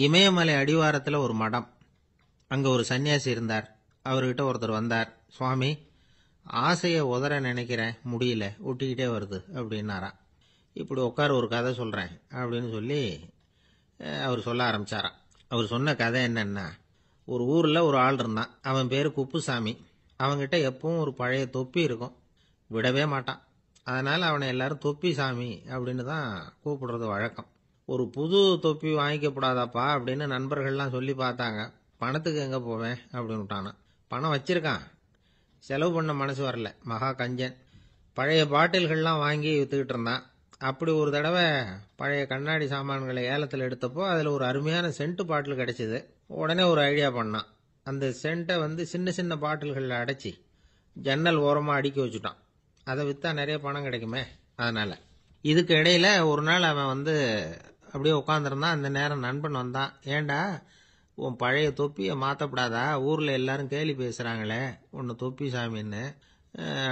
இமயமலை அடிவாரத்தில் ஒரு மடம். அங்கே ஒரு சன்னியாசி இருந்தார். அவர்கிட்ட ஒருத்தர் வந்தார். சுவாமி, ஆசையை உதற நினைக்கிறேன், முடியல, ஒட்டிக்கிட்டே வருது அப்படின்னாராம். இப்படி உட்கார, ஒரு கதை சொல்கிறேன் அப்படின்னு சொல்லி அவர் சொல்ல ஆரம்பித்தாராம். அவர் சொன்ன கதை என்னன்னா, ஒரு ஊரில் ஒரு ஆள் இருந்தான். அவன் பேர் குப்புசாமி. அவன்கிட்ட எப்பவும் ஒரு பழைய தொப்பி இருக்கும், விடவே மாட்டான். அதனால் அவனை எல்லாரும் தொப்பி சாமி அப்படின்னு தான் கூப்பிடுறது வழக்கம். ஒரு புது தொப்பி வாங்கிக்கப்படாதாப்பா அப்படின்னு நண்பர்கள்லாம் சொல்லி பார்த்தாங்க. பணத்துக்கு எங்கே போவேன் அப்படின்னு விட்டானா. பணம் வச்சிருக்கான், செலவு பண்ண மனசு வரல, மகா கஞ்சன். பழைய பாட்டில்கள்லாம் வாங்கி விற்றுக்கிட்டு இருந்தான். அப்படி ஒரு தடவை பழைய கண்ணாடி சாமான்களை ஏலத்தில் எடுத்தப்போ அதில் ஒரு அருமையான சென்ட் பாட்டில் கிடைச்சிது. உடனே ஒரு ஐடியா பண்ணான். அந்த சென்ட்டை சின்ன சின்ன பாட்டில்களில் அடைச்சி ஜன்னல் ஓரமாக அடுக்கி வச்சுட்டான். அதை விற்றா நிறைய பணம் கிடைக்குமே, அதனால். இதுக்கு இடையில் ஒரு நாள் அவன் அப்படியே உட்காந்துருந்தான். அந்த நேரம் நண்பன் வந்தான். ஏண்டா, உன் பழைய தொப்பியை மாற்றப்படாதா, ஊரில் எல்லாரும் கேலி பேசுகிறாங்களே உன்னை தொப்பி சாமின்னு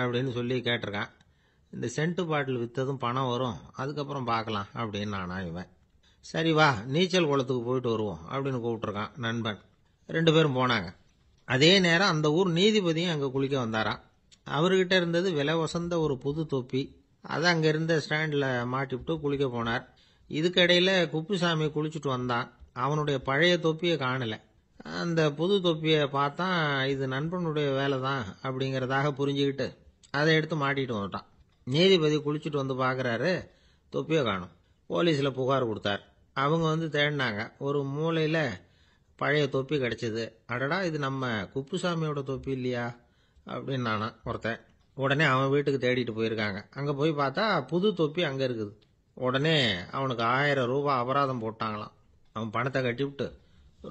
அப்படின்னு சொல்லி கேட்டிருக்கான். இந்த சென்ட்டு பாட்டில் விற்றதும் பணம் வரும், அதுக்கப்புறம் பார்க்கலாம் அப்படின்னு நானா இவன். சரி வா, நீச்சல் குளத்துக்கு போயிட்டு வருவோம் அப்படின்னு கூப்பிட்டுருக்கான் நண்பன். 2 பேரும் போனாங்க. அதே நேரம் அந்த ஊர் நீதிபதியும் அங்கே குளிக்க வந்தாராம். அவர்கிட்ட இருந்தது விலை வசந்த ஒரு புது தொப்பி. அதை அங்கே இருந்த ஸ்டாண்டில் மாட்டிவிட்டு குளிக்க போனார். இதுக்கிடையில் குப்புசாமி குளிச்சுட்டு வந்தான். அவனுடைய பழைய தொப்பியை காணலை. அந்த புது தொப்பியை பார்த்தா இது நண்பனுடைய வேலை தான் அப்படிங்கிறதாக புரிஞ்சுக்கிட்டு அதை எடுத்து மாட்டிட்டு வந்துட்டான். நீதிபதி குளிச்சுட்டு வந்து பார்க்குறாரு, தொப்பியை காணும். போலீஸில் புகார் கொடுத்தார். அவங்க தேடினாங்க. ஒரு மூலையில் பழைய தொப்பி கிடச்சிது. அடடா, இது நம்ம குப்புசாமியோட தொப்பி இல்லையா அப்படின்னு நானா ஒருத்தன். உடனே அவன் வீட்டுக்கு தேடிட்டு போயிருக்காங்க. அங்கே போய் பார்த்தா புது தொப்பி அங்கே இருக்குது. உடனே அவனுக்கு 1000 ரூபாய் அபராதம் போட்டாங்களாம். அவன் பணத்தை கட்டிவிட்டு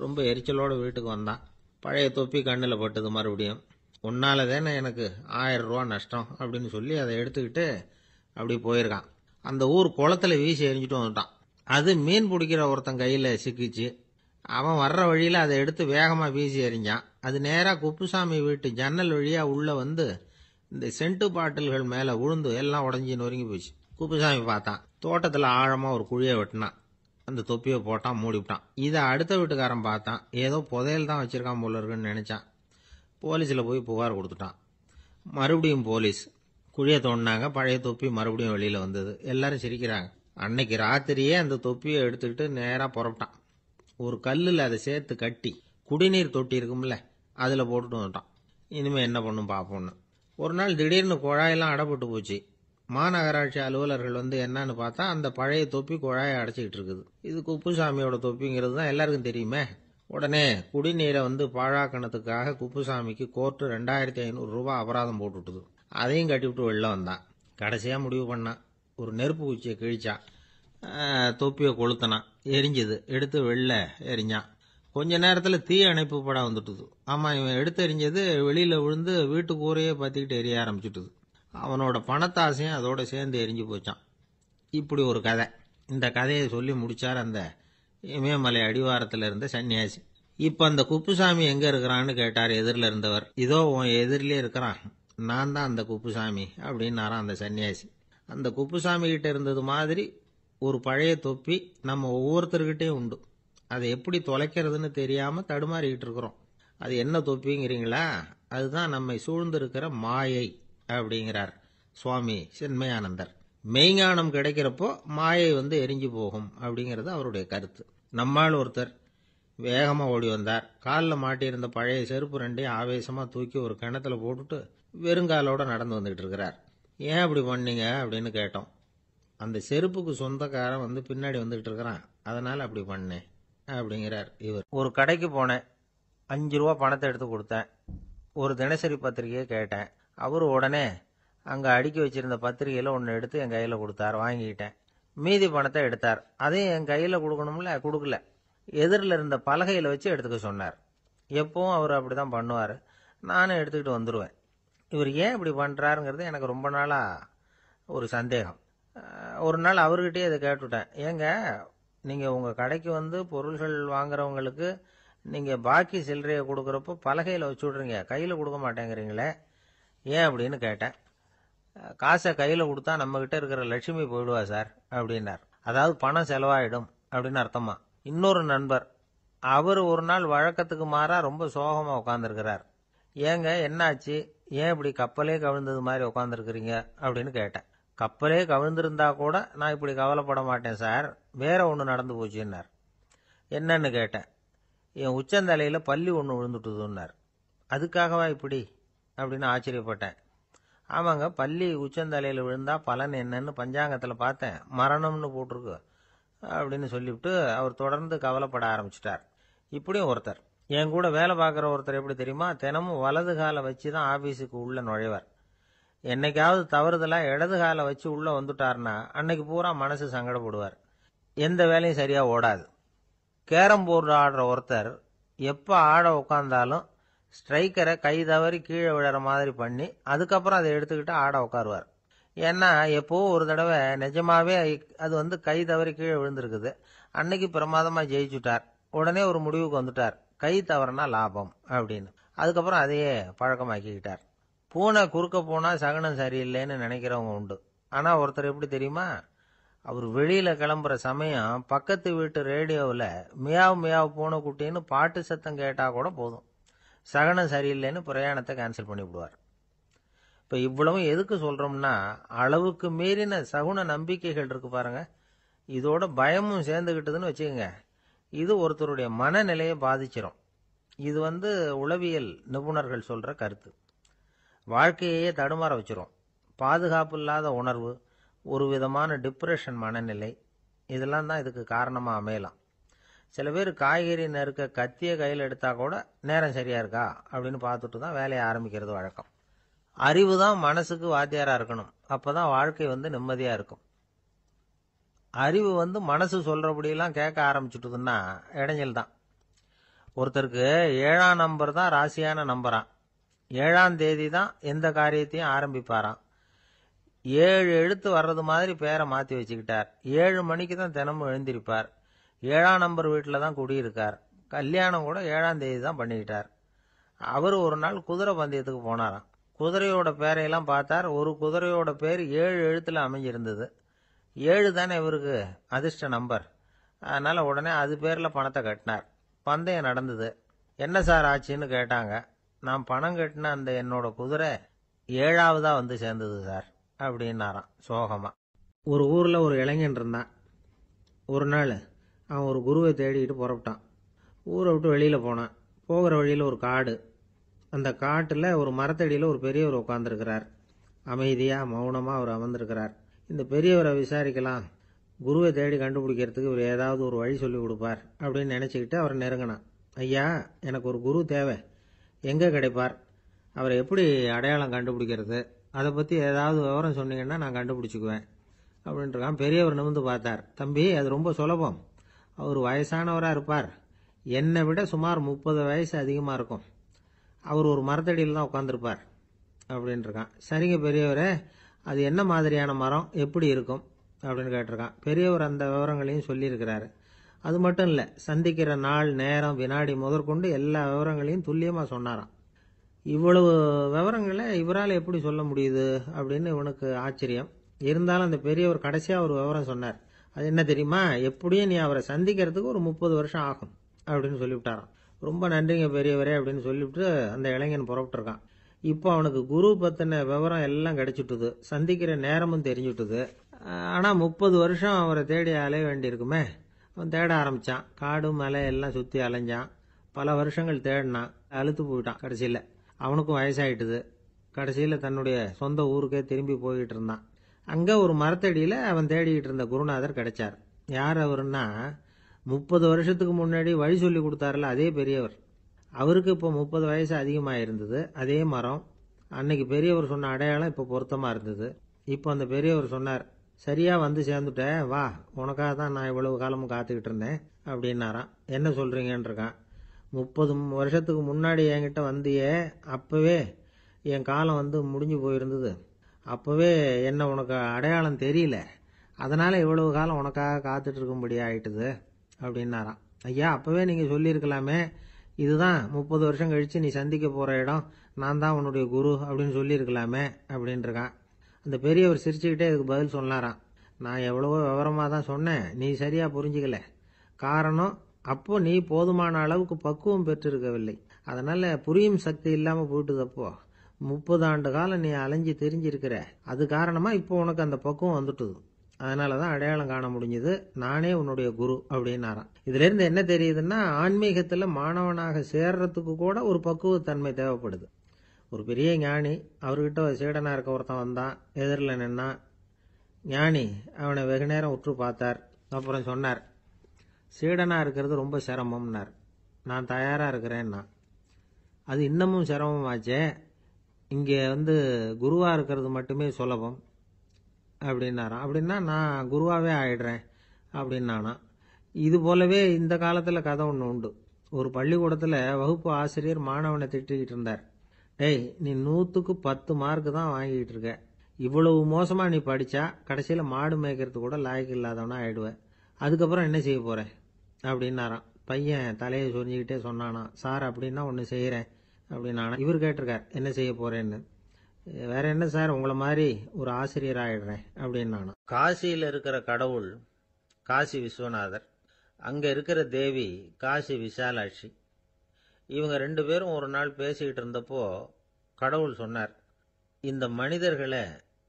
ரொம்ப எரிச்சலோடு வீட்டுக்கு வந்தான். பழைய தொப்பி கண்ணில் பட்டது. மறுபடியும், உன்னால தானே எனக்கு 1000 ரூபா நஷ்டம் அப்படின்னு சொல்லி அதை எடுத்துக்கிட்டு அப்படி போயிருக்கான். அந்த ஊர் குளத்தில் வீசி எரிஞ்சிட்டு வந்துட்டான். அது மீன் பிடிக்கிற ஒருத்தன் கையில் சிக்கிச்சு. அவன் வர்ற வழியில் அதை எடுத்து வேகமாக வீசி எறிஞ்சான். அது நேராக குப்புசாமி வீட்டு ஜன்னல் வழியாக உள்ளே இந்த சென்ட்டு பாட்டில்கள் மேலே விழுந்து எல்லாம் உடஞ்சி நொறுங்கி போச்சு. குப்புசாமி பார்த்தான். தோட்டத்தில் ஆழமாக ஒரு குழியை வெட்டினான். அந்த தொப்பியை போட்டான், மூடிவிட்டான். இதை அடுத்த வீட்டுக்காரன் பார்த்தான். ஏதோ புதையல் தான் வச்சிருக்கான் போல இருக்குன்னு நினைச்சான். போலீஸில் போய் புகார் கொடுத்துட்டான். மறுபடியும் போலீஸ் குழியை தோண்டினாங்க. பழைய தொப்பி மறுபடியும் வெளியில் வந்தது. எல்லாரும் சிரிக்கிறாங்க. அன்னைக்கு ராத்திரியே அந்த தொப்பியை எடுத்துக்கிட்டு நேராக புறப்பட்டான். ஒரு கல்லில் அதை சேர்த்து கட்டி குடிநீர் தொட்டி இருக்கும்ல, அதில் போட்டுட்டு வந்துட்டான். இனிமேல் என்ன பண்ணும் பார்ப்போன்னு. ஒரு நாள் திடீர்னு குழாயெல்லாம் அடைப்பட்டு போச்சு. மாநகராட்சி அலுவலர்கள் என்னன்னு பார்த்தா அந்த பழைய தொப்பி குழாயை அடைச்சிக்கிட்டு இருக்குது. இது குப்புசாமியோட தொப்பிங்கிறது தான் எல்லாருக்கும் தெரியுமே. உடனே குடிநீரை பாழாக்கணத்துக்காக குப்புசாமிக்கு கோர்ட்டு 2500 ரூபாய் அபராதம் போட்டுவிட்டுது. அதையும் கட்டிவிட்டு வெளில வந்தான். கடைசியாக முடிவு பண்ணான். ஒரு நெருப்பு குச்சியை கிழிச்சான். தொப்பியை கொளுத்தினான். எரிஞ்சுது. எடுத்து வெளில எரிஞ்சான். கொஞ்ச நேரத்தில் தீ அணைப்பு படம் வந்துட்டுது. ஆமாம், இவன் எடுத்து எரிஞ்சது வெளியில் விழுந்து வீட்டு கூரையே பற்றிக்கிட்டு எரிய ஆரம்பிச்சுட்டுது. அவனோட பணத்தாசையும் அதோட சேர்ந்து எரிஞ்சு போச்சான். இப்படி ஒரு கதை. இந்த கதையை சொல்லி முடிச்சார் அந்த இமயமலை அடிவாரத்தில் இருந்த சன்னியாசி. இப்போ அந்த குப்புசாமி எங்கே இருக்கிறான்னு கேட்டார் எதிரில் இருந்தவர். இதோ உன் எதிரிலே இருக்கிறான், நான் தான் அந்த குப்புசாமி அப்படின்னாரான் அந்த சன்னியாசி. அந்த குப்புசாமி கிட்ட இருந்தது மாதிரி ஒரு பழைய தொப்பி நம்ம ஒவ்வொருத்தர்கிட்டையும் உண்டு. அதை எப்படி தொலைக்கிறதுன்னு தெரியாமல் தடுமாறிக்கிட்டு இருக்கிறோம். அது என்ன தொப்பிங்கிறீங்களா? அதுதான் நம்மை சூழ்ந்திருக்கிற மாயை அப்படிங்கிறார் சுவாமி சின்மயானந்தர். மெய்ஞானம் கிடைக்கிறப்போ மாயை எரிஞ்சு போகும் அப்படிங்கிறது அவருடைய கருத்து. நம்மால் ஒருத்தர் வேகமாக ஓடி வந்தார். காலில் மாட்டியிருந்த பழைய செருப்பு 2ஐயும் ஆவேசமாக தூக்கி ஒரு கிணத்துல போட்டுட்டு வெறுங்காலோட நடந்து வந்துகிட்டு இருக்கிறார். ஏன் அப்படி பண்ணீங்க அப்படின்னு கேட்டோம். அந்த செருப்புக்கு சொந்தக்காரன் பின்னாடி வந்துகிட்டு இருக்கிறான், அதனால் அப்படி பண்ணேன் அப்படிங்கிறார் இவர். ஒரு கடைக்கு போனேன். 5 ரூபா பணத்தை எடுத்து கொடுத்தேன். ஒரு தினசரி பத்திரிகையை கேட்டேன். அவர் உடனே அங்கே அடுக்கி வச்சிருந்த பத்திரிகையில் ஒன்று எடுத்து என் கையில் கொடுத்தார். வாங்கிக்கிட்டேன். மீதி பணத்தை எடுத்தார். அதையும் என் கையில் கொடுக்கணும்ல, கொடுக்கல. எதிரில் இருந்த பலகையில் வச்சு எடுத்துக்க சொன்னார். எப்பவும் அவர் அப்படி தான் பண்ணுவார். நானும் எடுத்துக்கிட்டு வந்துடுவேன். இவர் ஏன் இப்படி பண்ணுறாருங்கிறது எனக்கு ரொம்ப நாளாக ஒரு சந்தேகம். ஒரு நாள் அவர்கிட்டயே இதை கேட்டுவிட்டேன். ஏங்க, நீங்கள் உங்கள் கடைக்கு பொருள்கள் வாங்குறவங்களுக்கு நீங்கள் பாக்கி சில்லறையை கொடுக்குறப்போ பலகையில் வச்சு விட்றீங்க, கையில் கொடுக்க மாட்டேங்கிறீங்களே, ஏன் அப்படின்னு கேட்டேன். காசை கையில் கொடுத்தா நம்மக்கிட்ட இருக்கிற லட்சுமி போயிடுவா சார் அப்படின்னார். அதாவது பணம் செலவாயிடும் அப்படின்னு அர்த்தமா. இன்னொரு நண்பர் அவர் ஒரு நாள் வழக்கத்துக்கு மாறா ரொம்ப சோகமா உட்காந்துருக்கிறார். ஏங்க என்னாச்சு, ஏன் இப்படி கப்பலே கவிழ்ந்தது மாதிரி உட்காந்துருக்கிறீங்க அப்படின்னு கேட்டேன். கப்பலே கவிழ்ந்திருந்தா கூட நான் இப்படி கவலைப்பட மாட்டேன் சார், வேற ஒன்று நடந்து போச்சுன்னார். என்னன்னு கேட்டேன். என் உச்சந்தலையில பல்லி ஒன்று விழுந்துட்டுதுன்னார். அதுக்காகவா இப்படி அப்படின்னு ஆச்சரியப்பட்டேன். ஆமாங்க, பல்லி உச்சந்தலையில் விழுந்தா பலன் என்னன்னு பஞ்சாங்கத்தில் பார்த்தேன், மரணம்னு போட்டிருக்கு அப்படின்னு சொல்லிவிட்டு அவர் தொடர்ந்து கவலைப்பட ஆரம்பிச்சிட்டார். இப்படியும் ஒருத்தர், என் கூட வேலை பார்க்குற ஒருத்தர் எப்படி தெரியுமா, தினமும் வலது காலை வச்சு தான் ஆஃபீஸுக்கு உள்ள நுழைவார். என்னைக்காவது தவறுதலா இடது காலை வச்சு உள்ள வந்துட்டார்னா அன்னைக்கு பூரா மனசு சங்கடப்படுவார், எந்த வேலையும் சரியா ஓடாது. கேரம் போர்டு ஆடுற ஒருத்தர் எப்போ ஆட உட்காந்தாலும் ஸ்ட்ரைக்கரை கை தவறி கீழே விழற மாதிரி பண்ணி அதுக்கப்புறம் அதை எடுத்துக்கிட்டு ஆட உட்காருவார். ஏன்னா எப்போ ஒரு தடவை நிஜமாவே அது கை தவறி கீழே விழுந்திருக்குது, அன்னைக்கு பிரமாதமா ஜெயிச்சுட்டார். உடனே ஒரு முடிவுக்கு வந்துட்டார், கை தவறுனா லாபம் அப்படின்னு. அதுக்கப்புறம் அதையே பழக்கமாக்கிக்கிட்டார். பூனை குறுக்க போனா சகனம் சரியில்லைன்னு நினைக்கிறவங்க உண்டு. ஆனா ஒருத்தர் எப்படி தெரியுமா, அவர் வெளியில கிளம்புற சமயம் பக்கத்து வீட்டு ரேடியோவில் மியாவ் மியாவ் பூனை குட்டின்னு பாட்டு சத்தம் கேட்டா கூட போதும், சகனம் சரியில்லைன்னு பிரயாணத்தை கேன்சல் பண்ணி விடுவார். இப்ப இவ்வளவும் எதுக்கு சொல்றோம்னா, அளவுக்கு மீறின சகுன நம்பிக்கைகள் இருக்கு பாருங்க, இதோட பயமும் சேர்ந்துகிட்டதுன்னு வச்சுக்கோங்க, இது ஒருத்தருடைய மனநிலையை பாதிச்சிடும். இது உளவியல் நிபுணர்கள் சொல்ற கருத்து. வாழ்க்கையே தடுமாற வச்சிரும். பாதுகாப்பு இல்லாத உணர்வு, ஒரு விதமான டிப்ரெஷன் மனநிலை, இதெல்லாம் தான் இதுக்கு காரணமா அமையலாம். சில பேர் காய்கறி நறுக்க கத்திய கையில் எடுத்தா கூட நேரம் சரியா இருக்கா அப்படின்னு பார்த்துட்டு தான் வேலையை ஆரம்பிக்கிறது வழக்கம். அறிவு தான் மனசுக்கு வாத்தியாரா இருக்கணும், அப்பதான் வாழ்க்கை நிம்மதியா இருக்கும். அறிவு மனசு சொல்றபடியெல்லாம் கேட்க ஆரம்பிச்சுட்டுதுன்னா இடைஞ்சல் தான். ஒருத்தருக்கு 7ஆம் நம்பர் தான் ராசியான நம்பராம். 7ஆம் தேதி தான் எந்த காரியத்தையும் ஆரம்பிப்பாராம். 7 எழுத்து வர்றது மாதிரி பேரை மாற்றி வச்சுக்கிட்டார். 7 மணிக்கு தான் தினமும் எழுந்திருப்பார். 7ஆம் நம்பர் வீட்டில் தான் குடியிருக்கார். கல்யாணம் கூட 7ஆம் தேதி தான் பண்ணிக்கிட்டார். அவர் ஒரு நாள் குதிரை பந்தயத்துக்கு போனாராம். குதிரையோட பேரையெல்லாம் பார்த்தார். ஒரு குதிரையோட பேர் 7 எழுத்துல அமைஞ்சிருந்தது. 7 தானே இவருக்கு அதிர்ஷ்ட நம்பர். அதனால உடனே அது பேரில் பணத்தை கட்டினார். பந்தயம் நடந்தது. என்ன சார் ஆச்சுன்னு கேட்டாங்க. நான் பணம் கட்டின அந்த என்னோட குதிரை 7ஆவதா சேர்ந்தது சார் அப்படின்னாராம் சோகமா. ஒரு ஊர்ல ஒரு இளைஞன் இருந்தான். ஒரு நாள் அவன் ஒரு குருவை தேடிட்டு புறப்பட்டான். ஊரை விட்டு வெளியில போனான். போகிற வழியில் ஒரு காடு. அந்த காட்டுல ஒரு மரத்தடியில் ஒரு பெரியவர் உட்கார்ந்துருக்கிறார். அமைதியா மௌனமா அவர் அமர்ந்திருக்கிறார். இந்த பெரியவரை விசாரிக்கலாம், குருவை தேடி கண்டுபிடிக்கிறதுக்கு இவர் ஏதாவது ஒரு வழி சொல்லி கொடுப்பார் அப்படின்னு நினைச்சுக்கிட்டு அவர் நெருங்கினான். ஐயா, எனக்கு ஒரு குரு தேவை, எங்க கிடைப்பார், அவரை எப்படி அடையாளம் கண்டுபிடிக்கிறது, அதை பத்தி ஏதாவது விவரம் சொன்னீங்கன்னா நான் கண்டுபிடிச்சுக்குவேன் அப்படின்றான். பெரியவர் நிமிர்ந்து பார்த்தார். தம்பி, அது ரொம்ப சுலபம். அவர் வயசானவரா இருப்பார், என்னை விட சுமார் 30 வயசு அதிகமா இருக்கும். அவர் ஒரு மரத்தடியில் தான் உட்காந்துருப்பார் அப்படின்ட்டுருக்கான். சரிங்க பெரியவரே, அது என்ன மாதிரியான மரம், எப்படி இருக்கும் அப்படின்னு கேட்டிருக்கான். பெரியவர் அந்த விவரங்களையும் சொல்லியிருக்கிறாரு. அது மட்டும் இல்லை, சந்திக்கிற நாள், நேரம், வினாடி முதற்கொண்டு எல்லா விவரங்களையும் துல்லியமாக சொன்னாராம். இவ்வளவு விவரங்களை இவரால் எப்படி சொல்ல முடியுது அப்படின்னு இவனுக்கு ஆச்சரியம். இருந்தாலும் அந்த பெரியவர் கடைசியாக ஒரு விவரம் சொன்னார். அது என்ன தெரியுமா, எப்படியும் நீ அவரை சந்திக்கிறதுக்கு ஒரு 30 வருஷம் ஆகும் அப்படின்னு சொல்லிவிட்டாராம். ரொம்ப நன்றிங்க பெரியவரே அப்படின்னு சொல்லிவிட்டு அந்த இளைஞன் புறப்பட்டுருக்கான். இப்போ அவனுக்கு குரு பத்தின விவரம் எல்லாம் கிடைச்சிட்டுது, சந்திக்கிற நேரமும் தெரிஞ்சுட்டுது. ஆனால் 30 வருஷம் அவரை தேடி அலைய வேண்டியிருக்குமே. அவன் தேட ஆரம்பிச்சான். காடு மலை எல்லாம் சுற்றி அலைஞ்சான். பல வருஷங்கள் தேடினான், அழுத்து போயிட்டான். கடைசியில் அவனுக்கும் வயசாயிட்டுது. கடைசியில் தன்னுடைய சொந்த ஊருக்கே திரும்பி போய்கிட்டு இருந்தான். அங்கே ஒரு மரத்தடியில் அவன் தேடிக்கிட்டு இருந்த குருநாதர் கிடைச்சார். யார் அவருன்னா, 30 வருஷத்துக்கு முன்னாடி வழி சொல்லி கொடுத்தாருல அதே பெரியவர். அவருக்கு இப்போ 30 வயசு அதிகமாக இருந்தது. அதே மரம், அன்னைக்கு பெரியவர் சொன்ன அடையாளம் இப்போ பொருத்தமாக இருந்தது. இப்போ அந்த பெரியவர் சொன்னார், சரியா சேர்ந்துட்ட, வா, உனக்காக தான் நான் இவ்வளவு காலமும் காத்துக்கிட்டு இருந்தேன் அப்படின்னாராம். என்ன சொல்றீங்கன்னு இருக்கான். 30 வருஷத்துக்கு முன்னாடி என்கிட்ட வந்தியே, அப்பவே என் காலம் முடிஞ்சு போயிருந்தது. அப்பவே என்ன உனக்கு அடையாளம் தெரியல, அதனால இவ்வளவு காலம் உனக்காக காத்துட்டு இருக்கும்படி ஆயிட்டுது அப்படின்னாராம். ஐயா, அப்பவே நீங்க சொல்லியிருக்கலாமே, இதுதான் 30 வருஷம் கழிச்சு நீ சந்திக்க போற இடம், நான் தான் உன்னுடைய குரு அப்படின்னு சொல்லியிருக்கலாமே அப்படின்னு இருக்கான். அந்த பெரியவர் சிரிச்சுக்கிட்டே இதுக்கு பதில் சொன்னாராம். நான் எவ்வளவோ விவரமாக தான் சொன்னேன், நீ சரியா புரிஞ்சுக்கல. காரணம், அப்போ நீ போதுமான அளவுக்கு பக்குவம் பெற்றிருக்கவில்லை. அதனால புரியும் சக்தி இல்லாம போயிட்டுதப்போ 30 ஆண்டு காலம் நீ அலைஞ்சு தெரிஞ்சிருக்கிற. அது காரணமா இப்போ உனக்கு அந்த பக்குவம் வந்துட்டுது. அதனாலதான் அடையாளம் காண முடிஞ்சது. நானே உன்னுடைய குரு அப்படின்னாராம். இதுல இருந்து என்ன தெரியுதுன்னா, ஆன்மீகத்துல மாணவனாக சேர்றதுக்கு கூட ஒரு பக்குவத்தன்மை தேவைப்படுது. ஒரு பெரிய ஞானி, அவர்கிட்ட சீடனா இருக்க ஒருத்தன் வந்தான், எதிரில் நின்னான். ஞானி அவனை வெகு நேரம் உற்று பார்த்தார். அப்புறம் சொன்னார், சீடனா இருக்கிறது ரொம்ப சிரமம்னார். நான் தயாரா இருக்கிறேன்னா. அது இன்னமும் சிரமமாச்சே, இங்க குருவா இருக்கிறது மட்டுமே சுலபம் அப்படின்னாராம். அப்படின்னா நான் குருவாவே ஆயிடுறேன் அப்படின்னானா. இது போலவே இந்த காலத்துல கதை ஒன்று உண்டு. ஒரு பள்ளிக்கூடத்துல வகுப்பு ஆசிரியர் மாணவனை திட்டிக்கிட்டு இருந்தார். டேய், நீ 100க்கு 10 மார்க் தான் வாங்கிட்டு இருக்க. இவ்வளவு மோசமா நீ படிச்சா கடைசியில மாடு மேய்க்கிறது கூட லாய்க்கு இல்லாதவனா ஆயிடுவ. அதுக்கப்புறம் என்ன செய்ய போற அப்படின்னாராம். பையன் தலையை சொரிஞ்சுக்கிட்டே சொன்னானா, சார் அப்படின்னா ஒன்று செய்யறேன் அப்படின்னானா. இவர் கேட்டிருக்கார், என்ன செய்ய போறேன்னு. வேற என்ன சார், உங்களை மாதிரி ஒரு ஆசிரியர் ஆயிடுறேன் அப்படின்னானா. காசியில் இருக்கிற கடவுள் காசி விஸ்வநாதர், அங்க இருக்கிற தேவி காசி விசாலாட்சி. இவங்க 2 பேரும் ஒரு நாள் பேசிக்கிட்டு இருந்தப்போ கடவுள் சொன்னார், இந்த மனிதர்களை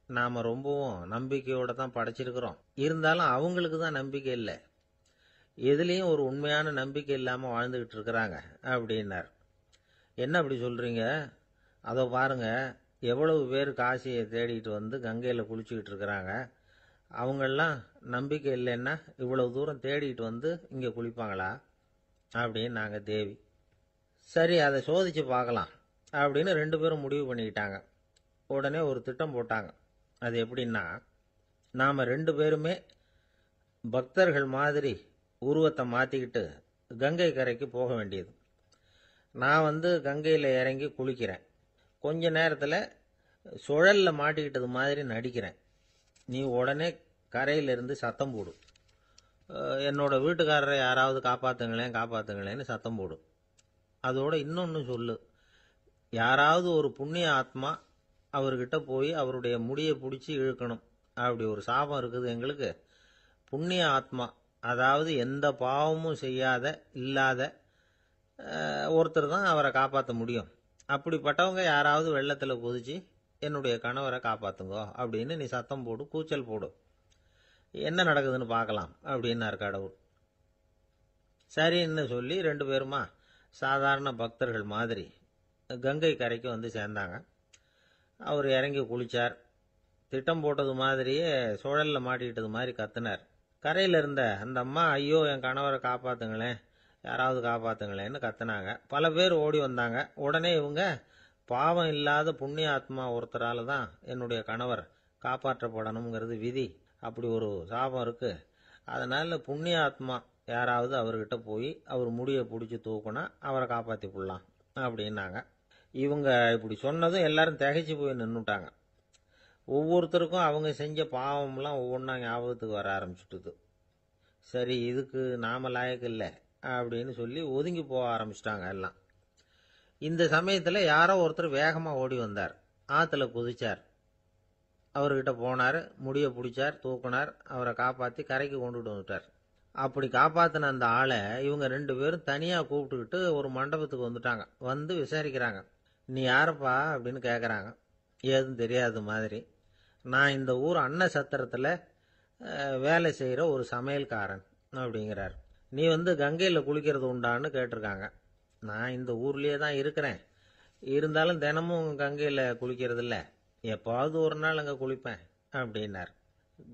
நாம ரொம்பவும் நம்பிக்கையோட தான் படைச்சிருக்கிறோம். இருந்தாலும் அவங்களுக்கு தான் நம்பிக்கை இல்லை. எதுலேயும் ஒரு உண்மையான நம்பிக்கை இல்லாம வாழ்ந்துகிட்டு இருக்கிறாங்க அப்படின்னார். என்ன அப்படி சொல்றீங்க? அதோ பாருங்க, எவ்வளவு பேர் காசியை தேடிட்டு வந்து கங்கையில் குளிச்சுக்கிட்டு இருக்கிறாங்க. அவங்கெல்லாம் நம்பிக்கை இல்லைன்னா இவ்வளவு தூரம் தேடிட்டு வந்து இங்கே குளிப்பாங்களா அப்படின்னு நாங்கள் தேவி. சரி, அதை சோதிச்சு பார்க்கலாம் அப்படின்னு 2 பேரும் முடிவு பண்ணிக்கிட்டாங்க. உடனே ஒரு திட்டம் போட்டாங்க. அது எப்படின்னா, நாம் 2 பேருமே பக்தர்கள் மாதிரி உருவத்தை மாற்றிக்கிட்டு கங்கை கரைக்கு போக வேண்டியது. நான் கங்கையில் இறங்கி குளிக்கிறேன். கொஞ்ச நேரத்தில் சுழலில் மாட்டிக்கிட்டது மாதிரி நடிக்கிறேன். நீ உடனே கரையிலிருந்து சத்தம் போடு, என்னோட வீட்டுக்காரரை யாராவது காப்பாத்துங்களேன்னு சத்தம் போடு. அதோட இன்னொன்று சொல்லு, யாராவது ஒரு புண்ணிய ஆத்மா அவர்கிட்ட போய் அவருடைய முடியை பிடிச்சி இழுக்கணும். அப்படி ஒரு சாபம் இருக்குது எங்களுக்கு. புண்ணிய ஆத்மா, அதாவது எந்த பாவமும் செய்யாத இல்லாத ஒருத்தர் தான் அவரை காப்பாற்ற முடியும். அப்படிப்பட்டவங்க யாராவது வெள்ளத்தில் குதிச்சு என்னுடைய கணவரை காப்பாத்துங்கோ அப்படின்னு நீ சத்தம் போடு, கூச்சல் போடு. என்ன நடக்குதுன்னு பார்க்கலாம் அப்படின்னார் கடவுள். சரின்னு சொல்லி 2 பேருமா சாதாரண பக்தர்கள் மாதிரி கங்கை கரைக்கு சேர்ந்தாங்க. அவர் இறங்கி குளிச்சார். திட்டம் போட்டது மாதிரியே சுழலில் மாட்டிக்கிட்டது மாதிரி கத்துனார். கரையில் இருந்த அந்த அம்மா, ஐயோ என் கணவரை காப்பாத்துங்களேன், யாராவது காப்பாத்துங்களேன்னு கத்துனாங்க. பல பேர் ஓடி வந்தாங்க. உடனே இவங்க, பாவம் இல்லாத புண்ணிய ஆத்மா ஒருத்தரால தான் என்னுடைய கணவர் காப்பாற்றப்படணுங்கிறது விதி, அப்படி ஒரு சாபம் இருக்கு. அதனால புண்ணிய ஆத்மா யாராவது அவர்கிட்ட போய் அவர் முடியை பிடிச்சி தூக்குனா அவரை காப்பாற்றி போடலாம் அப்படின்னாங்க. இவங்க இப்படி சொன்னதும் எல்லாரும் திகைச்சு போய் நின்றுட்டாங்க. ஒவ்வொருத்தருக்கும் அவங்க செஞ்ச பாவம்லாம் ஒவ்வொன்றா ஞாபகத்துக்கு வர ஆரம்பிச்சுட்டுது. சரி, இதுக்கு நாம லாயக்கு இல்லை அப்படின்னு சொல்லி ஒதுங்கி போக ஆரம்பிச்சிட்டாங்க எல்லாம். இந்த சமயத்தில் யாரோ ஒருத்தர் வேகமாக ஓடி வந்தார். ஆற்றுல குதிச்சார். அவர்கிட்ட போனார், முடியை பிடிச்சார், தூக்குனார், அவரை காப்பாற்றி கரைக்கு கொண்டுட்டு வந்துட்டார். அப்படி காப்பாற்றின அந்த ஆளை இவங்க 2 பேரும் தனியாக கூப்பிட்டுக்கிட்டு ஒரு மண்டபத்துக்கு வந்துட்டாங்க. வந்து விசாரிக்கிறாங்க. நீ யாரப்பா அப்படின்னு கேட்குறாங்க. ஏதும் தெரியாத மாதிரி. நான் இந்த ஊர் அன்ன சத்திரத்தில் வேலை செய்கிற ஒரு சமையல்காரன் அப்படிங்கிறார். நீ கங்கையில் குளிக்கிறது உண்டான்னு கேட்டிருக்காங்க. நான் இந்த ஊர்லேயே தான் இருக்கிறேன், இருந்தாலும் தினமும் கங்கையில் குளிக்கிறது இல்லை, எப்பாவது ஒரு நாள் அங்கே குளிப்பேன் அப்படின்னார்.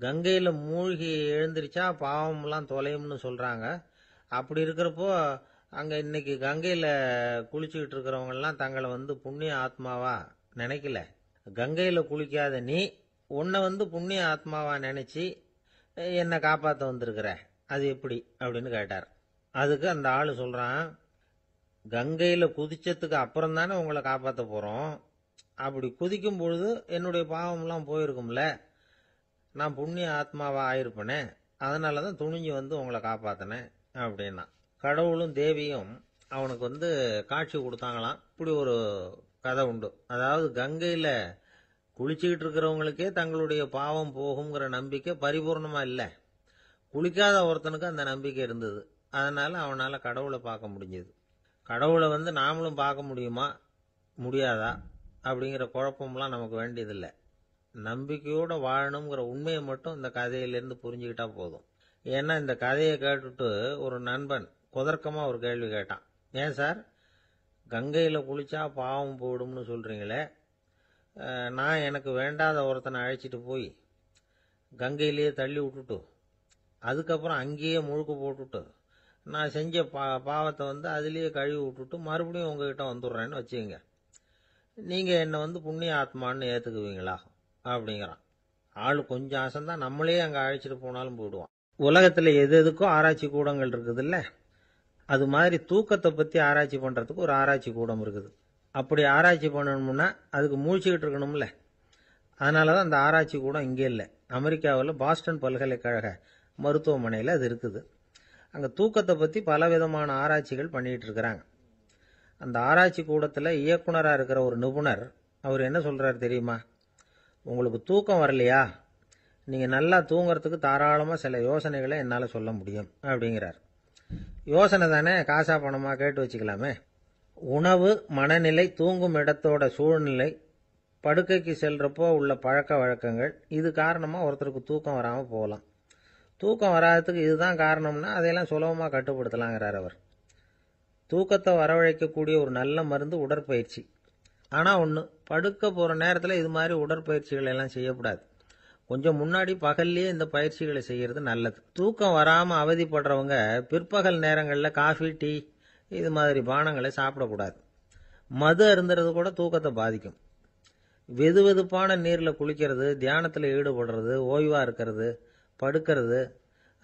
கங்கையில் மூழ்கி எழுந்திரிச்சா பாவம்லாம் தொலையும்னு சொல்கிறாங்க. அப்படி இருக்கிறப்போ அங்கே இன்னைக்கு கங்கையில் குளிச்சுக்கிட்டு இருக்கிறவங்கெல்லாம் தங்களை புண்ணிய ஆத்மாவா நினைக்கல. கங்கையில் குளிக்காத நீ உன்னை புண்ணிய ஆத்மாவா நினைச்சி என்னை காப்பாற்ற வந்திருக்கிற, அது எப்படி அப்படின்னு கேட்டார். அதுக்கு அந்த ஆள் சொல்றான், கங்கையில் குதிச்சதுக்கு அப்புறம் தானே உங்களை காப்பாற்ற போறோம். அப்படி குதிக்கும் பொழுது என்னுடைய பாவம்லாம் போயிருக்கும்ல, நான் புண்ணிய ஆத்மாவா ஆயிருப்பேனே, அதனால தான் துணிஞ்சு உங்களை காப்பாத்தினேன் அப்படின்னா. கடவுளும் தேவியும் அவனுக்கு காட்சி கொடுத்தாங்களாம். இப்படி ஒரு கதை உண்டு. அதாவது கங்கையில குளிச்சுக்கிட்டு இருக்கிறவங்களுக்கே தங்களுடைய பாவம் போகுங்கிற நம்பிக்கை பரிபூர்ணமா இல்லை. குளிக்காத ஒருத்தனுக்கு அந்த நம்பிக்கை இருந்தது. அதனால் அவனால் கடவுளை பார்க்க முடிஞ்சது. கடவுளை நாமளும் பார்க்க முடியுமா முடியாதா அப்படிங்கிற குழப்பம்லாம் நமக்கு வேண்டியதில்லை. நம்பிக்கையோடு வாழணுங்கிற உண்மையை மட்டும் இந்த கதையிலேருந்து புரிஞ்சுக்கிட்டா போதும். ஏன்னா இந்த கதையை கேட்டுட்டு ஒரு நண்பன் குதர்க்கமாக ஒரு கேள்வி கேட்டான். ஏன் சார், கங்கையில் குளிச்சா பாவம் போயிடும்னு சொல்கிறீங்களே, நான் எனக்கு வேண்டாத ஒருத்தனை அழைச்சிட்டு போய் கங்கையிலேயே தள்ளி விட்டுட்டு அதுக்கப்புறம் அங்கேயே முழுக்க போட்டுட்டு நான் செஞ்ச பாவத்தை அதுலேயே கழுவி விட்டுட்டு மறுபடியும் உங்ககிட்ட வந்துடுறேன்னு வச்சுக்கோங்க, நீங்கள் என்னை புண்ணிய ஆத்மான்னு ஏற்றுக்குவீங்களா அப்படிங்கிறான். ஆள் கொஞ்சம் ஆசைந்தான், நம்மளே அங்கே அழைச்சிட்டு போனாலும் போயிடுவான். உலகத்தில் எது எதுக்கும் ஆராய்ச்சி கூடங்கள் இருக்குதுல்ல, அது மாதிரி தூக்கத்தை பற்றி ஆராய்ச்சி பண்ணுறதுக்கு ஒரு ஆராய்ச்சி கூடம் இருக்குது. அப்படி ஆராய்ச்சி பண்ணணும்னா அதுக்கு மூழ்கிக்கிட்டு இருக்கணும்ல. அதனால தான் அந்த ஆராய்ச்சி கூடம் இங்கே இல்லை. அமெரிக்காவில் பாஸ்டன் பல்கலைக்கழக மருத்துவமனையில் அது இருக்குது. அங்கே தூக்கத்தை பற்றி பலவிதமான ஆராய்ச்சிகள் பண்ணிகிட்டு இருக்கிறாங்க. அந்த ஆராய்ச்சி கூடத்தில் இயக்குனராக இருக்கிற ஒரு நிபுணர் அவர் என்ன சொல்கிறார் தெரியுமா? உங்களுக்கு தூக்கம் வரலையா, நீங்கள் நல்லா தூங்கிறதுக்கு தாராளமாக சில யோசனைகளை என்னால் சொல்ல முடியும் அப்படிங்கிறார். யோசனை தானே, காசா பணமாக கேட்டு வச்சுக்கலாமே. உணவு, மனநிலை, தூங்கும் இடத்தோட சூழ்நிலை, படுக்கைக்கு செல்றப்போ உள்ள பழக்க வழக்கங்கள், இது காரணமாக ஒருத்தருக்கு தூக்கம் வராமல் போகலாம். தூக்கம் வராததுக்கு இதுதான் காரணம்னா அதையெல்லாம் சுலபமாக கட்டுப்படுத்தலாங்கிறார் அவர். தூக்கத்தை வரவழைக்கக்கூடிய ஒரு நல்ல மருந்து உடற்பயிற்சி. ஆனால் ஒன்று, படுக்க போகிற நேரத்தில் இது மாதிரி உடற்பயிற்சிகள் எல்லாம் செய்யக்கூடாது. கொஞ்சம் முன்னாடி பகல்லையே இந்த பயிற்சிகளை செய்கிறது நல்லது. தூக்கம் வராமல் அவதிப்படுறவங்க பிற்பகல் நேரங்களில் காஃபி, டீ இது மாதிரி பானங்களை சாப்பிடக்கூடாது. மது அருந்துறது கூட தூக்கத்தை பாதிக்கும். வெது வெதுப்பான நீரில் குளிக்கிறது, தியானத்தில் ஈடுபடுறது, ஓய்வாக இருக்கிறது, படுக்கிறது,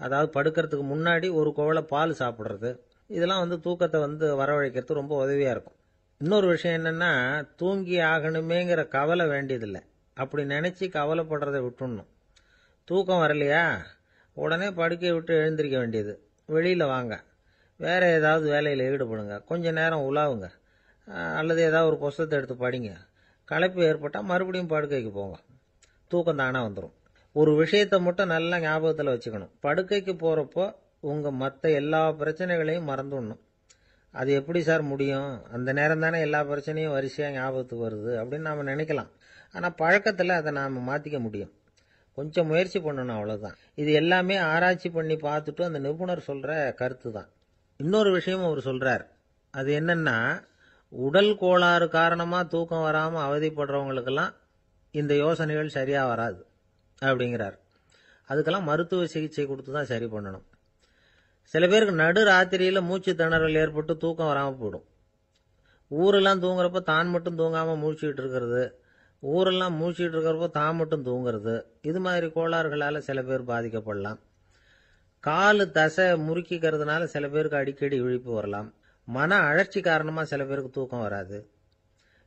அதாவது படுக்கிறதுக்கு முன்னாடி ஒரு குவளை பால் சாப்பிட்றது, இதெல்லாம் தூக்கத்தை வரவழைக்கிறது ரொம்ப உதவியாக இருக்கும். இன்னொரு விஷயம் என்னென்னா, தூங்கி ஆகணுமேங்கிற கவலை வேண்டியதில்லை. அப்படி நினச்சி கவலைப்படுறதை விட்டுடணும். தூக்கம் வரலையா, உடனே படுக்கையை விட்டு எழுந்திருக்க வேண்டியது. வெளியில் வாங்க, வேறு ஏதாவது வேலையில் ஈடுபடுங்க, கொஞ்சம் நேரம் உலாவுங்க, அல்லது ஏதாவது ஒரு புஸ்தகத்தை எடுத்து படிங்க. களைப்பு ஏற்பட்டால் மறுபடியும் படுக்கைக்கு போங்க, தூக்கம் தானே வந்துடும். ஒரு விஷயத்தை மட்டும் நல்லா ஞாபகத்தில் வச்சுக்கணும். படுக்கைக்கு போகிறப்போ உங்கள் மற்ற எல்லா பிரச்சனைகளையும் மறந்துடணும். அது எப்படி சார் முடியும், அந்த நேரம் தானே எல்லா பிரச்சனையும் வரிசையாக ஞாபகத்துக்கு வருது அப்படின்னு நாம் நினைக்கலாம். ஆனால் பழக்கத்தில் அதை நாம் மாற்றிக்க முடியும். கொஞ்சம் முயற்சி பண்ணணும், அவ்வளோதான். இது எல்லாமே ஆராய்ச்சி பண்ணி பார்த்துட்டு அந்த நிபுணர் சொல்கிற கருத்து தான். இன்னொரு விஷயமும் அவர் சொல்கிறார். அது என்னென்னா, உடல் கோளாறு காரணமாக தூக்கம் வராமல் அவதிப்படுறவங்களுக்கெல்லாம் இந்த யோசனைகள் சரியாக வராது அப்படிங்கிறார். அதுக்கெல்லாம் மருத்துவ சிகிச்சை கொடுத்து தான் சரி பண்ணணும். சில பேருக்கு நடு ராத்திரியில் மூச்சு திணறல் ஏற்பட்டு தூக்கம் வராமல் போயிடும். ஊரெல்லாம் தூங்குறப்ப தான் மட்டும் தூங்காமல் மூழ்கிட்டு இருக்கிறது, ஊரெல்லாம் மூழ்கிட்டு இருக்கிறப்போ தான் மட்டும் தூங்குறது, இது மாதிரி கோளாறுகளால் சில பேர் பாதிக்கப்படலாம். காலு தசை முறுக்கிக்கிறதுனால சில பேருக்கு அடிக்கடி விழிப்பு வரலாம். மன அழற்சி காரணமாக சில பேருக்கு தூக்கம் வராது.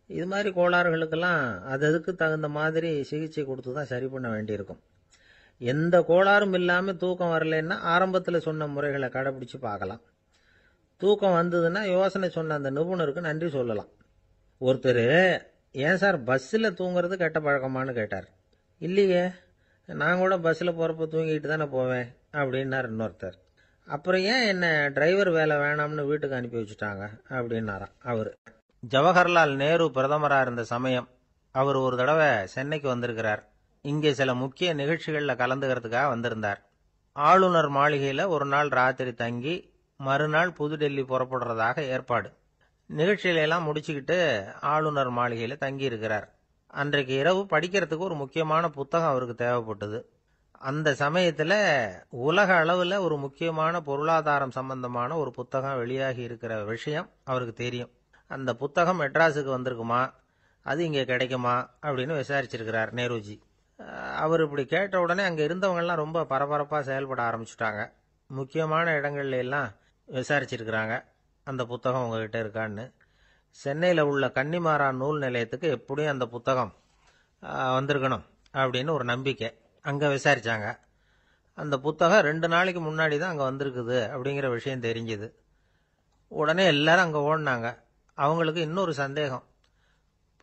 இது மாதிரி கோளாறுகளுக்கெல்லாம் அதுக்கு தகுந்த மாதிரி சிகிச்சை கொடுத்து தான் சரி பண்ண வேண்டியிருக்கும். எந்த கோளாறும் இல்லாமல் தூக்கம் வரலைன்னா ஆரம்பத்தில் சொன்ன முறைகளை கடைப்பிடிச்சு பார்க்கலாம். தூக்கம் வந்ததுன்னா யோசனை சொன்ன அந்த நிபுணருக்கு நன்றி சொல்லலாம். ஒருத்தர், ஏன் சார் பஸ்ஸில் தூங்குறது கெட்ட பழக்கமானு கேட்டார். இல்லையே, நான் கூட பஸ்ஸில் போகிறப்ப தூங்கிட்டு தானே போவேன் அப்படின்னார் இன்னொருத்தர். அப்புறம் ஏன் என்ன டிரைவர் வேலை வேணாம்னு வீட்டுக்கு அனுப்பி வச்சுட்டாங்க அப்படின்னாராம் அவர். ஜவஹர்லால் நேரு பிரதமராக இருந்த சமயம் அவர் ஒரு தடவை சென்னைக்கு வந்திருக்கிறார். இங்கே சில முக்கிய நிகழ்ச்சிகளில் கலந்துக்கிறதுக்காக வந்திருந்தார். ஆளுநர் மாளிகையில் ஒரு நாள் ராத்திரி தங்கி மறுநாள் புதுடெல்லி புறப்படுறதாக ஏற்பாடு. நிகழ்ச்சியிலெல்லாம் முடிச்சுக்கிட்டு ஆளுநர் மாளிகையில் தங்கி இருக்கிறார். அன்றைக்கு இரவு படிக்கிறதுக்கு ஒரு முக்கியமான புத்தகம் அவருக்கு தேவைப்பட்டது. அந்த சமயத்தில் உலக அளவில் ஒரு முக்கியமான பொருளாதாரம் சம்பந்தமான ஒரு புத்தகம் வெளியாகி இருக்கிற விஷயம் அவருக்கு தெரியும். அந்த புத்தகம் மெட்ராஸுக்கு வந்திருக்குமா, அது இங்கே கிடைக்குமா அப்படின்னு விசாரிச்சிருக்கிறார் நேருஜி. அவர் இப்படி கேட்ட உடனே அங்கே இருந்தவங்கெல்லாம் ரொம்ப பரபரப்பாக செயல்பட ஆரம்பிச்சுட்டாங்க. முக்கியமான இடங்கள்ல எல்லாம் விசாரிச்சிருக்கிறாங்க, அந்த புத்தகம் உங்ககிட்ட இருக்கான்னு. சென்னையில் உள்ள கன்னிமாரா நூல் நிலையத்துக்கு எப்படியும் அந்த புத்தகம் வந்திருக்கணும் அப்படின்னு ஒரு நம்பிக்கை. அங்கே விசாரித்தாங்க. அந்த புத்தகம் 2 நாளைக்கு முன்னாடி தான் அங்கே வந்திருக்குது அப்படிங்கிற விஷயம் தெரிஞ்சுது. உடனே எல்லாரும் அங்கே ஓடினாங்க. அவங்களுக்கு இன்னொரு சந்தேகம்,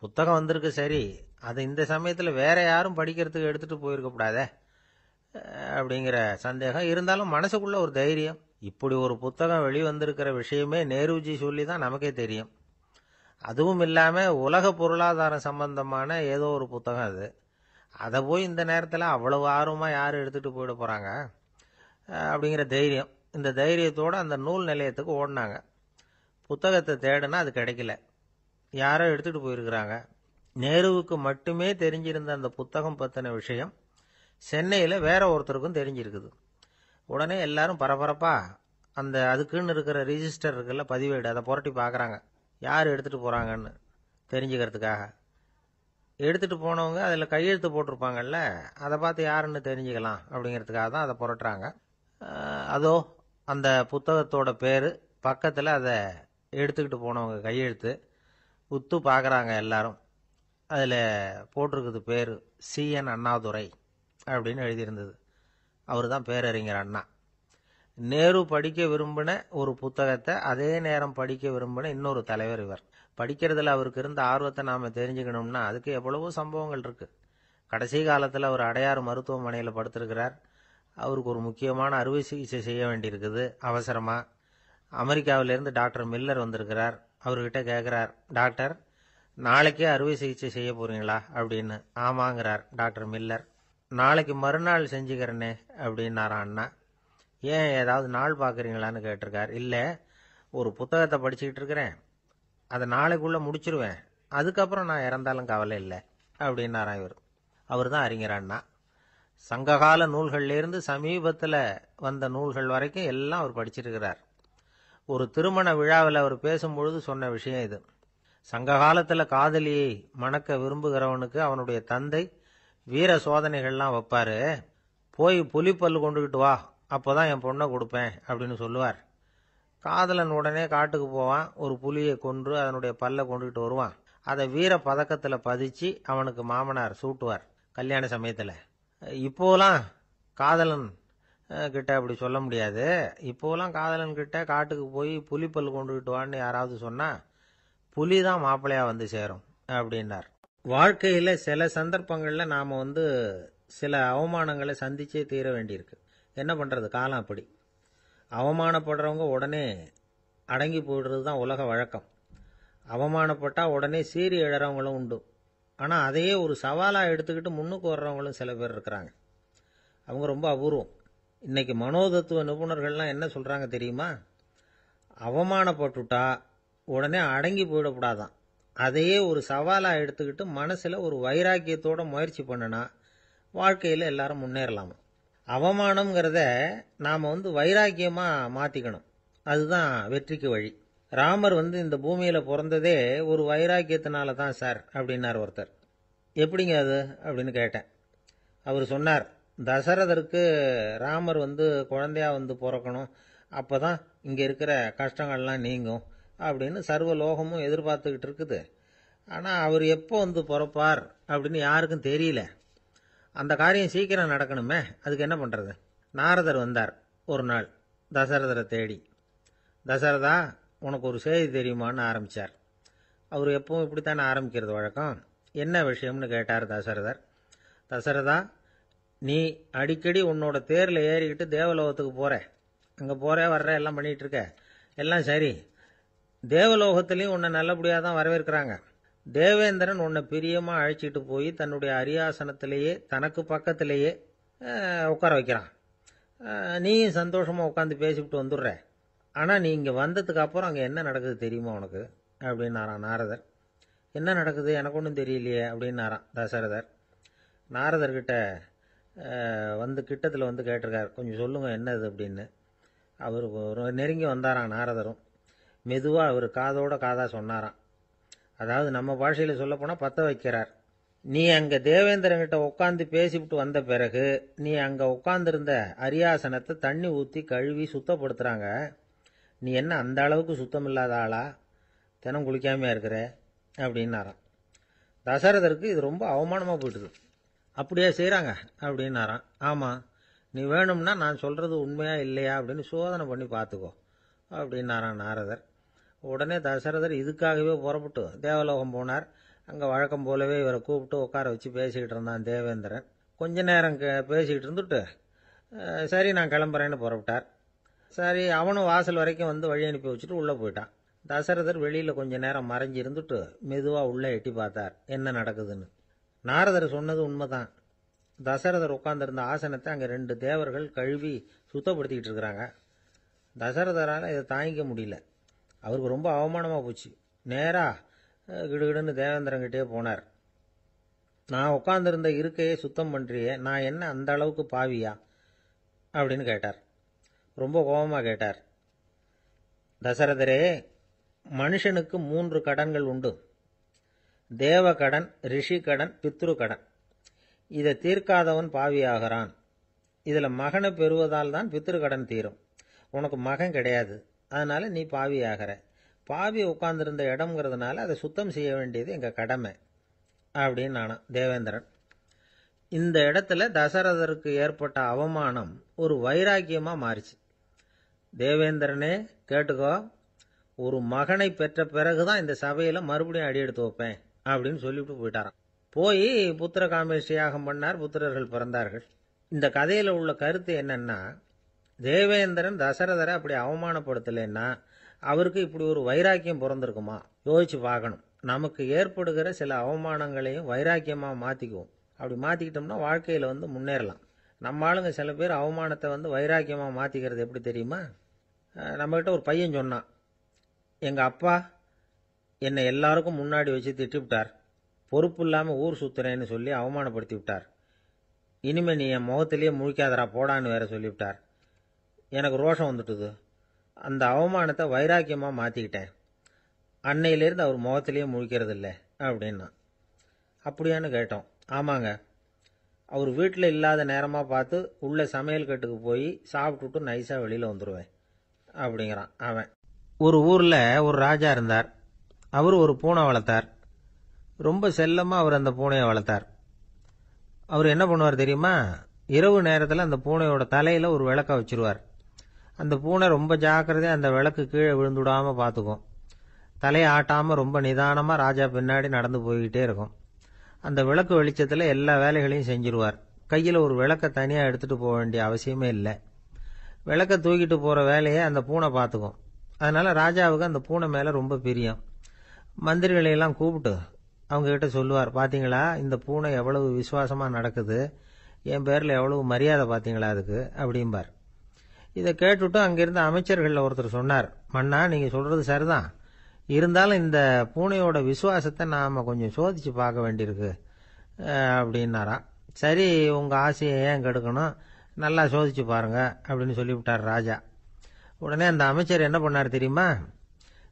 புத்தகம் வந்திருக்கு சரி, அது இந்த சமயத்தில் வேற யாரும் படிக்கிறதுக்கு எடுத்துகிட்டு போயிருக்கக்கூடாதே அப்படிங்கிற சந்தேகம் இருந்தாலும் மனசுக்குள்ள ஒரு தைரியம், இப்படி ஒரு புத்தகம் வெளிவந்திருக்கிற விஷயமே நேருஜி சொல்லி தான் நமக்கே தெரியும். அதுவும் இல்லாமல் உலக பொருளாதாரம் சம்பந்தமான ஏதோ ஒரு புத்தகம் அது. அதை போய் இந்த நேரத்தில் அவ்வளவு ஆர்வமாக யார் எடுத்துகிட்டு போயிட போகிறாங்க அப்படிங்கிற தைரியம். இந்த தைரியத்தோடு அந்த நூல் நிலையத்துக்கு ஓடினாங்க. புத்தகத்தை தேடுனா அது கிடைக்கல. யாரோ எடுத்துகிட்டு போயிருக்கிறாங்க. நேருவுக்கு மட்டுமே தெரிஞ்சிருந்த அந்த புத்தகம் பற்றின விஷயம் சென்னையில் வேற ஒருத்தருக்கும் தெரிஞ்சிருக்குது. உடனே எல்லாரும் பரபரப்பா அதுக்குன்னு இருக்கிற ரிஜிஸ்டர் இருக்குல்ல, பதிவேடு, அதை புரட்டி பார்க்குறாங்க யார் எடுத்துகிட்டு போகிறாங்கன்னு தெரிஞ்சுக்கிறதுக்காக. எடுத்துகிட்டு போனவங்க அதில் கையெழுத்து போட்டிருப்பாங்கல்ல, அதை பார்த்து யாருன்னு தெரிஞ்சுக்கலாம் அப்படிங்கிறதுக்காக தான் அதை புரட்டுறாங்க. அதோ அந்த புத்தகத்தோட பேர் பக்கத்தில் அதை எடுத்துக்கிட்டு போனவங்க கையெழுத்து. உத்து பார்க்குறாங்க எல்லாரும். அதில் போட்டிருக்குது பேர் CN அண்ணாதுரை அப்படின்னு எழுதியிருந்தது. அவர் தான் பேரறிஞர் அண்ணா. நேரு படிக்க விரும்பின ஒரு புத்தகத்தை அதே நேரம் படிக்க விரும்பின இன்னொரு தலைவர் இவர். படிக்கிறதுல அவருக்கு இருந்த ஆர்வத்தை நாம் தெரிஞ்சுக்கணும்னா அதுக்கு எவ்வளவோ சம்பவங்கள் இருக்குது. கடைசி காலத்தில் அவர் அடையாறு மருத்துவமனையில் படுத்திருக்கிறார். அவருக்கு ஒரு முக்கியமான அறுவை சிகிச்சை செய்ய வேண்டியிருக்குது அவசரமாக. அமெரிக்காவிலேருந்து டாக்டர் மில்லர் வந்திருக்கிறார். அவர்கிட்ட கேட்குறார், டாக்டர் நாளைக்கே அறுவை சிகிச்சை செய்ய போகிறீங்களா அப்படின்னு. ஆமாங்கிறார் டாக்டர் மில்லர். நாளைக்கு மறுநாள் செஞ்சுக்கிறேனே அப்படின்னாரான் அண்ணா. ஏன் ஏதாவது நாள் பார்க்குறீங்களான்னு கேட்டிருக்கார். இல்லை, ஒரு புத்தகத்தை படிச்சுக்கிட்டு இருக்கிறேன், அதை நாளைக்குள்ளே முடிச்சிருவேன், அதுக்கப்புறம் நான் இறந்தாலும் கவலை இல்லை அப்படின்னாரான் இவர். அவர் தான் அறிஞர் அண்ணா. சங்ககால நூல்கள்லேருந்து சமீபத்தில் வந்த நூல்கள் வரைக்கும் எல்லாம் அவர் படிச்சிருக்கிறார். ஒரு திருமண விழாவில் அவர் பேசும்பொழுது சொன்ன விஷயம் இது. சங்க காலத்தில் காதலியை மணக்க விரும்புகிறவனுக்கு அவனுடைய தந்தை வீர சோதனைகள்லாம் வைப்பாரு. போய் புலிப்பல் கொண்டுகிட்டு வா, அப்போதான் என் பொண்ணை கொடுப்பேன் அப்படின்னு சொல்லுவார். காதலன் உடனே காட்டுக்கு போவான், ஒரு புலியை கொன்று அதனுடைய பல்லை கொண்டுகிட்டு வருவான். அதை வீர பதக்கத்தில் பதிச்சு அவனுக்கு மாமனார் சூட்டுவார் கல்யாண சமயத்தில். இப்போலாம் காதலன் கிட்ட அப்படி சொல்ல முடியாது. இப்போலாம் காதலன் கிட்ட காட்டுக்கு போய் புலிப்பல் கொண்டுகிட்டு வான்னு யாராவது சொன்னா புலி தான் மாப்பிள்ளையா வந்து சேரும் அப்படின்னார். வாழ்க்கையில் சில சந்தர்ப்பங்களில் நாம் சில அவமானங்களை சந்திச்சே தீர வேண்டியிருக்கு. என்ன பண்ணுறது, காலம் அப்படி. அவமானப்படுறவங்க உடனே அடங்கி போயிடுறது தான் உலக வழக்கம். அவமானப்பட்டால் உடனே சீறி எழறவங்களும் உண்டு. ஆனால் அதையே ஒரு சவாலாக எடுத்துக்கிட்டு முன்னுக்கு வர்றவங்களும் சில பேர் இருக்கிறாங்க. அவங்க ரொம்ப அபூர்வம். இன்னைக்கு மனோதத்துவ நிபுணர்கள்லாம் என்ன சொல்கிறாங்க தெரியுமா? அவமானப்பட்டுட்டா உடனே அடங்கி போயிடக்கூடாதான். அதையே ஒரு சவாலாக எடுத்துக்கிட்டு மனசில் ஒரு வைராக்கியத்தோட முயற்சி பண்ணினா வாழ்க்கையில் எல்லாரும் முன்னேறலாமா. அவமானம்ங்கிறத நாம் வைராக்கியமாக மாற்றிக்கணும். அதுதான் வெற்றிக்கு வழி. ராமர் இந்த பூமியில் பிறந்ததே ஒரு வைராக்கியத்தினால தான் சார் அப்படின்னார் ஒருத்தர். எப்படிங்க அது அப்படின்னு கேட்டேன். அவர் சொன்னார், தசரதருக்கு ராமர் குழந்தையா பிறக்கணும், அப்போ தான் இங்கே இருக்கிற கஷ்டங்கள்லாம் நீங்கும் அப்படின்னு சர்வ லோகமும் எதிர்பார்த்துக்கிட்டு இருக்குது. ஆனால் அவர் எப்போ பிறப்பார் அப்படின்னு யாருக்கும் தெரியல. அந்த காரியம் சீக்கிரம் நடக்கணுமே, அதுக்கு என்ன பண்ணுறது? நாரதர் வந்தார் ஒரு நாள் தசரதரை தேடி. தசரதா, உனக்கு ஒரு செய்தி தெரியுமான்னு ஆரம்பித்தார். அவர் எப்பவும் இப்படித்தானே ஆரம்பிக்கிறது வழக்கம். என்ன விஷயம்னு கேட்டார் தசரதர். தசரதா, நீ அடிக்கடி உன்னோட தேரில் ஏறிக்கிட்டு தேவலோகத்துக்கு போகிற, அங்கே போகிற வர்ற எல்லாம் பண்ணிகிட்டு இருக்க, எல்லாம் சரி. தேவலோகத்துலேயும் உன்னை நல்லபடியாக தான் வரவேற்கிறாங்க. தேவேந்திரன் உன்னை பிரியமாக அழைச்சிட்டு போய் தன்னுடைய அரியாசனத்திலேயே தனக்கு பக்கத்திலேயே உட்கார வைக்கிறான். நீயும் சந்தோஷமாக உட்காந்து பேசிவிட்டு வந்துடுற. ஆனால் நீ இங்கே வந்ததுக்கு அப்புறம் அங்கே என்ன நடக்குது தெரியுமா உனக்கு அப்படின்னாரான் நாரதர். என்ன நடக்குது எனக்கு ஒன்றும் தெரியலையே அப்படின்னாரான் தசரதர். நாரதர்கிட்ட கிட்டத்தில் கேட்டிருக்கார், கொஞ்சம் சொல்லுங்கள் என்னது அப்படின்னு. அவர் நெருங்கி வந்தாராம் நாரதரும். மெதுவாக அவர் காதோட காதாக சொன்னாராம். அதாவது நம்ம பாஷையில் சொல்லப்போனால் பற்ற வைக்கிறார். நீ அங்கே தேவேந்திரங்கிட்ட உட்காந்து பேசிவிட்டு வந்த பிறகு நீ அங்கே உட்காந்துருந்த அரியாசனத்தை தண்ணி ஊற்றி கழுவி சுத்தப்படுத்துகிறாங்க. நீ என்ன அந்த அளவுக்கு சுத்தம் இல்லாத ஆளா, தினம் குளிக்காமையா இருக்கிற அப்படின்னாராம். தசரதருக்கு இது ரொம்ப அவமானமாக போயிட்டுது. அப்படியே செய்கிறாங்க அப்படின்னாராம். ஆமாம், நீ வேணும்னா நான் சொல்கிறது உண்மையா இல்லையா அப்படின்னு சோதனை பண்ணி பார்த்துக்கோ அப்படின்னாரான் நாரதர். உடனே தசரதர் இதுக்காகவே புறப்பட்டு தேவலோகம் போனார். அங்கே வழக்கம் போலவே இவரை கூப்பிட்டு உட்கார வச்சு பேசிக்கிட்டு இருந்தான் தேவேந்திரன். கொஞ்ச நேரம் பேசிக்கிட்டு இருந்துட்டு சரி நான் கிளம்புறேன்னு புறப்பட்டார். சரி, அவனும் வாசல் வரைக்கும் வந்து வழி அனுப்பி வச்சுட்டு உள்ளே போயிட்டான். தசரதர் வெளியில் கொஞ்ச நேரம் மறைஞ்சு இருந்துட்டு மெதுவாக உள்ளே எட்டி பார்த்தார் என்ன நடக்குதுன்னு. நாரதர் சொன்னது உண்மைதான். தசரதர் உட்கார்ந்திருந்த ஆசனத்தை அங்கே 2 தேவர்கள் கழுவி சுத்தப்படுத்திக்கிட்டு இருக்கிறாங்க. தசரதரால் இதை தாங்கிக்க முடியல. அவருக்கு ரொம்ப அவமானமாக போச்சு. நேராக கிடுகிடுன்னு தேவேந்திரங்கிட்டே போனார். நான் உட்கார்ந்திருந்த இருக்கையை சுத்தம் பண்ணுறியே, நான் என்ன அந்த அளவுக்கு பாவியா அப்படின்னு கேட்டார். ரொம்ப கோபமாக கேட்டார். தசரதரே, மனுஷனுக்கு 3 கடன்கள் உண்டு. தேவ கடன், ரிஷி கடன், பித்ரு கடன். இதை தீர்க்காதவன் பாவியாகிறான். இதில் மகனை பெறுவதால் தான் பித்ரு கடன் தீரும். உனக்கு மகன் கிடையாது, அதனால நீ பாவியாகிற. பாவி உட்கார்ந்திருந்த இடம்ங்கிறதுனால அதை சுத்தம் செய்ய வேண்டியது எங்கள் கடமை அப்படின்னு நானா தேவேந்திரன். இந்த இடத்துல தசரதருக்கு ஏற்பட்ட அவமானம் ஒரு வைராக்கியமாக மாறிச்சு. தேவேந்திரனே கேட்டுக்கோ, ஒரு மகனை பெற்ற பிறகுதான் இந்த சபையில் மறுபடியும் அடி எடுத்து வைப்பேன் அப்படின்னு சொல்லிவிட்டு போயிட்டாராம். போய் புத்திர காமேஷ்டி யாகம் பண்ணார். புத்திரர்கள் பிறந்தார்கள். இந்த கதையில் உள்ள கருத்து என்னன்னா, தேவேந்திரன் தசரதரை அப்படி அவமானப்படுத்தலைன்னா அவருக்கு இப்படி ஒரு வைராக்கியம் பிறந்திருக்குமா? யோசிச்சு பார்க்கணும். நமக்கு ஏற்படுகிற சில அவமானங்களையும் வைராக்கியமாக மாற்றிக்குவோம். அப்படி மாற்றிக்கிட்டோம்னா வாழ்க்கையில் வந்து முன்னேறலாம். நம்ம ஆளுங்க சில பேர் அவமானத்தை வந்து வைராக்கியமாக மாற்றிக்கிறது எப்படி தெரியுமா? நம்மகிட்ட ஒரு பையன் சொன்னான், எங்கள் அப்பா என்னை எல்லாருக்கும் முன்னாடி வச்சு திட்டிவிட்டார். பொறுப்பு இல்லாமல் ஊர் சுத்துறேன்னு சொல்லி அவமானப்படுத்தி விட்டார். இனிமே நீ என் முகத்திலேயே முழிக்காதரா போடான்னு வேற சொல்லிவிட்டார். எனக்கு ரோஷம் வந்துட்டுது. அந்த அவமானத்தை வைராக்கியமாக மாற்றிக்கிட்டேன். அன்னையிலேருந்து அவர் முகத்திலேயே முழிக்கிறது இல்லை அப்படின்னா. அப்படியான்னு கேட்டோம். ஆமாங்க, அவர் வீட்டில் இல்லாத நேரமாக பார்த்து உள்ள சமையல் கட்டுக்கு போய் சாப்பிட்டுட்டு நைஸாக வெளியில் வந்துடுவேன் அப்படிங்கிறான் அவன். ஒரு ஊரில் ஒரு ராஜா இருந்தார். அவர் ஒரு பூனை வளர்த்தார். ரொம்ப செல்லமாக அவர் அந்த பூனையை வளர்த்தார். அவர் என்ன பண்ணுவார் தெரியுமா? இரவு நேரத்தில் அந்த பூனையோட தலையில் ஒரு விளக்க வச்சுருவார். அந்த பூனை ரொம்ப ஜாக்கிரதையாக அந்த விளக்கு கீழே விழுந்துடாமல் பார்த்துக்கும். தலையை ஆட்டாமல் ரொம்ப நிதானமாக ராஜா பின்னாடி நடந்து போய்கிட்டே இருக்கும். அந்த விளக்கு வெளிச்சத்தில் எல்லா வேலைகளையும் செஞ்சிருவார். கையில் ஒரு விளக்கை தனியாக எடுத்துகிட்டு போக வேண்டிய அவசியமே இல்லை. விளக்கை தூக்கிட்டு போகிற வேலையை அந்த பூனை பார்த்துக்கும். அதனால் ராஜாவுக்கு அந்த பூனை மேலே ரொம்ப பிரியம். மந்திரிகளையெல்லாம் கூப்பிட்டு அவங்ககிட்ட சொல்லுவார், பார்த்தீங்களா இந்த பூனை எவ்வளவு விசுவாசமாக நடக்குது, என் பேரில் எவ்வளவு மரியாதை பார்த்தீங்களா அதுக்கு அப்படிம்பார். இதை கேட்டுவிட்டு அங்கிருந்த அமைச்சர்களில் ஒருத்தர் சொன்னார், மன்னா நீங்கள் சொல்கிறது சரிதான், இருந்தாலும் இந்த பூனையோட விசுவாசத்தை நாம் கொஞ்சம் சோதித்து பார்க்க வேண்டியிருக்கு அப்படின்னாராம். சரி, உங்கள் ஆசையை ஏன் கெடுக்கணும், நல்லா சோதிச்சு பாருங்க அப்படின்னு சொல்லிவிட்டார் ராஜா. உடனே அந்த அமைச்சர் என்ன பண்ணார் தெரியுமா?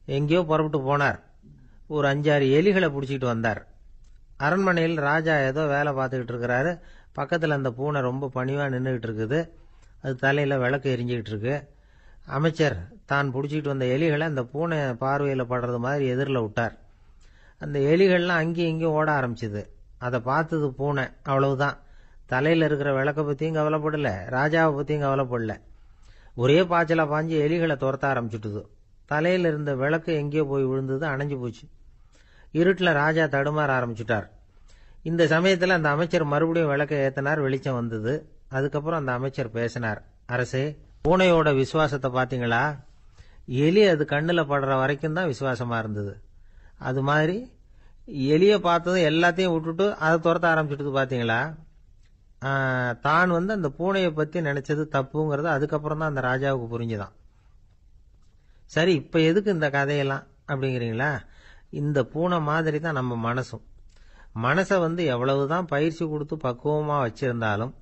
எங்கேயோ புறப்பட்டு போனார். ஒரு 5-6 எலிகளை பிடிச்சிட்டு வந்தார். அரண்மனையில் ராஜா ஏதோ வேலை பார்த்துக்கிட்டு இருக்கிறாரு. பக்கத்தில் அந்த பூனை ரொம்ப பணிவாக நின்றுக்கிட்டு இருக்குது. அது தலையில் விளக்கு எரிஞ்சிக்கிட்டு இருக்கு. அமைச்சர் தான் பிடிச்சிக்கிட்டு வந்த எலிகளை அந்த பூனை பார்வையில் படுறது மாதிரி எதிரில் விட்டார். அந்த எலிகள்லாம் அங்கேயும் இங்கேயும் ஓட ஆரம்பிச்சுது. அதை பார்த்தது பூனை, அவ்வளவுதான். தலையில் இருக்கிற விளக்கை பற்றியும் கவலைப்படலை, ராஜாவை பற்றியும் கவலைப்படல. ஒரே பாய்ச்சலாக பாஞ்சு எலிகளை துரத்த ஆரம்பிச்சுட்டுது. தலையில் இருந்த விளக்கு எங்கேயோ போய் விழுந்தது, அணைஞ்சு போச்சு. இருட்டில் ராஜா தடுமாற ஆரம்பிச்சுட்டார். இந்த சமயத்தில் அந்த அமைச்சர் மறுபடியும் விளக்கை ஏற்றினார். வெளிச்சம் வந்தது. அதுக்கப்புறம் அந்த அமைச்சர் பேசினார், அரசே, பூனையோட விசுவாசத்தை பார்த்தீங்களா? எலி அது கண்ணில் படுற வரைக்கும் தான் விசுவாசமாக இருந்தது. அது மாதிரி எலியை பார்த்ததும் எல்லாத்தையும் விட்டுட்டு அதை துரத்த ஆரம்பிச்சுட்டு பார்த்தீங்களா? தான் அந்த பூனையை பற்றி நினைச்சது தப்புங்கிறது அதுக்கப்புறம் தான் அந்த ராஜாவுக்கு புரிஞ்சுதான். சரி, இப்போ எதுக்கு இந்த கதையெல்லாம் அப்படிங்கிறீங்களா? இந்த பூனை மாதிரி தான் நம்ம மனசும். மனசை எவ்வளவுதான் பயிற்சி கொடுத்து பக்குவமாக வச்சிருந்தாலும்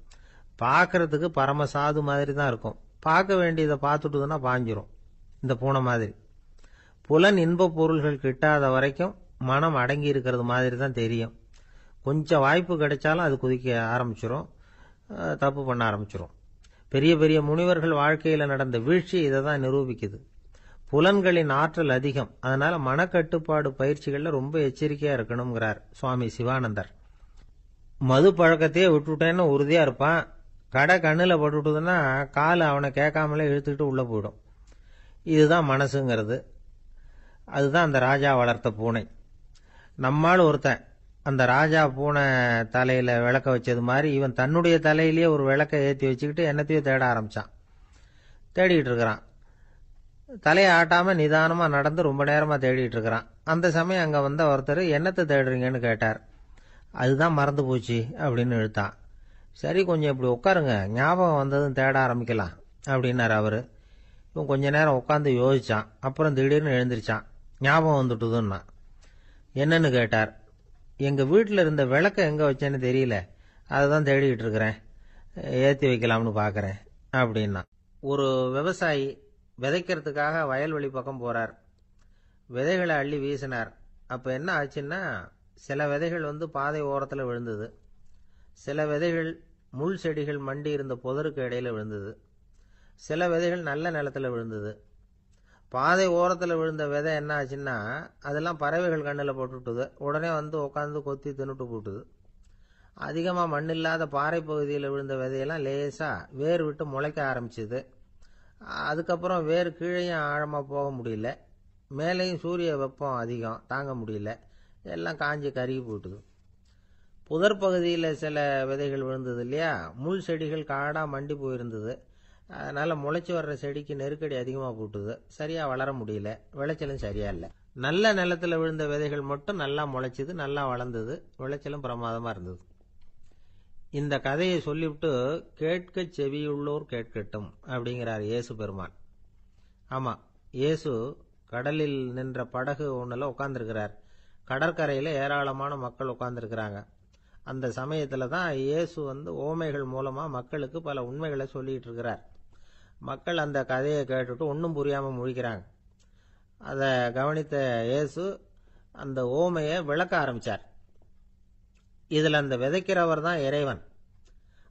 பார்க்கறதுக்கு பரமசாது மாதிரி தான் இருக்கும். பார்க்க வேண்டியதை பார்த்துட்டுதுன்னா பாஞ்சிரும். இந்த பூனை மாதிரி புலன் இன்ப பொருள்கள் கிட்டாத வரைக்கும் மனம் அடங்கி இருக்கிறது மாதிரி தான் தெரியும். கொஞ்சம் வாய்ப்பு கிடைச்சாலும் அது குதிக்க ஆரம்பிச்சிரும், தப்பு பண்ண ஆரம்பிச்சிரும். பெரிய பெரிய முனிவர்கள் வாழ்க்கையில் நடந்த வீழ்ச்சி இதை தான் நிரூபிக்குது. புலன்களின் ஆற்றல் அதிகம். அதனால மனக்கட்டுப்பாடு பயிற்சிகளில் ரொம்ப எச்சரிக்கையாக இருக்கணுங்கிறார் சுவாமி சிவானந்தர். மது பழக்கத்தையே விட்டுட்டேன்னு உறுதியாக இருப்பான். கடை கண்ணில் பட்டுவிட்டதுன்னா கால் அவனை கேட்காமலே இழுத்துக்கிட்டு உள்ளே போயிடும். இதுதான் மனசுங்கிறது. அதுதான் அந்த ராஜா வளர்த்த பூனை. நம்மால் ஒருத்தன் அந்த ராஜா பூனை தலையில் விளக்க வச்சது மாதிரி இவன் தன்னுடைய தலையிலேயே ஒரு விளக்கை ஏற்றி வச்சுக்கிட்டு என்னத்தையோ தேட ஆரம்பித்தான். தேடிக்கிட்டு இருக்கிறான். தலையை ஆட்டாமல் நிதானமாக நடந்து ரொம்ப நேரமாக தேடிட்டு இருக்கிறான். அந்த சமயம் அங்கே வந்த ஒருத்தர் என்னத்தை தேடுறீங்கன்னு கேட்டார். அதுதான் மறந்து போச்சு அப்படின்னு இழுத்தான். சரி, கொஞ்சம் இப்படி உட்காருங்க, ஞாபகம் வந்ததும் தேட ஆரம்பிக்கலாம் அப்படின்னார் அவர். இவன் கொஞ்ச நேரம் உட்காந்து யோசிச்சான். அப்புறம் திடீர்னு எழுந்திரிச்சான். ஞாபகம் வந்துட்டுதுன்னா. என்னன்னு கேட்டார். எங்கள் வீட்டில் இருந்த விளக்கை எங்கே வச்சேன்னு தெரியல, அதுதான் தேடிக்கிட்டு இருக்கிறேன், ஏற்றி வைக்கலாம்னு பார்க்குறேன் அப்படின்னா. ஒரு விவசாயி விதைக்கிறதுக்காக வயல்வெளி பக்கம் போகிறார். விதைகளை அள்ளி வீசினார். அப்போ என்ன ஆச்சுன்னா, சில விதைகள் பாதை ஓரத்தில் விழுந்தது. சில விதைகள் முள் செடிகள் மண்டி இருந்த புதருக்கு இடையில விழுந்தது. சில விதைகள் நல்ல நிலத்தில் விழுந்தது. பாதை ஓரத்தில் விழுந்த விதை என்ன ஆச்சுன்னா, அதெல்லாம் பறவைகள் கண்ணில் போட்டுவிட்டுது. உடனே உட்காந்து கொத்தி தின்னுட்டு போட்டுது. அதிகமாக மண் இல்லாத பாறை பகுதியில் விழுந்த விதையெல்லாம் லேசாக வேர் விட்டு முளைக்க ஆரம்பிச்சுது. அதுக்கப்புறம் வேர் கீழேயும் ஆழமாக போக முடியல, மேலேயும் சூரிய வெப்பம் அதிகம் தாங்க முடியல, எல்லாம் காஞ்சி கருகி போட்டுது. புதர் பகுதியில் சில விதைகள் விழுந்தது இல்லையா, முள் செடிகள் காடாக மண்டி போயிருந்தது. அதனால் முளைச்சி வர்ற செடிக்கு நெருக்கடி அதிகமாக போட்டுது, சரியாக வளர முடியல, விளைச்சலும் சரியா இல்லை. நல்ல நிலத்தில் விழுந்த விதைகள் மட்டும் நல்லா முளைச்சிது, நல்லா வளர்ந்தது, விளைச்சலும் பிரமாதமாக இருந்தது. இந்த கதையை சொல்லிவிட்டு கேட்க செவியுள்ளோர் கேட்கட்டும் அப்படிங்கிறார் இயேசு பெருமான். ஆமாம், இயேசு கடலில் நின்ற படகு ஒன்றில் உட்காந்துருக்கிறார். கடற்கரையில் ஏராளமான மக்கள் உட்காந்துருக்கிறாங்க. அந்த சமயத்தில் தான் இயேசு ஓமைகள் மூலமாக மக்களுக்கு பல உண்மைகளை சொல்லிகிட்டு இருக்கிறார். மக்கள் அந்த கதையை கேட்டுட்டு ஒன்றும் புரியாமல் முழிக்கிறாங்க. அதை கவனித்த இயேசு அந்த ஓமையை விளக்க ஆரம்பித்தார். இதில் அந்த விதைக்கிறவர் தான் இறைவன்.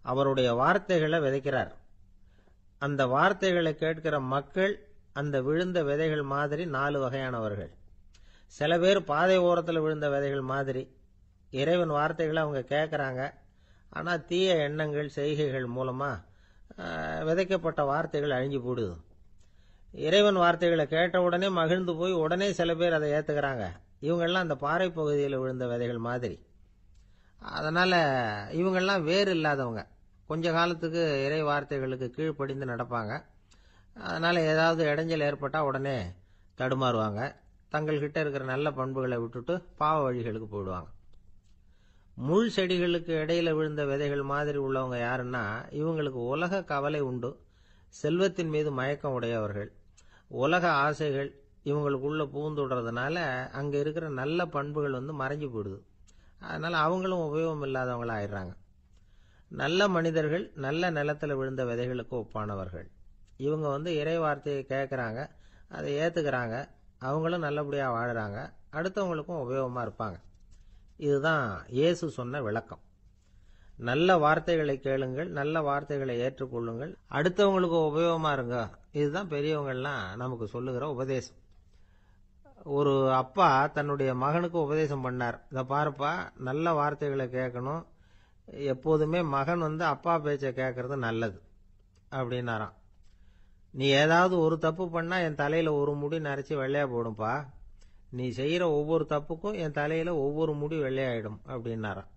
அவருடைய வார்த்தைகளை விதைக்கிறார். அந்த வார்த்தைகளை கேட்கிற மக்கள் அந்த விழுந்த விதைகள் மாதிரி 4 வகையானவர்கள். சில பேர் பாதை ஓரத்தில் விழுந்த விதைகள் மாதிரி. இறைவன் வார்த்தைகளை அவங்க கேட்குறாங்க, ஆனால் தீய எண்ணங்கள் செய்கைகள் மூலமாக விதைக்கப்பட்ட வார்த்தைகள் அழிஞ்சு போடுது. இறைவன் வார்த்தைகளை கேட்ட உடனே மகிழ்ந்து போய் உடனே சில பேர் அதை ஏற்றுக்கிறாங்க. இவங்கெல்லாம் அந்த பாறை பகுதியில் விழுந்த விதைகள் மாதிரி. அதனால் இவங்கெல்லாம் வேறு இல்லாதவங்க. கொஞ்ச காலத்துக்கு இறை வார்த்தைகளுக்கு கீழ்ப்படிந்து நடப்பாங்க. அதனால் ஏதாவது இடைஞ்சல் ஏற்பட்டால் உடனே தடுமாறுவாங்க. தங்கள்கிட்ட இருக்கிற நல்ல பண்புகளை விட்டுட்டு பாவ வழிகளுக்கு போயிடுவாங்க. முள் செடிகளுக்கு இடையில விழுந்த விதைகள் மாதிரி உள்ளவங்க யாருன்னா, இவங்களுக்கு உலக கவலை உண்டு, செல்வத்தின் மீது மயக்கம் உடையவர்கள். உலக ஆசைகள் இவங்களுக்குள்ள பூந்துடுறதுனால அங்கே இருக்கிற நல்ல பண்புகள் மறைஞ்சு போயிடுது. அதனால் அவங்களும் உபயோகம் இல்லாதவங்களா ஆயிடுறாங்க. நல்ல மனிதர்கள் நல்ல நிலத்தில் விழுந்த விதைகளுக்கு ஒப்பானவர்கள். இவங்க இறை வார்த்தையை கேட்குறாங்க, அதை ஏற்றுக்கிறாங்க, அவங்களும் நல்லபடியாக வாழுறாங்க, அடுத்தவங்களுக்கும் உபயோகமாக இருப்பாங்க. இதுதான் இயேசு சொன்ன விளக்கம். நல்ல வார்த்தைகளை கேளுங்கள், நல்ல வார்த்தைகளை ஏற்றுக்கொள்ளுங்கள், அடுத்தவங்களுக்கு உபயோகமாக இருங்க. இதுதான் பெரியவங்கள்லாம் நமக்கு சொல்லுகிற உபதேசம். ஒரு அப்பா தன்னுடைய மகனுக்கு உபதேசம் பண்ணார். இதை பாருப்பா, நல்ல வார்த்தைகளை கேட்கணும், எப்போதுமே மகன் அப்பா பேச்சை கேட்கறது நல்லது அப்படின்னாராம். நீ ஏதாவது ஒரு தப்பு பண்ணா என் தலையில ஒரு முடி நரைச்சி வெள்ளையா போடும்பா, நீ செய்யற ஒவ்வொரு தப்புக்கும் என் தலையில ஒவ்வொரு முடி வெள்ளையாயிடும் அப்படின்னாராம்.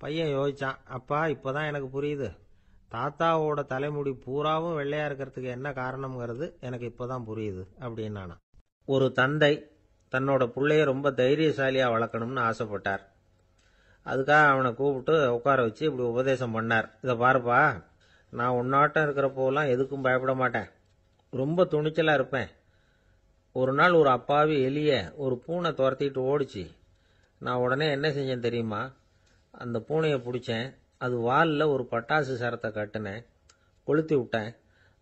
பையன் யோசிச்சான், அப்பா இப்பதான் எனக்கு புரியுது, தாத்தாவோட தலைமுடி பூராவும் வெள்ளையா இருக்கிறதுக்கு என்ன காரணம்ங்கிறது எனக்கு இப்பதான் புரியுது அப்படின்னானா. ஒரு தந்தை தன்னோட பிள்ளைய ரொம்ப தைரியசாலியா வளர்க்கணும்னு ஆசைப்பட்டார். அதுக்காக அவனை கூப்பிட்டு உட்கார வச்சு இப்படி உபதேசம் பண்ணார். இதை பாருப்பா, நான் உன்னாட்டம் இருக்கிறப்போலாம் எதுக்கும் பயப்பட மாட்டேன், ரொம்ப துணிச்சலாக இருப்பேன். ஒரு நாள் ஒரு அப்பாவி எலிய ஒரு பூனை துரத்திட்டு ஓடிச்சு. நான் உடனே என்ன செஞ்சேன் தெரியுமா? அந்த பூனையை பிடிச்சேன், அது வாலில் ஒரு பட்டாசு சரத்தை கட்டினேன், கொளுத்தி விட்டேன்,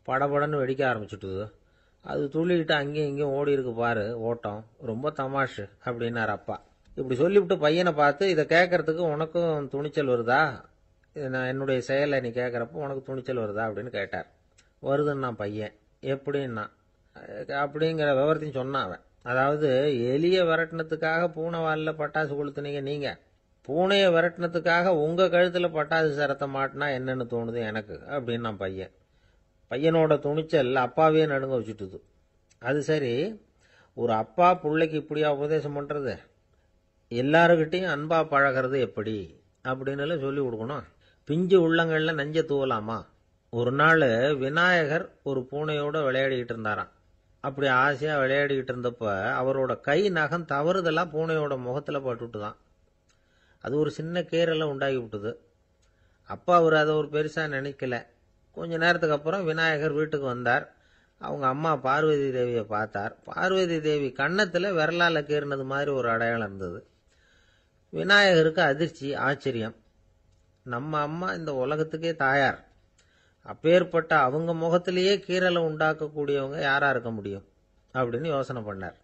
படபடன்னு வெடிக்க ஆரம்பிச்சுட்டுது. அது துள்ளிக்கிட்டு அங்கேயும் இங்கேயும் ஓடி இருக்கு பாரு ஓட்டம், ரொம்ப தமாஷு அப்படின்னார் அப்பா. இப்படி சொல்லிவிட்டு பையனை பார்த்து, இதை கேட்கறதுக்கு உனக்கும் துணிச்சல் வருதா, நான் என்னுடைய செயலை நீ கேட்குறப்போ உனக்கு துணிச்சல் வருதா அப்படின்னு கேட்டார். வருதுன்னா பையன். எப்படின்னா அப்படிங்கிற விவரத்தையும் சொன்னான் அவன். அதாவது, எலியை விரட்டினத்துக்காக பூனை வாலில் பட்டாசு கொளுத்துனீங்க நீங்க, பூனையை விரட்டினத்துக்காக உங்க கழுத்துல பட்டாசு சரத்தை மாட்டினா என்னன்னு தோணுது எனக்கு அப்படின்னு நான் பையன். பையனோட துணிச்சல் அப்பாவே நடுங்க வச்சுட்டுது. அது சரி, ஒரு அப்பா பிள்ளைக்கு இப்படியா உபதேசம் பண்றது? எல்லாருக்கிட்டையும் அன்பா பழகிறது எப்படி அப்படின்னு சொல்லி கொடுக்கணும். பிஞ்சு உள்ளங்கள்ல நஞ்ச தூவலாமா? ஒரு நாள் விநாயகர் ஒரு பூனையோட விளையாடிக்கிட்டு இருந்தாராம். அப்படி ஆசையா விளையாடிக்கிட்டு இருந்தப்ப அவரோட கை நகம் தவறுதலா பூனையோட முகத்துல பட்டுட்டுதான். அது ஒரு சின்ன கீறலை உண்டாகி விட்டுது. அப்பா அவர் அதை ஒரு பெருசா நினைக்கல. கொஞ்ச நேரத்துக்கு அப்புறம் விநாயகர் வீட்டுக்கு வந்தார். அவங்க அம்மா பார்வதி தேவியை பார்த்தார். பார்வதி தேவி கன்னத்துல விரலால கீறினது மாதிரி ஒரு அடையாளம் இருந்தது. விநாயகருக்கு அதிர்ச்சி, ஆச்சரியம். நம்ம அம்மா இந்த உலகத்துக்கே தாயார். அப்பேற்பட்ட அவங்க முகத்திலேயே கீறலை உண்டாக்கக்கூடியவங்க யாரா இருக்க முடியும் அப்படின்னு யோசனை பண்ணார்.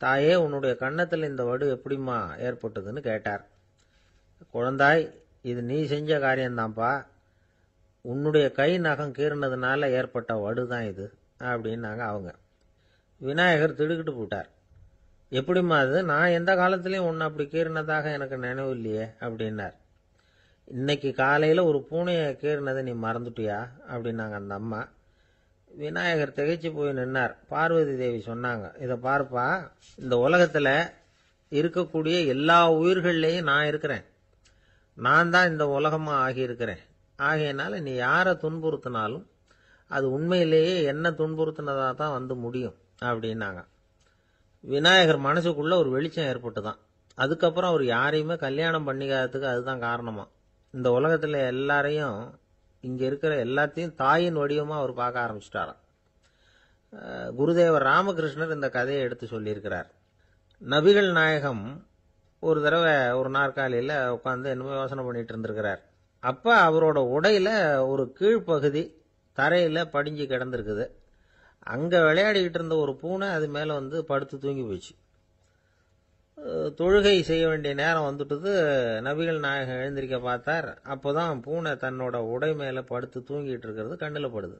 தாயே, உன்னுடைய கன்னத்தில் இந்த வடு எப்படிம்மா ஏற்பட்டதுன்னு கேட்டார். குழந்தாய், இது நீ செஞ்ச காரியம்தான்ப்பா. உன்னுடைய கை நகம் கீறினதுனால ஏற்பட்ட வடு தான் இது அப்படின்னாங்க அவங்க. விநாயகர் திடுக்கிட்டு போட்டார். எப்படிம்மா அது? நான் எந்த காலத்திலையும் உன்னை அப்படி கீறினதாக எனக்கு நினைவு இல்லையே அப்படின்னார். இன்னைக்கு காலையில் ஒரு பூனையை கீறினதை நீ மறந்துட்டியா அப்படின்னாங்க அந்த அம்மா. விநாயகர் திகைச்சு போய் நின்னார். பார்வதி தேவி சொன்னாங்க, இதை பார்ப்பா, இந்த உலகத்தில் இருக்கக்கூடிய எல்லா உயிர்கள்லேயும் நான் இருக்கிறேன். நான் தான் இந்த உலகமாக ஆகியிருக்கிறேன். ஆகையினால நீ யாரை துன்புறுத்தினாலும் அது உண்மையிலேயே என்ன துன்புறுத்தினதாக தான் வந்து முடியும் அப்படின்னாங்க. விநாயகர் மனசுக்குள்ள ஒரு வெளிச்சம் ஏற்பட்டுதான். அதுக்கப்புறம் அவர் யாரையுமே கல்யாணம் பண்ணிக்காததுக்கு அதுதான் காரணமா. இந்த உலகத்தில் எல்லாரையும், இங்கே இருக்கிற எல்லாத்தையும் தாயின் வடிவமாக அவர் பார்க்க ஆரம்பிச்சிட்டாராம். குருதேவர் ராமகிருஷ்ணர் இந்த கதையை எடுத்து சொல்லியிருக்கிறார். நபிகள் நாயகம் ஒரு தடவை ஒரு நாற்காலியில் உட்காந்து என்னமோ யோசனை பண்ணிட்டு இருந்திருக்கிறார். அப்போ அவரோட உடையில ஒரு கீழ்ப்பகுதி தரையில் படிஞ்சு கிடந்திருக்குது. அங்கே விளையாடிக்கிட்டு இருந்த ஒரு பூனை அது மேலே வந்து படுத்து தூங்கி போச்சு. தொழுகை செய்ய வேண்டிய நேரம் வந்துட்டது. நபிகள் நாயகம் எழுந்திருக்க பார்த்தார். அப்போதான் பூனை தன்னோட உடை மேலே படுத்து தூங்கிட்டு இருக்கிறது கண்ணில் படுது.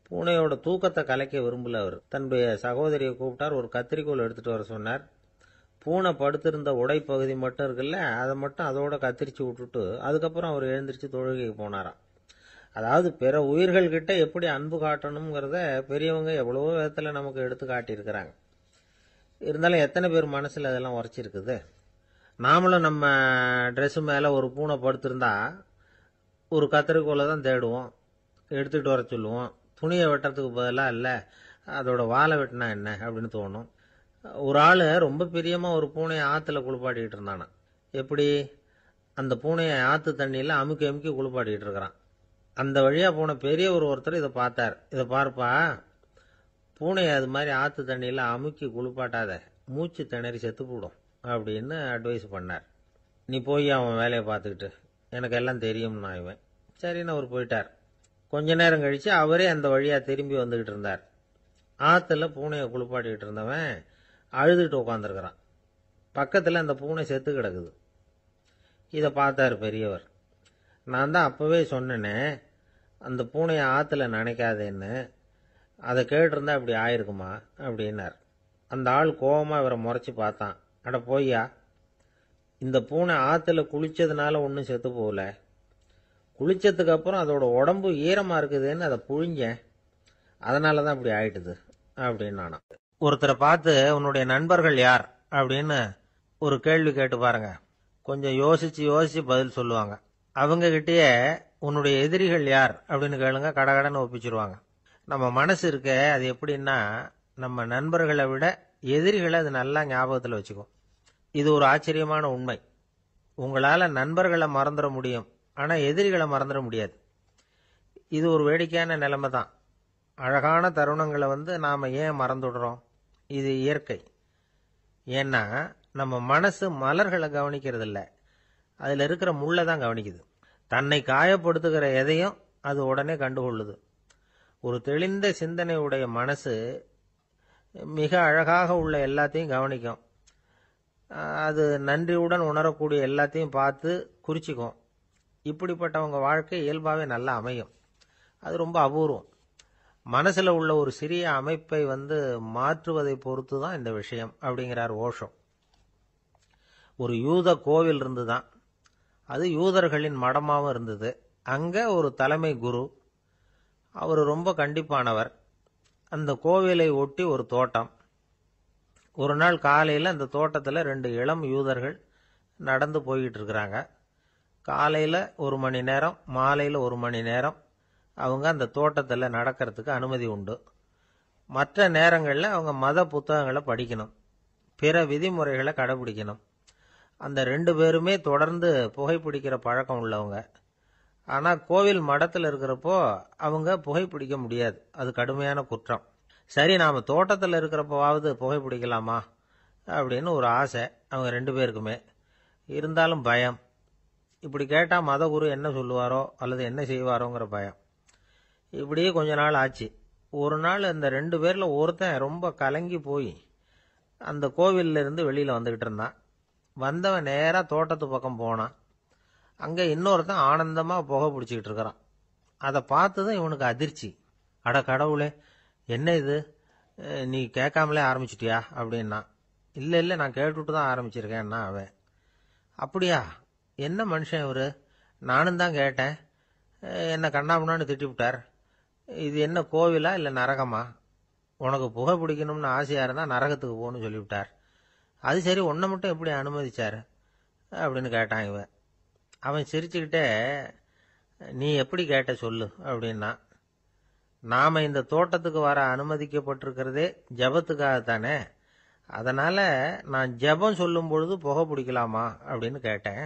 பூனையோட தூக்கத்தை கலைக்க விரும்பல அவர். தன்னுடைய சகோதரியை கூப்பிட்டார். ஒரு கத்திரிக்கோல் எடுத்துட்டு வர சொன்னார். பூனை படுத்திருந்த உடைப்பகுதி மட்டும் இருக்குல்ல, அதை மட்டும் அதோட கத்திரிச்சு விட்டுட்டு அதுக்கப்புறம் அவர் எழுந்திரிச்சு தொழுகைக்கு போனாராம். அதாவது பிற உயிர்கள்கிட்ட எப்படி அன்பு காட்டணுங்கிறத பெரியவங்க எவ்வளவோ விதத்தில் நமக்கு எடுத்து காட்டியிருக்கிறாங்க. இருந்தாலும் எத்தனை பேர் மனசில் அதெல்லாம் உரைச்சிருக்குது. நாமளும் நம்ம ட்ரெஸ்ஸு மேலே ஒரு பூனை படுத்திருந்தா ஒரு கத்திரிக்கோலை தான் தேடுவோம், எடுத்துகிட்டு வர சொல்லுவோம். துணியை வெட்டுறதுக்கு பதிலாக இல்லை அதோட வாழை வெட்டினா என்ன அப்படின்னு தோணும். ஒரு ஆள் ரொம்ப பிரியமாக ஒரு பூனையை ஆற்றுல குளிப்பாட்டிக்கிட்டு இருந்தானா. எப்படி? அந்த பூனையை ஆற்று தண்ணியில் அமுக்கி அமுக்கி குளிப்பாட்டிக்கிட்டு இருக்கிறான். அந்த வழியாக போன பெரியவர் ஒருத்தர் இதை பார்த்தார். இதை பார்ப்பா, பூனையை அது மாதிரி ஆற்று தண்ணியில் அமுக்கி குளிப்பாட்டாத, மூச்சு திணறி செத்து போடும் அப்படின்னு அட்வைஸ் பண்ணார். நீ போய் அவன் வேலையை பார்த்துக்கிட்டு, எனக்கு எல்லாம் தெரியும்னா இவன். சரின்னு அவர் போயிட்டார். கொஞ்ச நேரம் கழித்து அவரே அந்த வழியாக திரும்பி வந்துக்கிட்டு இருந்தார். ஆற்றுல பூனையை குளிப்பாட்டிக்கிட்டு இருந்தவன் அழுதுட்டு உட்காந்துருக்கிறான். பக்கத்தில் அந்த பூனை செத்து கிடக்குது. இதை பார்த்தார் பெரியவர். நான் தான் அப்போவே சொன்னேனே அந்த பூனையை ஆற்றுல நினைக்காதேன்னு, அதை கேட்டிருந்தா இப்படி ஆயிருக்குமா அப்படின்னார். அந்த ஆள் கோபமாக இவரை முறைச்சி பார்த்தான். அட போய்யா, இந்த பூனை ஆற்றுல குளிச்சதுனால ஒன்றும் செத்து போகல, குளிச்சதுக்கு அப்புறம் அதோட உடம்பு ஈரமாக இருக்குதுன்னு அதை புழிஞ்சேன், அதனால தான் இப்படி ஆயிட்டுது அப்படின்னு. ஒருத்தரை பார்த்து உன்னுடைய நண்பர்கள் யார் அப்படின்னு ஒரு கேள்வி கேட்டு பாருங்க. கொஞ்சம் யோசிச்சு யோசிச்சு பதில் சொல்லுவாங்க. அவங்க கிட்டேயே உன்னுடைய எதிரிகள் யார் அப்படின்னு கேளுங்க, கடகடன்னு ஒப்பிச்சிருவாங்க. நம்ம மனசு இருக்க அது எப்படின்னா, நம்ம நண்பர்களை விட எதிரிகளை அது நல்லா ஞாபகத்தில் வச்சுக்கும். இது ஒரு ஆச்சரியமான உண்மை. உங்களால் நண்பர்களை மறந்துட முடியும், ஆனால் எதிரிகளை மறந்துட முடியாது. இது ஒரு வேடிக்கையான நிலைமை தான். அழகான தருணங்களை நாம் ஏன் மறந்துடுறோம்? இது இயற்கை. ஏன்னா நம்ம மனசு மலர்களை கவனிக்கிறது இல்லை, அதில் இருக்கிற முள்ளை தான் கவனிக்குது. தன்னை காயப்படுத்துகிற எதையும் அது உடனே கண்டுகொள்ளுது. ஒரு தெளிந்த சிந்தனை உடைய மனசு மிக அழகாக உள்ள எல்லாத்தையும் கவனிக்கும். அது நன்றியுடன் உணரக்கூடிய எல்லாத்தையும் பார்த்து குறிச்சிக்கும். இப்படிப்பட்டவங்க வாழ்க்கை இயல்பாகவே நல்லா அமையும். அது ரொம்ப அபூர்வம். மனசில் உள்ள ஒரு சிறிய அமைப்பை மாற்றுவதை பொறுத்து தான் இந்த விஷயம் அப்படிங்கிறார் ஓஷோ. ஒரு யூத கோவில் இருந்துதான், அது யூதர்களின் மடமாகவும் இருந்தது. அங்கே ஒரு தலைமை குரு, அவர் ரொம்ப கண்டிப்பானவர். அந்த கோவிலை ஒட்டி ஒரு தோட்டம். ஒரு நாள் காலையில் அந்த தோட்டத்தில் 2 இளம் யூதர்கள் நடந்து போய்கிட்டு இருக்கிறாங்க. காலையில் 1 மணி நேரம், மாலையில் 1 மணி நேரம் அவங்க அந்த தோட்டத்தில் நடக்கிறதுக்கு அனுமதி உண்டு. மற்ற நேரங்களில் அவங்க மத புத்தகங்களை படிக்கணும், பிற விதிமுறைகளை கடைபிடிக்கணும். அந்த 2 பேருமே தொடர்ந்து புகைப்பிடிக்கிற பழக்கம் உள்ளவங்க. ஆனால் கோவில் மடத்தில் இருக்கிறப்போ அவங்க புகைப்பிடிக்க முடியாது, அது கடுமையான குற்றம். சரி, நாம் தோட்டத்தில் இருக்கிறப்போவாவது புகைப்பிடிக்கலாமா அப்படின்னு ஒரு ஆசை அவங்க 2 பேருக்குமே. இருந்தாலும் பயம். இப்படி கேட்டால் மதகுரு என்ன சொல்லுவாரோ அல்லது என்ன செய்வாரோங்கிற பயம். இப்படியே கொஞ்ச நாள் ஆச்சு. ஒரு நாள் அந்த 2 பேரில் ஒருத்தன் ரொம்ப கலங்கி போய் அந்த கோவிலில் இருந்து வெளியில் வந்துக்கிட்டு இருந்தான். வந்தவன் நேராக தோட்டத்து பக்கம் போனான். அங்கே இன்னொருத்தன் ஆனந்தமாக புகை பிடிச்சிக்கிட்டு இருக்கிறான். அதை பார்த்து தான் இவனுக்கு அதிர்ச்சி. அட கடவுளே, என்ன இது, நீ கேட்காமலே ஆரம்பிச்சிட்டியா அப்படின்னா. இல்லை நான் கேட்டுவிட்டு தான் ஆரம்பிச்சிருக்கேன்னா அவன். அப்படியா, என்ன மனுஷன் இவர், நானும் தான் கேட்டேன், என்ன கண்ணாபுண்ணான்னு திட்டிவிட்டார். இது என்ன கோவிலா இல்லை நரகமா? உனக்கு புகை பிடிக்கணும்னு ஆசையாக இருந்தால் நரகத்துக்கு போகணும்னு சொல்லிவிட்டார். அது சரி, உன்னை மட்டும் எப்படி அனுமதிச்சார் அப்படின்னு கேட்டான் இவன். அவன் சிரிச்சுக்கிட்டே, நீ எப்படி கேட்ட சொல்லு அப்படின்னா. நாம் இந்த தோட்டத்துக்கு வர அனுமதிக்கப்பட்டிருக்கிறதே ஜபத்துக்காகத்தானே, அதனால் நான் ஜபம் சொல்லும் பொழுது புகை பிடிக்கலாமா அப்படின்னு கேட்டேன்.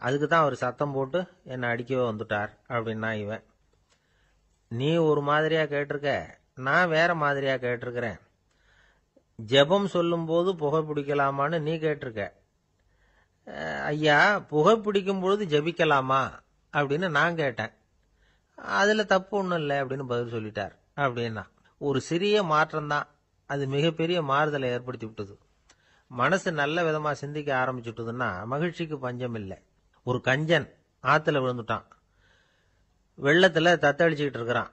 அதுக்கு தான் அவர் சத்தம் போட்டு என்னை அடிக்கவே வந்துட்டார் அப்படின்னா இவன். நீ ஒரு மாதிரியாக கேட்டிருக்க, நான் வேற மாதிரியாக கேட்டிருக்கிறேன். ஜபம் சொல்லும்போது புகை பிடிக்கலாமான்னு நீ கேட்டிருக்க. ஐயா, புகை பிடிக்கும் பொழுது ஜபிக்கலாமா அப்படின்னு நான் கேட்டேன். அதில் தப்பு ஒன்றும் இல்லை அப்படின்னு பதில் சொல்லிட்டார் அப்படின்னா. ஒரு சிறிய மாற்றம்தான், அது மிகப்பெரிய மாறுதலை ஏற்படுத்தி விட்டது. மனசு நல்ல விதமாக சிந்திக்க ஆரம்பிச்சுட்டுதுன்னா மகிழ்ச்சிக்கு பஞ்சம் இல்லை. ஒரு கஞ்சன் ஆற்றுல விழுந்துட்டான். வெள்ளத்தில் தத்தளிச்சுக்கிட்டு இருக்கிறான்.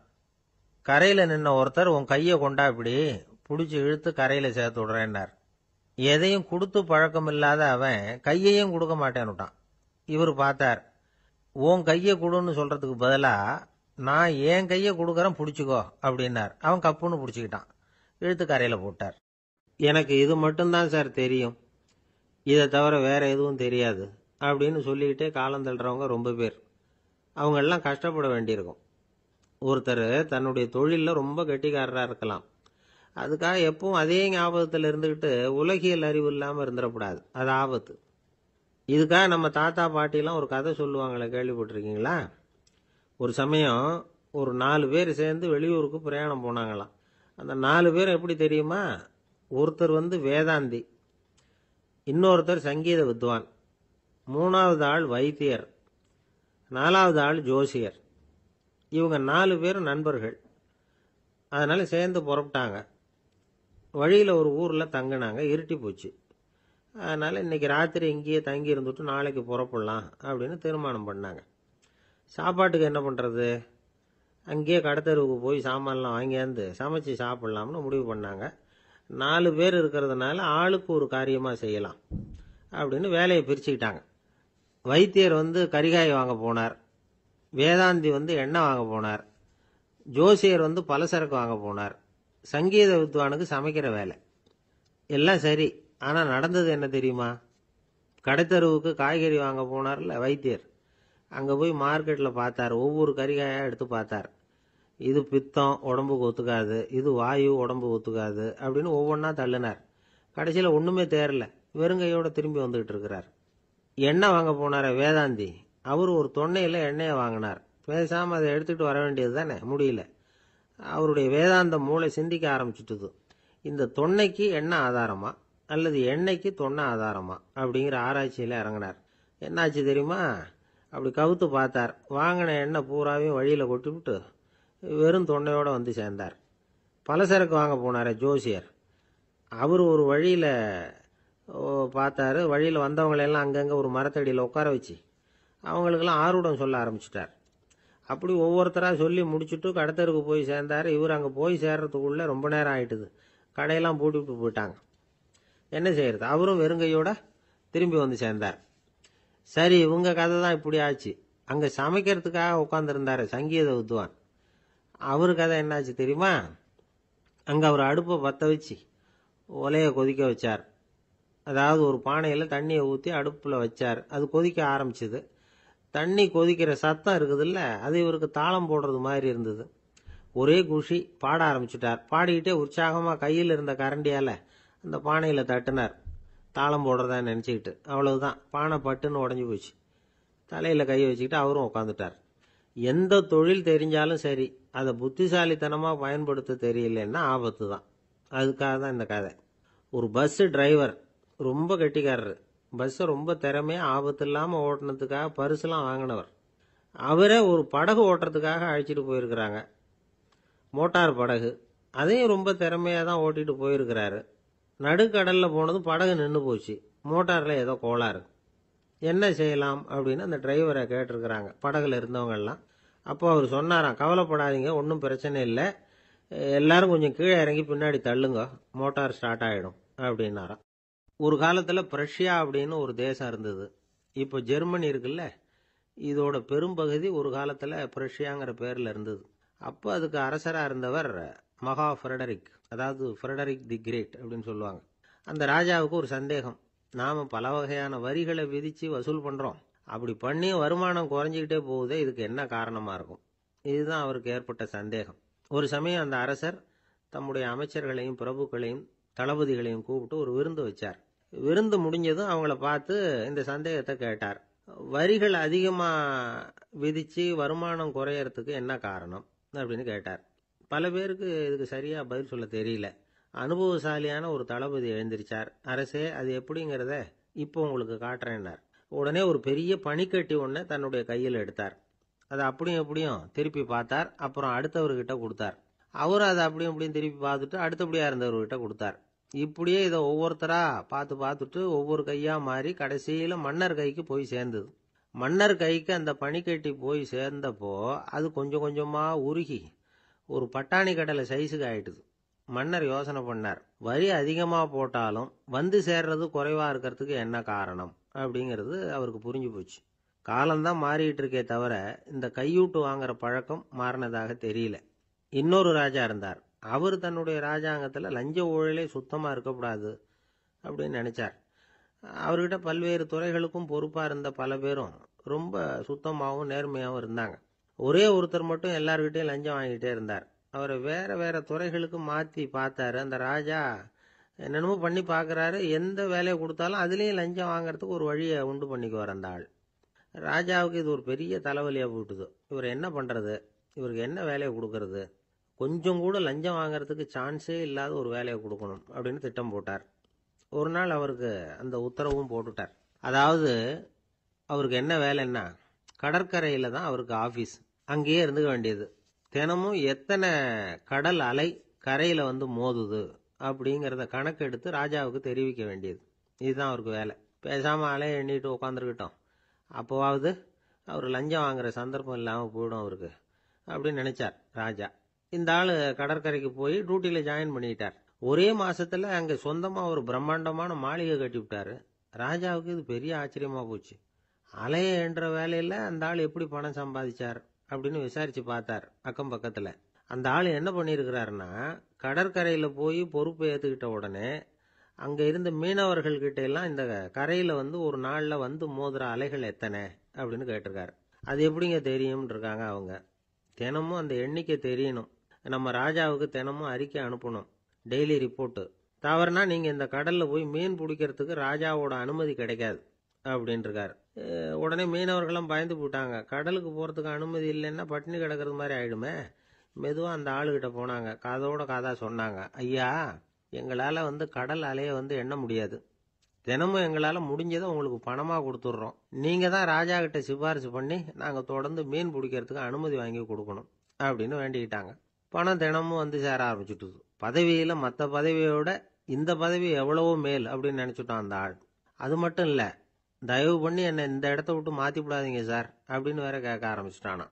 கரையில் நின்ன ஒருத்தர், உன் கையை கொண்டா இப்படி பிடிச்சி இழுத்து கரையில் சேர்த்து விடுறேன்னார். எதையும் கொடுத்து பழக்கம் இல்லாத அவன் கையையும் கொடுக்க மாட்டேன்னுட்டான். இவர் பார்த்தார். உன் கையை கொடுன்னு சொல்றதுக்கு பதிலாக நான் என் கையை கொடுக்குறேன் பிடிச்சிக்கோ அப்படின்னார். அவன் கப்புன்னு பிடிச்சிக்கிட்டான், இழுத்து கரையில் போட்டார். எனக்கு இது மட்டும்தான் சார் தெரியும், இதை தவிர வேற எதுவும் தெரியாது அப்படின்னு சொல்லிக்கிட்டே காலம் தள்ளுறவங்க ரொம்ப பேர். அவங்கெல்லாம் கஷ்டப்பட வேண்டியிருக்கும். ஒருத்தர் தன்னுடைய தொழிலில் ரொம்ப கெட்டிக்காரராக இருக்கலாம். அதுக்காக எப்பவும் அதே ஞாபகத்தில் இருந்துக்கிட்டு உலகியல் அறிவு இல்லாமல் இருந்துடக்கூடாது, அது ஆபத்து. இதுக்காக நம்ம தாத்தா பாட்டிலாம் ஒரு கதை சொல்லுவாங்களே, கேள்விப்பட்டிருக்கீங்களா? ஒரு சமயம் ஒரு 4 பேர் சேர்ந்து வெளியூருக்கு பிரயாணம் போனாங்களாம். அந்த 4 பேர் எப்படி தெரியுமா? ஒருத்தர் வேதாந்தி, இன்னொருத்தர் சங்கீத வித்வான், 3வது ஆள் வைத்தியர், 4வது ஆள் ஜோசியர். இவங்க 4 பேரும் நண்பர்கள். அதனால சேர்ந்து புறப்பட்டாங்க. வழியில் ஒரு ஊரில் தங்கினாங்க. இருட்டி போச்சு. அதனால் இன்னைக்கு ராத்திரி இங்கேயே தங்கி இருந்துட்டு நாளைக்கு புறப்படலாம் அப்படின்னு தீர்மானம் பண்ணாங்க. சாப்பாட்டுக்கு என்ன பண்ணுறது? அங்கேயே கடத்தெருவுக்கு போய் சாமான்லாம் வாங்கியாந்து சமைச்சு சாப்பிட்லாம்னு முடிவு பண்ணாங்க. 4 பேர் இருக்கிறதுனால ஆளுக்கு ஒரு காரியமாக செய்யலாம் அப்படின்னு வேலையை பிரிச்சுக்கிட்டாங்க. வைத்தியர் கரிகாய் வாங்க போனார், வேதாந்தி எண்ணெய் வாங்க போனார், ஜோசியர் பலசரக்கு வாங்க போனார், சங்கீத வித்வானுக்கு சமைக்கிற வேலை. எல்லாம் சரி, ஆனால் நடந்தது என்ன தெரியுமா? கடைத்தருவுக்கு காய்கறி வாங்க போனார்ல வைத்தியர், அங்கே போய் மார்க்கெட்டில் பார்த்தார். ஒவ்வொரு கறிகாயாக எடுத்து பார்த்தார். இது பித்தம், உடம்புக்கு ஒத்துக்காது, இது வாயு, உடம்புக்கு ஒத்துக்காது அப்படின்னு ஒவ்வொன்றா தள்ளினார். கடைசியில் ஒன்றுமே தேரல, வெறுங்கையோடு திரும்பி வந்துக்கிட்டு இருக்கிறார். எண்ணெய் வாங்க போனார் வேதாந்தி, அவர் ஒரு தொன்னையில் எண்ணெயை வாங்கினார். பேசாமல் அதை எடுத்துகிட்டு வர வேண்டியது தானே, முடியல. அவருடைய வேதாந்த மூளை சிந்திக்க ஆரம்பிச்சுட்டுது. இந்த தொன்னைக்கு எண்ணெய் ஆதாரமா அல்லது எண்ணெய்க்கு தொன்னை ஆதாரமா அப்படிங்கிற ஆராய்ச்சியில் இறங்கினார். என்னாச்சு தெரியுமா? அப்படி கவுத்து பார்த்தார். வாங்கின எண்ணெய் பூராவையும் வழியில் கொட்டிவிட்டு வெறும் தொன்னையோடு சேர்ந்தார். பலசரக்கு வாங்க போனார் ஜோசியர், அவர் ஒரு வழியில் பார்த்தாரு. வழியில் வந்தவங்களெல்லாம் அங்கங்கே ஒரு மரத்தடியில் உட்கார வச்சு அவங்களுக்கெல்லாம் ஆர்வம் சொல்ல ஆரம்பிச்சிட்டார். அப்படி ஒவ்வொருத்தராக சொல்லி முடிச்சுட்டு கடத்தருக்கு போய் சேர்ந்தார். இவர் அங்கே போய் சேர்றதுக்குள்ளே ரொம்ப நேரம் ஆகிட்டுது. கடையெல்லாம் பூட்டிவிட்டு போயிட்டாங்க. என்ன செய்யறது? அவரும் வெறுங்கையோட திரும்பி சேர்ந்தார். சரி, இவங்க கதை தான் இப்படி ஆச்சு. அங்கே சமைக்கிறதுக்காக உட்காந்துருந்தார் சங்கீத வித்வான், அவரு கதை என்னாச்சு தெரியுமா? அங்கே அவர் அடுப்பை பற்ற வச்சு ஒலையை கொதிக்க வச்சார். அதாவது ஒரு பானையில் தண்ணியை ஊற்றி அடுப்பில் வச்சார். அது கொதிக்க ஆரம்பிச்சுது. தண்ணி கொதிக்கிற சத்தம் இருக்குதுல்ல, அது இவருக்கு தாளம் போடுறது மாதிரி இருந்தது. ஒரே குஷி, பாட ஆரம்பிச்சுட்டார். பாடிக்கிட்டே உற்சாகமா கையில் இருந்த கரண்டியால அந்த பானையில தட்டினார், தாளம் போடுறதா நினைச்சுக்கிட்டு. அவ்வளவுதான், பானை பட்டுன்னு உடஞ்சி போச்சு. தலையில கை வச்சுக்கிட்டு அவரும் உட்காந்துட்டார். எந்த தொழில் தெரிஞ்சாலும் சரி, அதை புத்திசாலித்தனமா பயன்படுத்த தெரியலன்னா ஆபத்து தான். அதுக்காக தான் இந்த கதை. ஒரு பஸ் டிரைவர் ரொம்ப கெட்டிக்காரரு. பஸ்ஸை ரொம்ப திறமையா ஆபத்து இல்லாம ஓட்டுனதுக்காக பரிசுலாம் வாங்கினவர். அவரே ஒரு படகு ஓட்டுறதுக்காக அழைச்சிட்டு போயிருக்கிறாங்க, மோட்டார் படகு. அதையும் ரொம்ப திறமையா தான் ஓட்டிட்டு போயிருக்கிறாரு. நடுக்கடல்ல போனதும் படகு நின்று போச்சு. மோட்டார்ல ஏதோ கோளாறு. என்ன செய்யலாம் அப்படின்னு அந்த டிரைவரை கேட்டிருக்கிறாங்க படகுல இருந்தவங்க எல்லாம். அப்போ அவர் சொன்னாராம், கவலைப்படாதீங்க, ஒன்றும் பிரச்சனை இல்லை, எல்லாரும் கொஞ்சம் கீழே இறங்கி பின்னாடி தள்ளுங்க, மோட்டார் ஸ்டார்ட் ஆகிடும் அப்படின்னாராம். ஒரு காலத்தில் பிரஷ்யா அப்படின்னு ஒரு தேசம் இருந்தது. இப்போ ஜெர்மனி இருக்குல்ல, இதோட பெரும்பகுதி ஒரு காலத்தில் பிரஷ்யாங்கிற பேரில் இருந்தது. அப்போ அதுக்கு அரசராக இருந்தவர் மகா ஃப்ரெடரிக், அதாவது ஃப்ரெடரிக் தி கிரேட் அப்படின்னு சொல்லுவாங்க. அந்த ராஜாவுக்கு ஒரு சந்தேகம், நாம் பல வகையான வரிகளை விதித்து வசூல் பண்ணுறோம், அப்படி பண்ணி வருமானம் குறைஞ்சிக்கிட்டே போகுதே, இதுக்கு என்ன காரணமாக இருக்கும்? இதுதான் அவருக்கு ஏற்பட்ட சந்தேகம். ஒரு சமயம் அந்த அரசர் தம்முடைய அமைச்சர்களையும் பிரபுக்களையும் தளபதிகளையும் கூப்பிட்டு ஒரு விருந்து வச்சார். விருந்து முடிஞ்சதும் அவங்கள பார்த்து இந்த சந்தேகத்தை கேட்டார். வரிகள் அதிகமாக விதித்து வருமானம் குறையறதுக்கு என்ன காரணம் அப்படின்னு கேட்டார். பல பேருக்கு இதுக்கு சரியாக பதில் சொல்ல தெரியல. அனுபவசாலியான ஒரு தளபதி எழுந்திருச்சார். அரசே, அது எப்படிங்கிறத இப்போ உங்களுக்கு காட்டுறேன்னார். உடனே ஒரு பெரிய பனிக்கட்டி ஒன்றை தன்னுடைய கையில் எடுத்தார். அதை அப்படியும் எப்படியும் திருப்பி பார்த்தார். அப்புறம் அடுத்தவர்கிட்ட கொடுத்தார். அவர் அதை அப்படியும் எப்படியும் திருப்பி பார்த்துட்டு அடுத்தபடியாக இருந்தவர்கிட்ட கொடுத்தார். இப்படியே இதை ஒவ்வொருத்தரா பார்த்துட்டு ஒவ்வொரு கையா மாறி கடைசியில் மன்னர் கைக்கு போய் சேர்ந்தது. மன்னர் கைக்கு அந்த பனிக்கட்டி போய் சேர்ந்தப்போ அது கொஞ்சம் கொஞ்சமாக உருகி ஒரு பட்டாணி கடலை சைஸுக்கு ஆயிட்டுது. மன்னர் யோசனை பண்ணார், வரி அதிகமாக போட்டாலும் வந்து சேர்றது குறைவாக இருக்கிறதுக்கு என்ன காரணம் அப்படிங்கிறது அவருக்கு புரிஞ்சு போச்சு. காலம்தான் மாறிட்டு இருக்கே தவிர இந்த கையூட்டு வாங்குற பழக்கம் மாறினதாக தெரியல. இன்னொரு ராஜா இருந்தார். அவர் தன்னுடைய ராஜாங்கத்தில் லஞ்ச ஊழலே சுத்தமாக இருக்கக்கூடாது அப்படின்னு நினைச்சார். அவர்கிட்ட பல்வேறு துறைகளுக்கும் பொறுப்பாக இருந்த பல பேரும் ரொம்ப சுத்தமாகவும் நேர்மையாகவும் இருந்தாங்க. ஒரே ஒருத்தர் மட்டும் எல்லார்கிட்டையும் லஞ்சம் வாங்கிட்டே இருந்தார். அவரை வேற வேற துறைகளுக்கு மாற்றி பார்த்தாரு. அந்த ராஜா என்னென்னமோ பண்ணி பார்க்குறாரு. எந்த வேலையை கொடுத்தாலும் அதுலேயும் லஞ்சம் வாங்குறதுக்கு ஒரு வழியை உண்டு பண்ணிக்குவார் அந்த ஆள். ராஜாவுக்கு இது ஒரு பெரிய தலைவலியாக போட்டுது. இவர் என்ன பண்ணுறது, இவருக்கு என்ன வேலையை கொடுக்கறது, கொஞ்சம் கூட லஞ்சம் வாங்கிறதுக்கு சான்ஸே இல்லாத ஒரு வேலையை கொடுக்கணும் அப்படின்னு திட்டம் போட்டார். ஒரு நாள் அவருக்கு அந்த உத்தரவும் போட்டுட்டார். அதாவது அவருக்கு என்ன வேலைன்னா, கடற்கரையில் தான் அவருக்கு ஆஃபீஸ். அங்கேயே இருந்துக்க வேண்டியது. தினமும் எத்தனை கடல் அலை கரையில் வந்து மோதுது அப்படிங்கிறத கணக்கெடுத்து ராஜாவுக்கு தெரிவிக்க வேண்டியது. இதுதான் அவருக்கு வேலை. பேசாமல் அலையை எண்ணிட்டு உட்காந்துருக்கிட்டோம், அப்போவாவது அவர் லஞ்சம் வாங்குற சந்தர்ப்பம் இல்லாமல் போயிடும் அவருக்கு அப்படின்னு நினைச்சார் ராஜா. இந்த ஆள் கடற்கரைக்கு போய் டியூட்டியில் ஜாயின் பண்ணிட்டார். ஒரே மாசத்துல அங்கே சொந்தமாக ஒரு பிரம்மாண்டமான மாளிகை கட்டி விட்டாரு. ராஜாவுக்கு இது பெரிய ஆச்சரியமா போச்சு. அலைய என்ற வேலையில் அந்த ஆள் எப்படி பணம் சம்பாதிச்சார் அப்படின்னு விசாரிச்சு பார்த்தார் அக்கம் பக்கத்தில். அந்த ஆள் என்ன பண்ணியிருக்கிறாருன்னா, கடற்கரையில் போய் பொறுப்பு ஏற்றுக்கிட்ட உடனே அங்கே இருந்த மீனவர்கள்கிட்ட எல்லாம் இந்த கரையில் வந்து ஒரு நாளில் வந்து மோதுற அலைகள் எத்தனை அப்படின்னு கேட்டிருக்காரு. அது எப்படிங்க தெரியும்னு இருக்காங்க அவங்க. தினமும் அந்த எண்ணிக்கை தெரியணும். நம்ம ராஜாவுக்கு தினமும் அறிக்கை அனுப்பணும், டெய்லி ரிப்போர்ட்டு. தவறுனா நீங்கள் இந்த கடலில் போய் மீன் பிடிக்கிறதுக்கு ராஜாவோட அனுமதி கிடைக்காது அப்படின்னு இருக்காரு. உடனே மீனவர்களும் பயந்து போட்டாங்க. கடலுக்கு போகிறதுக்கு அனுமதி இல்லைன்னா பட்டினி கிடக்கிறது மாதிரி ஆயிடுமே. மெதுவாக அந்த ஆளுகிட்ட போனாங்க, காதோட காதா சொன்னாங்க, ஐயா, எங்களால் வந்து கடல் அலையை வந்து எண்ண முடியாது. தினமும் எங்களால் முடிஞ்சதை உங்களுக்கு பணமாக கொடுத்துட்றோம். நீங்கள் தான் ராஜா கிட்ட சிபாரிசு பண்ணி நாங்கள் தொடர்ந்து மீன் பிடிக்கிறதுக்கு அனுமதி வாங்கி கொடுக்கணும் அப்படின்னு வேண்டிக்கிட்டாங்க. பணம் தினமும் வந்து சேர ஆரம்பிச்சுட்டுது. பதவியில் மற்ற பதவியோட இந்த பதவி எவ்வளவோ மேல் அப்படின்னு நினச்சிட்டான் அந்த ஆள். அது மட்டும் இல்லை, தயவு பண்ணி என்னை இந்த இடத்த விட்டு மாற்றி விடாதீங்க சார் அப்படின்னு வேற கேட்க ஆரம்பிச்சுட்டானா.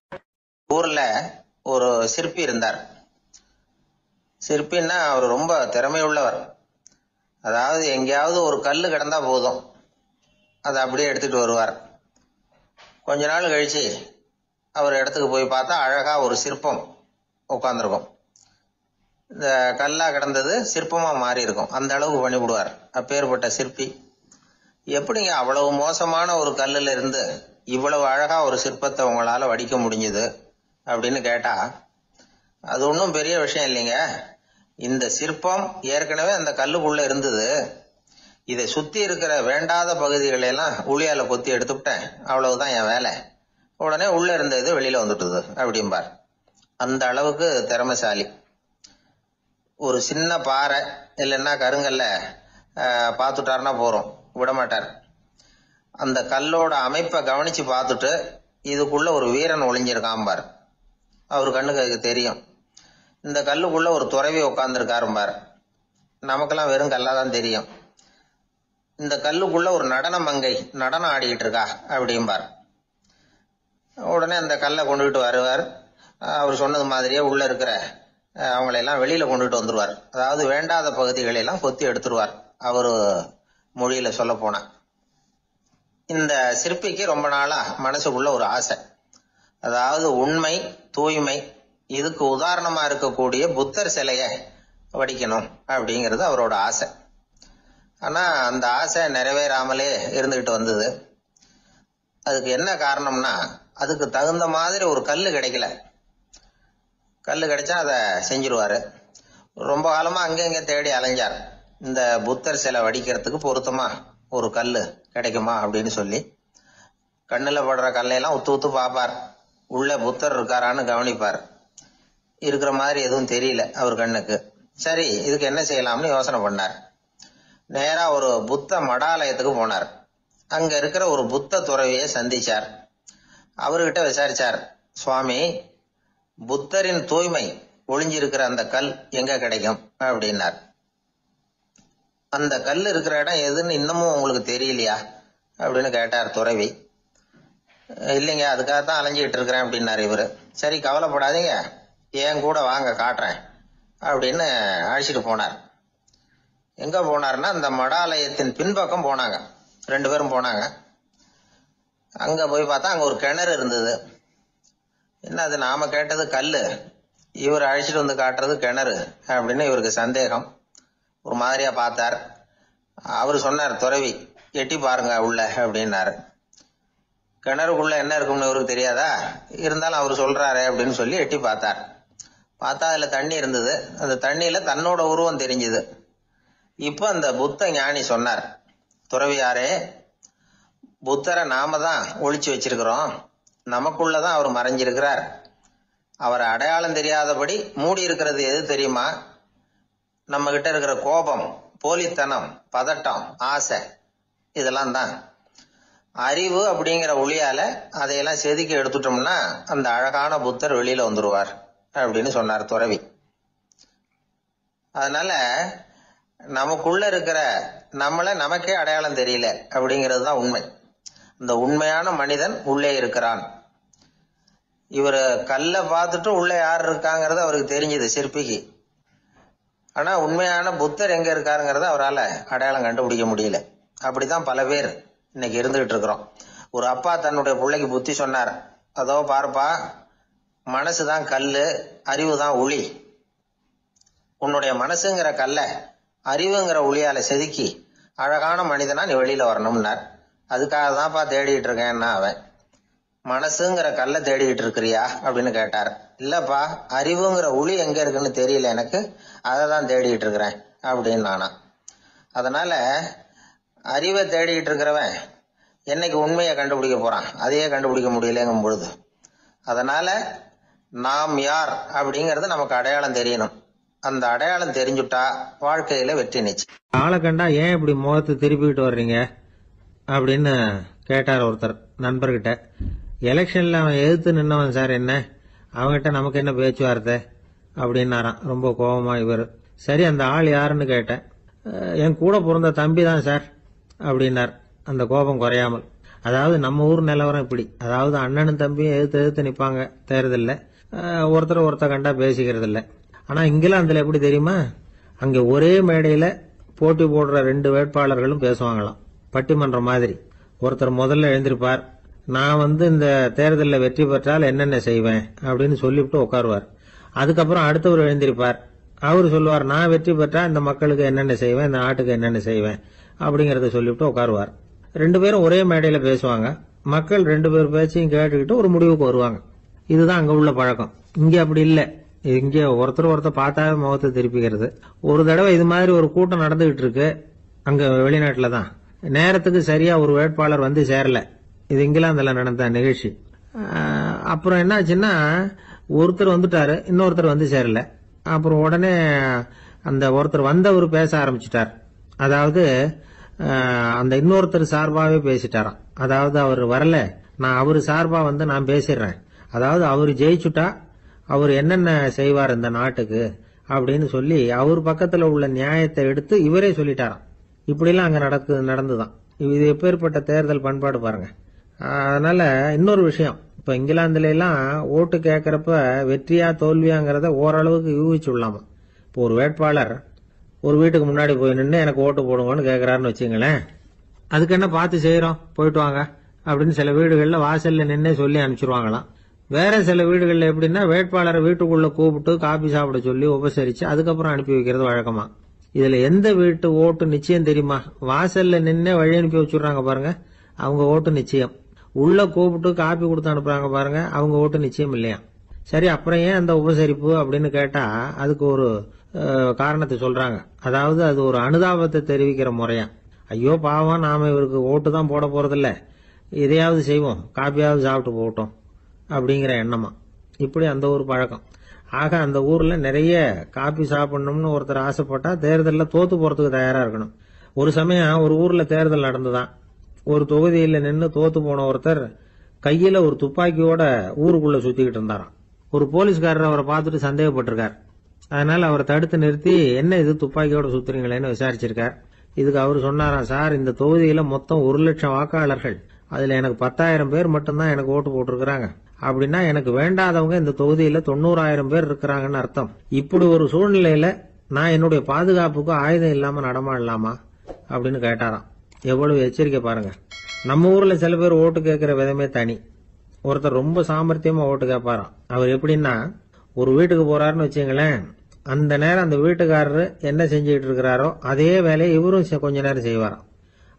ஊர்ல ஒரு சிற்பி இருந்தார். சிற்பின்னா அவர் ரொம்ப திறமையுள்ளவர். அதாவது எங்கேயாவது ஒரு கல் கிடந்தா போதும், அதை அப்படியே எடுத்துட்டு வருவார். கொஞ்ச நாள் கழிச்சு அவர் இடத்துக்கு போய் பார்த்தா அழகா ஒரு சிற்பம் உட்காந்துருக்கும். இந்த கல்லா கிடந்தது சிற்பமா மாறி இருக்கும். அந்த அளவுக்கு பண்ணிவிடுவார் அப்பேற்பட்ட சிற்பி. எப்படிங்க அவ்வளவு மோசமான ஒரு கல்லுல இருந்து இவ்வளவு அழகா ஒரு சிற்பத்தை உங்களால வடிக்க முடிஞ்சது அப்படின்னு கேட்டா, அது ஒன்றும் பெரிய விஷயம் இல்லைங்க. இந்த சிற்பம் ஏற்கனவே அந்த கல்லுக்குள்ள இருந்தது. இதை சுத்தி இருக்கிற வேண்டாத பகுதிகளை எல்லாம் உளியால கொத்தி எடுத்துவிட்டேன், அவ்வளவுதான் என் வேலை. உடனே உள்ள இருந்த இது வெளியில வந்துட்டுது அப்படிம்பார். அந்த அளவுக்கு திறமைசாலி. ஒரு சின்ன பாறை இல்லைன்னா கருங்கல்ல பார்த்துட்டாருன்னா போறோம், விடமாட்டார். அந்த கல்லோட அமைப்பை கவனிச்சு பார்த்துட்டு இதுக்குள்ள ஒரு வீரன் ஒளிஞ்சிருக்கான் பார். அவர் கண்ணுக்கு தெரியும். இந்த கல்லுக்குள்ள ஒரு துறவி உட்கார்ந்துருக்காரும்பார். நமக்கெல்லாம் வெறும் கல்லாதான் தெரியும். இந்த கல்லுக்குள்ள ஒரு நடன மங்கை நடனம் ஆடிக்கிட்டு இருக்கா அப்படிம்பார். உடனே அந்த கல்லை கொண்டுகிட்டு வருவார். அவர் சொன்னது மாதிரியே உள்ள இருக்கிற அவங்களையெல்லாம் வெளியில கொண்டுட்டு வந்துருவார். அதாவது வேண்டாத பகுதிகளை எல்லாம் கொத்தி எடுத்துருவார். அவரு மொழியில சொல்ல போனா, இந்த சிற்பிக்கு ரொம்ப நாளா மனசுக்குள்ள ஒரு ஆசை. அதாவது உண்மை, தூய்மை, இதுக்கு உதாரணமா இருக்கக்கூடிய புத்தர் சிலைய வடிக்கணும் அப்படிங்கிறது அவரோட ஆசை. ஆனா அந்த ஆசை நிறைவேறாமலே இருந்துகிட்டு வந்தது. அதுக்கு என்ன காரணம்னா, அதுக்கு தகுந்த மாதிரி ஒரு கல்லு கிடைக்கல. கல்லு கிடைச்சா அதை செஞ்சிருவாரு. ரொம்ப காலமா அங்கங்க தேடி அலைஞ்சார். இந்த புத்தர் சிலை வடிக்கிறதுக்கு பொருத்தமா ஒரு கல்லு கிடைக்குமா அப்படின்னு சொல்லி கண்ணுல படுற கல்லையெல்லாம் உத்து உத்து பார்ப்பார். உள்ள புத்தர் இருக்காரான்னு கவனிப்பார். இருக்கிற மாதிரி எதுவும் தெரியல அவர் கண்ணுக்கு. சரி, இதுக்கு என்ன செய்யலாம்னு யோசனை பண்ணார். நேரா ஒரு புத்த மடாலயத்துக்கு போனார். அங்க இருக்கிற ஒரு புத்த துறவியை சந்திச்சார். அவர்கிட்ட விசாரிச்சார், சுவாமி, புத்தரின் தூய்மை ஒளிஞ்சிருக்கிற அந்த கல் எங்க கிடைக்கும் அப்படின்னார். அந்த கல் இருக்கிற இடம் எதுன்னு இன்னமும் உங்களுக்கு தெரியலையா அப்படின்னு கேட்டார் துறவி. இல்லைங்க, அதுக்காகத்தான் அலைஞ்சிட்டு இருக்கிறேன் அப்படின்னாரு இவரு. சரி, கவலைப்படாதீங்க, ஏன் கூட வாங்க காட்டுறேன் அப்படின்னு அழைச்சிட்டு போனார். எங்க போனார்னா, அந்த மடாலயத்தின் பின்பக்கம் போனாங்க. 2 பேரும் போனாங்க. அங்க போய் பார்த்தா அங்க ஒரு கிணறு இருந்தது. என்ன அது, நாம கேட்டது கல்லு, இவர் அழைச்சிட்டு வந்து காட்டுறது கிணறு அப்படின்னு இவருக்கு சந்தேகம். ஒரு மாதிரியா பார்த்தார். அவரு சொன்னார், துறவி எட்டி பாருங்க உள்ள அப்படின்னாரு. கிணறுக்குள்ள என்ன இருக்கும்னு இவருக்கு தெரியாதா, இருந்தாலும் அவர் சொல்றாரு அப்படின்னு சொல்லி எட்டி பார்த்தார். பார்த்தா அதுல தண்ணி இருந்தது. அந்த தண்ணியில தன்னோட உருவம் தெரிஞ்சுது. இப்ப அந்த புத்த ஞானி சொன்னார், துறவியாரே, புத்தரை நாம தான் ஒளிச்சு வச்சிருக்கிறோம், நமக்குள்ளதான் அவர் மறைஞ்சிருக்கிறார். அவரை அடையாளம் தெரியாதபடி மூடி இருக்கிறது எது தெரியுமா? நம்ம கிட்ட இருக்கிற கோபம், போலித்தனம், பதட்டம், ஆசை, இதெல்லாம் தான். அறிவு அப்படிங்கிற ஒளியால அதையெல்லாம் செதுக்கி எடுத்துட்டோம்னா அந்த அழகான புத்தர் வெளியில வந்துருவார் அப்படின்னு சொன்னார் துறவி. அதனால நமக்குள்ள இருக்கிற நம்மள நமக்கே அடையாளம் தெரியல அப்படிங்கிறது தான் உண்மை. இந்த உண்மையான மனிதன் உள்ளே இருக்கிறான். இவரு கல்லை பார்த்துட்டு உள்ள யார் இருக்காங்கிறது அவருக்கு தெரிஞ்சது சிற்பிக்கு. ஆனா உண்மையான புத்தர் எங்க இருக்காருங்கிறத அவரால் அடையாளம் கண்டுபிடிக்க முடியல. அப்படிதான் பல பேர் இன்னைக்கு இருந்துகிட்டு இருக்கிறோம். ஒரு அப்பா தன்னுடைய பிள்ளைக்கு புத்தி சொன்னார், அதோ பாருப்பா, மனசுதான் கல்லு, அறிவு தான் ஒளி. உன்னுடைய மனசுங்கிற கல்ல அறிவுங்கிற ஒளியால செதுக்கி அழகான மனிதனா நீ வெளியில வரணும்னார். அதுக்காக தான்ப்பா தேடிட்டு இருக்கேன்னா அவன். மனசுங்கிற கல்ல தேடிக்கிட்டு இருக்கிறியா அப்படின்னு கேட்டார். இல்லப்பா, அறிவுங்கிற ஒளி எங்க இருக்குன்னு தெரியல எனக்கு, அதை தான் தேடிக்கிட்டு இருக்கிறேன் அப்படின்னு நானா. அதனால அறிவை தேடிக்கிட்டு இருக்கிறவன் என்னைக்கு உண்மையை கண்டுபிடிக்க போறான்? அதையே கண்டுபிடிக்க முடியலங்கும் பொழுது, அதனால நாம் யார் அப்படிங்கறது நமக்கு அடையாளம் தெரியணும். அந்த அடையாளம் தெரிஞ்சுட்டா வாழ்க்கையில வெற்றி நிச்சயம். ஆளை கண்டா ஏன் இப்படி முகத்தை திருப்பிக்கிட்டு வர்றீங்க அப்படின்னு கேட்டார் ஒருத்தர் நண்பர்கிட்ட. எலெக்ஷன்ல அவன் எதிர்த்து நின்னவன் சார், என்ன அவன்கிட்ட நமக்கு என்ன பேச்சுவார்த்தை அப்படின்னாராம் ரொம்ப கோபமா இவர். சரி, அந்த ஆள் யாருன்னு கேட்டேன். என் கூட பிறந்த தம்பி தான் சார் அப்படின்னார் அந்த கோபம் குறையாமல். அதாவது நம்ம ஊர் நிலவரம் இப்படி, அதாவது அண்ணனும் தம்பியும் எதிர்த்து நிற்பாங்க தேர்தல்ல, ஒருத்தர் கண்டா பேசிக்கிறது இல்லை. ஆனா இங்கிலாந்துல எப்படி தெரியுமா, அங்க ஒரே மேடையில போட்டி போடுற 2 வேட்பாளர்களும் பேசுவாங்களாம், பட்டிமன்றம் மாதிரி. ஒருத்தர் முதல்ல எழுந்திருப்பார், நான் இந்த தேர்தலில் வெற்றி பெற்றால் என்னென்ன செய்வேன் அப்படின்னு சொல்லிவிட்டு உட்காருவார். அதுக்கப்புறம் அடுத்தவர் எழுந்திருப்பார், அவரு சொல்லுவார், நான் வெற்றி பெற்றா இந்த மக்களுக்கு என்னென்ன செய்வேன், இந்த நாட்டுக்கு என்னென்ன செய்வேன் அப்படிங்கறத சொல்லிவிட்டு உட்காருவார். 2 பேரும் ஒரே மேடையில பேசுவாங்க. மக்கள் 2 பேர் பேச்சையும் கேட்டுக்கிட்டு ஒரு முடிவுக்கு வருவாங்க. இதுதான் அங்க உள்ள பழக்கம். இங்க அப்படி இல்லை. இங்க ஒருத்தர் பார்த்தாவே முகத்தை திருப்பிக்கிறது. ஒரு தடவை இது மாதிரி ஒரு கூட்டம் நடந்துகிட்டு இருக்கு அங்க வெளிநாட்டுல தான். நேரத்துக்கு சரியா ஒரு வேட்பாளர் வந்து சேரல. இது இங்கிலாந்துல நடந்த நிகழ்ச்சி. அப்புறம் என்ன ஆச்சுன்னா, ஒருத்தர் வந்துட்டாரு, இன்னொருத்தர் வந்து சேரல. அப்புறம் உடனே அந்த ஒருத்தர் வந்தவர் பேச ஆரம்பிச்சிட்டார். அதாவது அந்த இன்னொருத்தர் சார்பாவே பேசிட்டாராம். அதாவது அவர் வரல, நான் அவரு சார்பா வந்து நான் பேசிடுறேன். அதாவது அவர் ஜெயிச்சுட்டா அவர் என்னென்ன செய்வார் இந்த நாட்டுக்கு அப்படின்னு சொல்லி அவர் பக்கத்துல உள்ள நியாயத்தை எடுத்து இவரே சொல்லிட்டாராம். இப்படிலாம் அங்க நடந்துதான். இது எப்பேற்பட்ட தேர்தல் பண்பாடு பாருங்க. அதனால இன்னொரு விஷயம், இப்ப இங்கிலாந்துல எல்லாம் ஓட்டு கேட்கறப்ப வெற்றியா தோல்வியாங்கிறத ஓரளவுக்கு யூகிச்சுடலாமா. இப்போ ஒரு வேட்பாளர் ஒரு வீட்டுக்கு முன்னாடி போய் நின்று எனக்கு ஓட்டு போடுங்கன்னு கேட்கறாருன்னு வச்சுங்களேன், அதுக்கு என்ன பார்த்து செய்யறோம், போயிட்டு வாங்க அப்படின்னு சில வீடுகள்ல வாசல்ல நின்னே சொல்லி அனுப்பிச்சிருவாங்களாம். வேற சில வீடுகள்ல எப்படின்னா வேட்பாளரை வீட்டுக்குள்ள கூப்பிட்டு காபி சாப்பிட சொல்லி உபசரிச்சு அதுக்கப்புறம் அனுப்பி வைக்கிறது வழக்கமா. இதுல எந்த வீட்டு ஓட்டு நிச்சயம் தெரியுமா? வாசல்ல நின்னே வழி அனுப்பி வச்சுடுறாங்க பாருங்க, அவங்க ஓட்டு நிச்சயம். உள்ள கூப்பிட்டு காப்பி கொடுத்து அனுப்புறாங்க பாருங்க, அவங்க ஓட்டு நிச்சயம் இல்லையா. சரி, அப்புறம் ஏன் அந்த உபசரிப்பு அப்படின்னு கேட்டா அதுக்கு ஒரு காரணத்தை சொல்றாங்க. அதாவது அது ஒரு அனுதாபத்தை தெரிவிக்கிற முறையா. ஐயோ பாவம், நாம இவருக்கு ஓட்டு தான் போட போறதில்ல, எதையாவது செய்வோம், காப்பியாவது சாப்பிட்டு போட்டோம் அப்படிங்கிற எண்ணமா. இப்படி அந்த ஒரு பழக்கம். ஆக அந்த ஊர்ல நிறைய காப்பி சாப்பிடணும்னு ஒருத்தர் ஆசைப்பட்டா தேர்தலில் தோத்து போறதுக்கு தயாரா இருக்கணும். ஒரு சமயம் ஒரு ஊர்ல தேர்தல் நடந்துதான். ஒரு தொகுதியில நின்று தோத்து போன ஒருத்தர் கையில ஒரு துப்பாக்கியோட ஊருக்குள்ள சுத்திக்கிட்டு இருந்தாராம். ஒரு போலீஸ்காரர் அவரை பார்த்துட்டு சந்தேகப்பட்டிருக்கார். அதனால அவரை தடுத்து நிறுத்தி என்ன இது துப்பாக்கியோட சுத்துறீங்களேன்னு விசாரிச்சிருக்கார். இதுக்கு அவர் சொன்னாராம், சார் இந்த தொகுதியில மொத்தம் 1,00,000 வாக்காளர்கள், அதுல எனக்கு 10,000 பேர் மட்டும்தான் எனக்கு ஓட்டு போட்டிருக்கிறாங்க. அப்படின்னா எனக்கு வேண்டாதவங்க இந்த தொகுதியில 90,000 பேர் இருக்கிறாங்கன்னு அர்த்தம். இப்படி ஒரு சூழ்நிலையில நான் என்னுடைய பாதுகாப்புக்கு ஆயுதம் இல்லாம நடமாடலாமா அப்படின்னு கேட்டாராம். எவ்வளவு எச்சரிக்கை பாருங்க. நம்ம ஊர்ல சில பேர் ஓட்டு கேட்கிற விதமே தனி. ஒருத்தர் ரொம்ப சாமர்த்தியமா ஓட்டு கேட்பாராம். அவர் எப்படின்னா, ஒரு வீட்டுக்கு போறாருன்னு வச்சுங்களேன், அந்த நேரம் அந்த வீட்டுக்காரரு என்ன செஞ்சுக்கிட்டு இருக்கிறாரோ அதே வேலையை இவரும் கொஞ்ச நேரம் செய்வாராம்,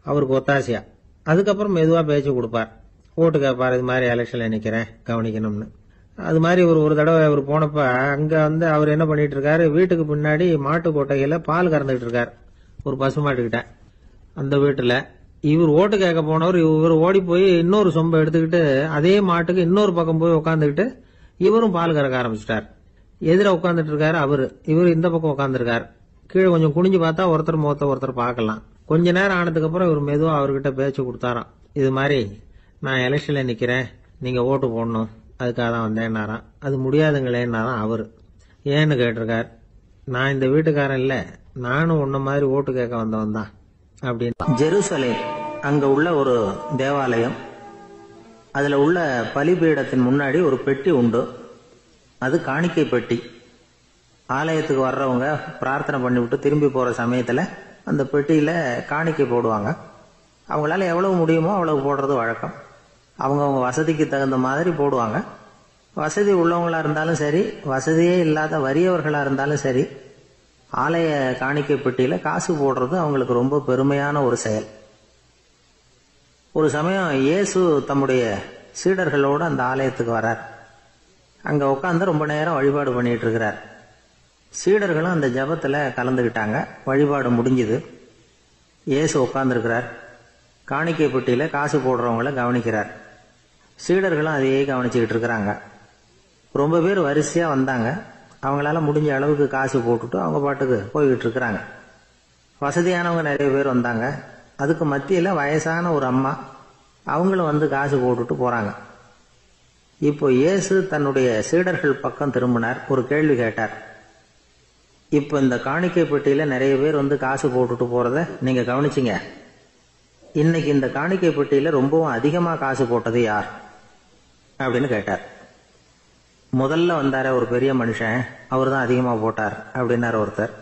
அவருக்கு ஒத்தாசையா. அதுக்கப்புறம் மெதுவா பேச்சு கொடுப்பார், ஓட்டு கேட்பார், இது மாதிரி எலெக்ஷன்ல நிக்கிறேன் கவனிக்கணும்னு. அது மாதிரி ஒரு தடவை அவர் போனப்ப அங்க வந்து அவர் என்ன பண்ணிட்டு இருக்காரு, வீட்டுக்கு பின்னாடி மாட்டு கொட்டையில பால் கறந்துகிட்டு இருக்காரு ஒரு பசுமாட்டுக்கிட்ட. அந்த வீட்டுல இவர் ஓட்டு கேட்க போனவர் இவர் ஓடி போய் இன்னொரு சொம்பை எடுத்துக்கிட்டு அதே மாட்டுக்கு இன்னொரு பக்கம் போய் உட்காந்துக்கிட்டு இவரும் பால் கறக்க ஆரம்பிச்சிட்டார். எதிர உட்காந்துட்டு இருக்காரு அவரு, இவர் இந்த பக்கம் உட்காந்துருக்காரு. கீழே கொஞ்சம் குனிஞ்சு பார்த்தா ஒருத்தர் முகத்தை ஒருத்தர் பார்க்கலாம். கொஞ்ச நேரம் ஆனதுக்கு அப்புறம் இவர் மெதுவா அவர்கிட்ட பேச்சு கொடுத்தாராம். இது மாதிரி நான் எலெக்ஷன்ல நிக்கிறேன், நீங்க ஓட்டு போடணும், அதுக்காக தான் வந்தேன்னாராம். அது முடியாதுங்களேன்னாராம் அவரு. ஏன்னு கேட்டிருக்கார். நான் இந்த வீட்டுக்காரன் இல்ல, நானும் உன்ன மாதிரி ஓட்டு கேட்க வந்தவன் தான் அப்படின்னு. ஜெருசலேம் அங்க உள்ள ஒரு தேவாலயம், அதுல உள்ள பலிபீடத்தின் முன்னாடி ஒரு பெட்டி உண்டு. அது காணிக்கை பெட்டி. ஆலயத்துக்கு வர்றவங்க பிரார்த்தனை பண்ணிவிட்டு திரும்பி போற சமயத்துல அந்த பெட்டியில காணிக்கை போடுவாங்க. அவங்களால எவ்வளவு முடியுமோ அவ்வளவு போடுறது வழக்கம். அவங்கவுங்க வசதிக்கு தகுந்த மாதிரி போடுவாங்க. வசதி உள்ளவங்களா இருந்தாலும் சரி, வசதியே இல்லாத வறியவர்களா இருந்தாலும் சரி, ஆலய காணிக்கை பெட்டியில காசு போடுறது அவங்களுக்கு ரொம்ப பெருமையான ஒரு செயல். ஒரு சமயம் இயேசு தம்முடைய சீடர்களோடு அந்த ஆலயத்துக்கு வர்றார். அங்க உட்காந்து ரொம்ப நேரம் வழிபாடு பண்ணிட்டு இருக்கிறார். சீடர்களும் அந்த ஜபத்துல கலந்துகிட்டாங்க. வழிபாடு முடிஞ்சுது. இயேசு உட்கார்ந்துருக்கிறார். காணிக்கை பெட்டியில காசு போடுறவங்கள கவனிக்கிறார். சீடர்களும் அதையே கவனிச்சுக்கிட்டு இருக்கிறாங்க. ரொம்ப பேர் வரிசையா வந்தாங்க. அவங்களால முடிஞ்ச அளவுக்கு காசு போட்டுட்டு அவங்க பாட்டுக்கு போய்கிட்டு இருக்கிறாங்க. வசதியானவங்க நிறைய பேர் வந்தாங்க. அதுக்கு மத்தியில வயசான ஒரு அம்மா, அவங்களும் வந்து காசு போட்டுட்டு போறாங்க. இப்போ இயேசு தன்னுடைய சீடர்கள் பக்கம் திரும்பினார். ஒரு கேள்வி கேட்டார். இப்போ இந்த காணிக்கை பெட்டியில நிறைய பேர் வந்து காசு போட்டுட்டு போறத நீங்க கவனிச்சிங்க. இன்னைக்கு இந்த காணிக்கை பெட்டியில ரொம்பவும் அதிகமா காசு போட்டது யார் அப்படின்னு கேட்டார். முதல்ல வந்தார ஒரு பெரிய மனுஷன், அவர் தான் அதிகமா போட்டார் அப்படின்னாரு ஒருத்தர்.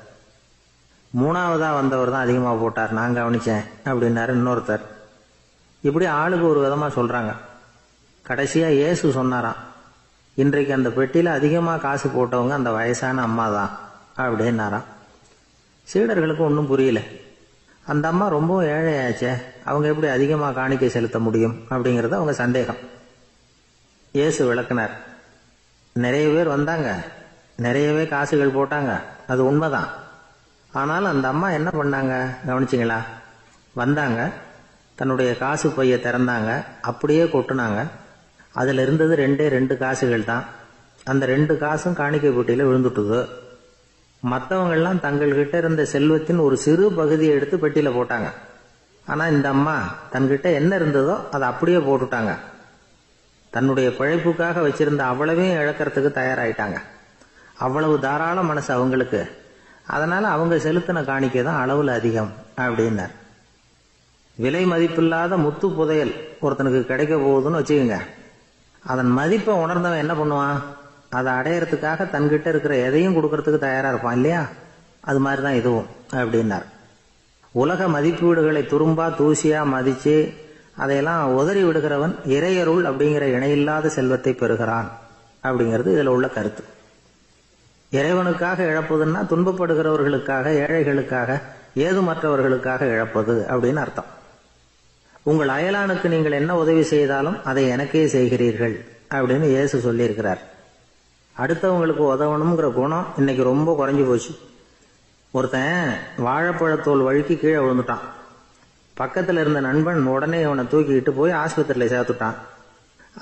மூணாவதா வந்தவர் தான் அதிகமா போட்டார், நான் கவனிச்சேன் அப்படின்னாரு இன்னொருத்தர். இப்படி ஆளுக்கு ஒரு விதமா சொல்றாங்க. கடைசியா இயேசு சொன்னாராம், இன்றைக்கு அந்த பெட்டியில அதிகமா காசு போட்டவங்க அந்த வயசான அம்மா தான் அப்படின்னாராம். சீடர்களுக்கு ஒன்றும் புரியல. அந்த அம்மா ரொம்பவும் ஏழையாச்சே, அவங்க எப்படி அதிகமாக காணிக்கை செலுத்த முடியும் அப்படிங்கிறது அவங்க சந்தேகம். இயேசு விளக்குனார். நிறைய பேர் வந்தாங்க, நிறையவே காசுகள் போட்டாங்க, அது உண்மைதான். ஆனால் அந்த அம்மா என்ன பண்ணாங்க கவனிச்சிங்களா? வந்தாங்க, தன்னுடைய காசு பையை திறந்தாங்க, அப்படியே கொட்டுனாங்க. அதில் இருந்தது 2 காசுகள் தான். அந்த 2 காசும் காணிக்கை பெட்டியில் விழுந்துட்டுது. மற்றவங்கள்லாம் தங்கள்கிட்ட இருந்த செல்வத்தின் ஒரு சிறு பகுதியை எடுத்து பெட்டியில் போட்டாங்க. ஆனால் இந்த அம்மா தன்கிட்ட என்ன இருந்ததோ அதை அப்படியே போட்டுட்டாங்க. தன்னுடைய பிழைப்புக்காக வச்சிருந்த அவ்வளவையும் இழக்கிறதுக்கு தயாராயிட்டாங்க. அவ்வளவு தாராள மனசு அவங்களுக்கு. அதனால அவங்க செலுத்தின காணிக்கை தான் அளவில் அதிகம் அப்படின்னார். விலை மதிப்பில்லாத முத்து புதையல் ஒருத்தனுக்கு கிடைக்க போகுதுன்னு வச்சுக்கோங்க. அதன் மதிப்பை உணர்ந்தவன் என்ன பண்ணுவான்? அதை அடையறதுக்காக தன்கிட்ட இருக்கிற எதையும் கொடுக்கறதுக்கு தயாரா இருப்பான் இல்லையா? அது மாதிரிதான் இதுவும் அப்படின்னார். உலக மதிப்பீடுகளை துரும்பா தூசியா மதிச்சு அதையெல்லாம் உதறி விடுகிறவன் இறையருள் அப்படிங்கிற இணையில்லாத செல்வத்தை பெறுகிறான் அப்படிங்கிறது இதுல உள்ள கருத்து. இறைவனுக்காக இழப்பதுன்னா துன்பப்படுகிறவர்களுக்காக, ஏழைகளுக்காக, ஏதுமற்றவர்களுக்காக இழப்பது அப்படின்னு அர்த்தம். உங்கள் அயலானுக்கு நீங்கள் என்ன உதவி செய்தாலும் அதை எனக்கே செய்கிறீர்கள் அப்படின்னு இயேசு சொல்லியிருக்கிறார். அடுத்தவங்களுக்கு உதவணுங்கிற குணம் இன்னைக்கு ரொம்ப குறைஞ்சி போச்சு. ஒருத்தன் வாழைப்பழத்தோல் வழுக்கி கீழே விழுந்துட்டான். பக்கத்தில் இருந்த நண்பன் உடனே அவனை தூக்கிக்கிட்டு போய் ஆஸ்பத்திரியில் சேர்த்துட்டான்.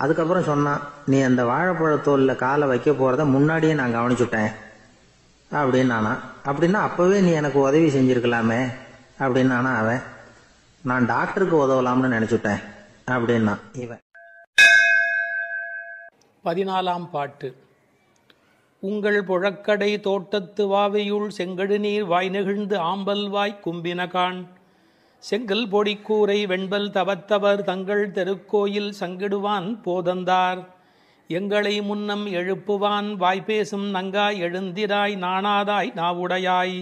அதுக்கப்புறம் சொன்னான், நீ அந்த வாழைப்பழத்தோலில் காலை வைக்க போகிறத முன்னாடியே நான் கவனிச்சுட்டேன் அப்படின்னானா. அப்படின்னா அப்போவே நீ எனக்கு உதவி செஞ்சிருக்கலாமே அப்படின்னானா அவன். நான் டாக்டருக்கு உதவலாம்னு நினச்சிட்டேன் அப்படின்னா இவன். 14ஆம் பாட்டு. உங்கள் புழக்கடை தோட்டத்து வாவையுள் செங்கடு நீர் வாய் நெகிழ்ந்து ஆம்பல் வாய் கும்பினகான் செங்கல் பொடிக்கூரை வெண்பல் தவத்தவர் தங்கள் தெருக்கோயில் சங்கிடுவான் போதந்தார் எங்களை முன்னம் எழுப்புவான் வாய்பேசும் நங்காய் எழுந்திராய் நாணாதாய் நாவுடையாய்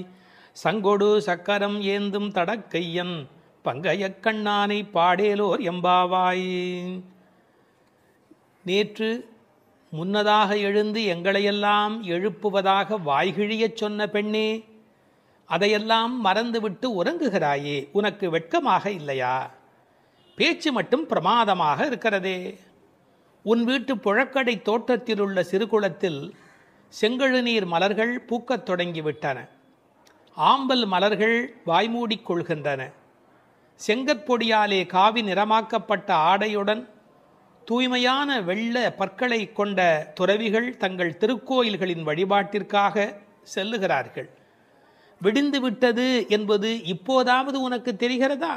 சங்கொடு சக்கரம் ஏந்தும் தடக்கையன் பங்கையக் கண்ணானை பாடேலோர் எம்பாவாய். நேற்று முன்னதாக எழுந்து எங்களையெல்லாம் எழுப்புவதாக வாய்கிழியச் சொன்ன பெண்ணே, அதையெல்லாம் மறந்துவிட்டு உறங்குகிறாயே, உனக்கு வெட்கமாக இல்லையா? பேச்சு மட்டும் பிரமாதமாக இருக்கிறதே. உன் வீட்டு புழக்கடை தோட்டத்தில் உள்ள சிறுகுளத்தில் செங்கழுநீர் மலர்கள் பூக்கத் தொடங்கிவிட்டன. ஆம்பல் மலர்கள் வாய்மூடிக் கொள்கின்றன. செங்கற்பொடியாலே காவி நிறமாக்கப்பட்ட ஆடையுடன் தூய்மையான வெள்ள பற்களை கொண்ட துறவிகள் தங்கள் திருக்கோயில்களின் வழிபாட்டிற்காக செல்லுகிறார்கள். விடிந்து விட்டது என்பது இப்போதாவது உனக்கு தெரிகிறதா?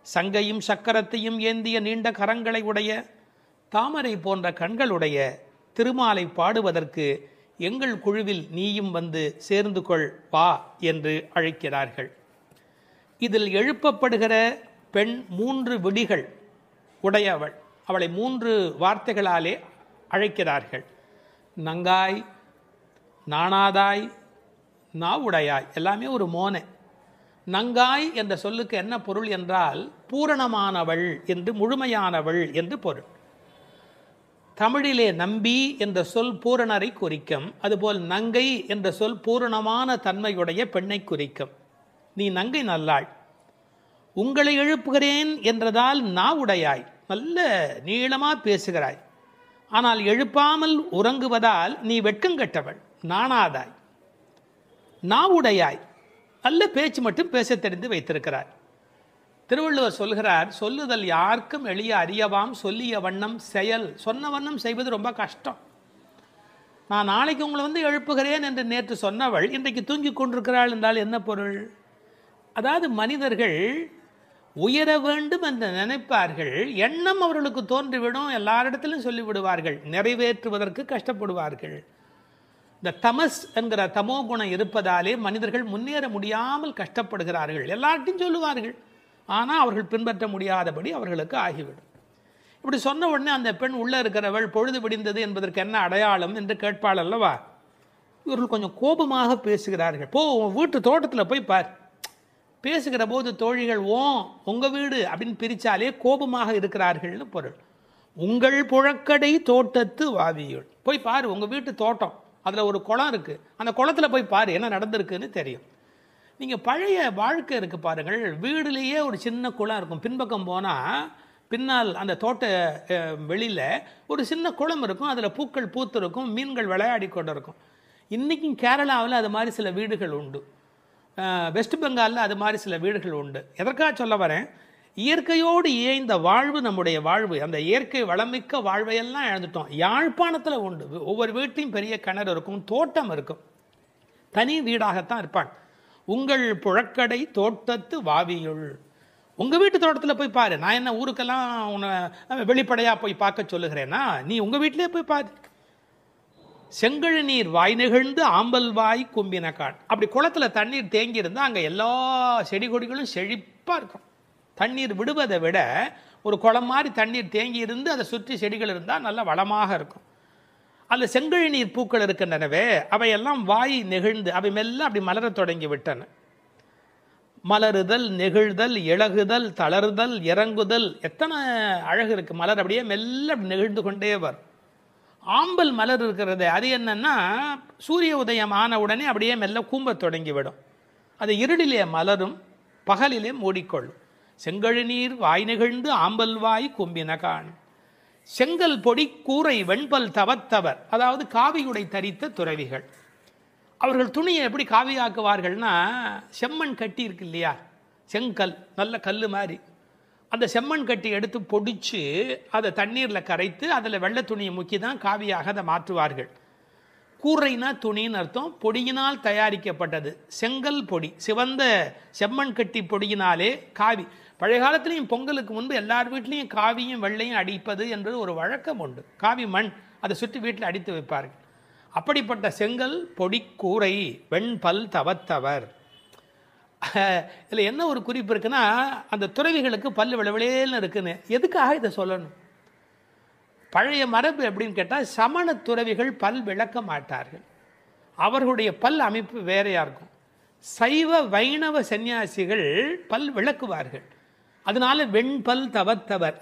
சங்கையும் சக்கரத்தையும் ஏந்திய நீண்ட கரங்களை உடைய, தாமரை போன்ற கண்களுடைய திருமாலை பாடுவதற்கு எங்கள் குழுவில் நீயும் வந்து சேர்ந்து கொள் வா என்று அழைக்கிறார்கள். இதில் எழுப்பப்படுகிற பெண் 3 விடிகள் உடையவள். அவளை 3 வார்த்தைகளாலே அழைக்கிறார்கள். நங்காய், நாணாதாய், நாவுடையாய், எல்லாமே ஒரு மோனை. நங்காய் என்ற சொல்லுக்கு என்ன பொருள் என்றால் பூரணமானவள் என்று, முழுமையானவள் என்று பொருள். தமிழிலே நம்பி என்ற சொல் பூரணரை குறிக்கும். அதுபோல் நங்கை என்ற சொல் பூரணமான தன்மையுடைய பெண்ணை குறிக்கும். நீ நங்கை நல்லாள். உங்களை எழுப்புகிறேன் என்றதால் நாவுடையாய், நல்ல நீளமா பேசுகிறாய். ஆனால் எழுப்பாமல் உறங்குவதால் நீ வெட்கங்கெட்டவள், நாணாதாய். நாவுடையாய், நல்ல பேச்சு மட்டும் பேச தெரிந்து வைத்திருக்கிறார். திருவள்ளுவர் சொல்கிறார், சொல்லுதல் யாருக்கும் எளிய அறியவாம் சொல்லிய வண்ணம் செயல். சொன்ன வண்ணம் செய்வது ரொம்ப கஷ்டம். நான் நாளைக்கு உங்களை வந்து எழுப்புகிறேன் என்று நேற்று சொன்னவள் இன்றைக்கு தூங்கி கொண்டிருக்கிறாள் என்றால் என்ன பொருள்? அதாவது மனிதர்கள் உயர வேண்டும் என்று நினைப்பார்கள், எண்ணம் அவர்களுக்கு தோன்றிவிடும், எல்லாரிடத்திலும் சொல்லிவிடுவார்கள், நிறைவேற்றுவதற்கு கஷ்டப்படுவார்கள். இந்த தமஸ் என்கிற தமோ குணம் இருப்பதாலே மனிதர்கள் முன்னேற முடியாமல் கஷ்டப்படுகிறார்கள். எல்லார்ட்டையும் சொல்லுவார்கள், ஆனால் அவர்கள் பின்பற்ற முடியாதபடி அவர்களுக்கு ஆகிவிடும். இப்படி சொன்ன உடனே அந்த பெண் உள்ளே இருக்கிறவள் பொழுது விடிந்தது என்பதற்கு என்ன அடையாளம் என்று கேட்பாள் அல்லவா? இவர்கள் கொஞ்சம் கோபமாக பேசுகிறார்கள். போ, வீட்டு தோட்டத்தில் போய் பார். பேசுகிற போது தோழிகள் உங்கள் வீடு அப்படின்னு பிரித்தாலே கோபமாக இருக்கிறார்கள்னு பொருள். உங்கள் புழக்கடை தோட்டத்து வாவியுள், போய் பாரு, உங்கள் வீட்டு தோட்டம், அதில் ஒரு குளம் இருக்குது, அந்த குளத்தில் போய் பாரு என்ன நடந்திருக்குன்னு தெரியும். நீங்கள் பழைய வாழ்க்கை இருக்குது பாருங்கள், வீடுலேயே ஒரு சின்ன குளம் இருக்கும், பின்பக்கம் போனால் பின்னால் அந்த தோட்ட வெளியில் ஒரு சின்ன குளம் இருக்கும், அதில் பூக்கள் பூத்து இருக்கும், மீன்கள் விளையாடி கொண்டு இருக்கும். இன்றைக்கும் கேரளாவில் அது மாதிரி சில வீடுகள் உண்டு, வெஸ்ட் பெங்காலில் அது மாதிரி சில வீடுகள் உண்டு. எதற்காக சொல்ல வரேன், இயற்கையோடு இயைந்த வாழ்வு நம்முடைய வாழ்வு. அந்த இயற்கை வளமிக்க வாழ்வையெல்லாம் இழந்துட்டோம். யாழ்ப்பாணத்தில் உண்டு, ஒவ்வொரு வீட்டையும் பெரிய கிணறு இருக்கும், தோட்டம் இருக்கும், தனி வீடாகத்தான் இருப்பாங்க. உங்கள் புழக்கடை தோட்டத்து வாவியுள், உங்கள் வீட்டு தோட்டத்தில் போய் பாரு. நான் என்ன ஊருக்கெல்லாம் உன்னை வெளிப்படையாக போய் பார்க்க சொல்லுகிறேன்னா, நீ உங்கள் வீட்டிலே போய் பாரு. செங்கழு நீர் வாய் நெகிழ்ந்து ஆம்பல் வாய் கும்பினக்கான். அப்படி குளத்தில் தண்ணீர் தேங்கி இருந்தால் அங்கே எல்லா செடி கொடிகளும் செழிப்பாக இருக்கும். தண்ணீர் விடுவதை விட ஒரு குளம் மாதிரி தண்ணீர் தேங்கி இருந்து அதை சுற்றி செடிகள் இருந்தால் நல்ல வளமாக இருக்கும். அந்த செங்கழு நீர் பூக்கள் இருக்கின்றனவே, அவையெல்லாம் வாய் நெகிழ்ந்து அவை மெல்ல அப்படி மலர தொடங்கி விட்டன. மலருதல், நெகிழ்தல், இழகுதல், தளருதல், இறங்குதல், எத்தனை அழகு இருக்கு. மலர் அப்படியே மெல்ல அப்படி நெகிழ்ந்து கொண்டே வரும். ஆம்பல் மலர் இருக்கிறது, அது என்னன்னா சூரிய உதயம் ஆன உடனே அப்படியே மெல்ல கூம்பத் தொடங்கிவிடும். அது இருளிலே மலரும், பகலிலே மூடிக்கொள்ளும். செங்கழு நீர் வாய் நெகிழ்ந்து ஆம்பல் வாய் கும்பினகான். செங்கல் பொடி கூரை வெண்பல் தவத்தவர், அதாவது காவியுடை தரித்த துறவிகள். அவர்கள் துணியை எப்படி காவியாக்குவார்கள்னா, செம்மண் கட்டி இருக்கு இல்லையா, செங்கல், நல்ல கல் மாதிரி, அந்த செம்மண் கட்டி எடுத்து பொடிச்சு அதை தண்ணீரில் கரைத்து அதில் வெள்ளை துணியை முக்கி தான் காவியாக அதை மாற்றுவார்கள். கூரைனா துணின்னு அர்த்தம். பொடியினால் தயாரிக்கப்பட்டது செங்கல் பொடி, சிவந்த செம்மண் கட்டி பொடியினாலே காவி. பழைய காலத்திலையும் பொங்கலுக்கு முன்பு எல்லார் வீட்லேயும் காவியும் வெள்ளையும் அடிப்பது என்பது ஒரு வழக்கம் உண்டு. காவி மண் அதை சுற்றி வீட்டில் அடித்து வைப்பார்கள். அப்படிப்பட்ட செங்கல் பொடி கூரை வெண்பல் தவத்தவர். இதில் என்ன ஒரு குறிப்பு இருக்குன்னா, அந்த துறவிகளுக்கு பல்லு விளவிலேன்னு இருக்குன்னு. எதுக்காக இதை சொல்லணும்? பழைய மரபு எப்படின்னு கேட்டால், சமண துறவிகள் பல் விளக்க மாட்டார்கள், அவர்களுடைய பல் அமைப்பு வேறையாக இருக்கும். சைவ வைணவ சன்னியாசிகள் பல் விளக்குவார்கள். அதனால வெண்பல் தவத்தவர்,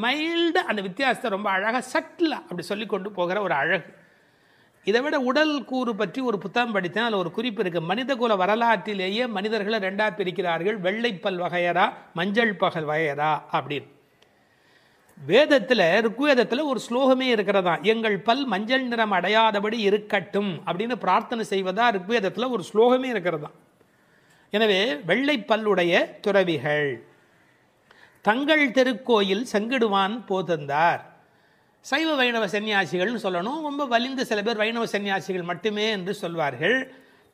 மைல்டு, அந்த வித்தியாசத்தை ரொம்ப அழகாக சட்டிலாக அப்படி சொல்லி கொண்டு போகிற ஒரு அழகு. இதை விட உடல் கூறு பற்றி ஒரு புத்தகம் படித்தேன், அதில் ஒரு குறிப்பு இருக்குது. மனித குல வரலாற்றிலேயே மனிதர்களை ரெண்டாக பிரிக்கிறார்கள், வெள்ளைப்பல் வகையரா மஞ்சள் பகல் வகையரா அப்படின்னு. வேதத்தில், ருக்வேதத்தில் ஒரு ஸ்லோகமே இருக்கிறதா, எங்கள் பல் மஞ்சள் நிறம் அடையாதபடி இருக்கட்டும் அப்படின்னு பிரார்த்தனை செய்வதா ருக்வேதத்தில் ஒரு ஸ்லோகமே இருக்கிறதா. எனவே வெள்ளைப்பல்லுடைய துறவிகள் தங்கள் திருக்கோயில் செங்கிடுவான் போதந்தார். சைவ வைணவ சன்னியாசிகள்னு சொல்லணும், ரொம்ப வலிந்து சில பேர் வைணவ சன்னியாசிகள் மட்டுமே என்று சொல்வார்கள்.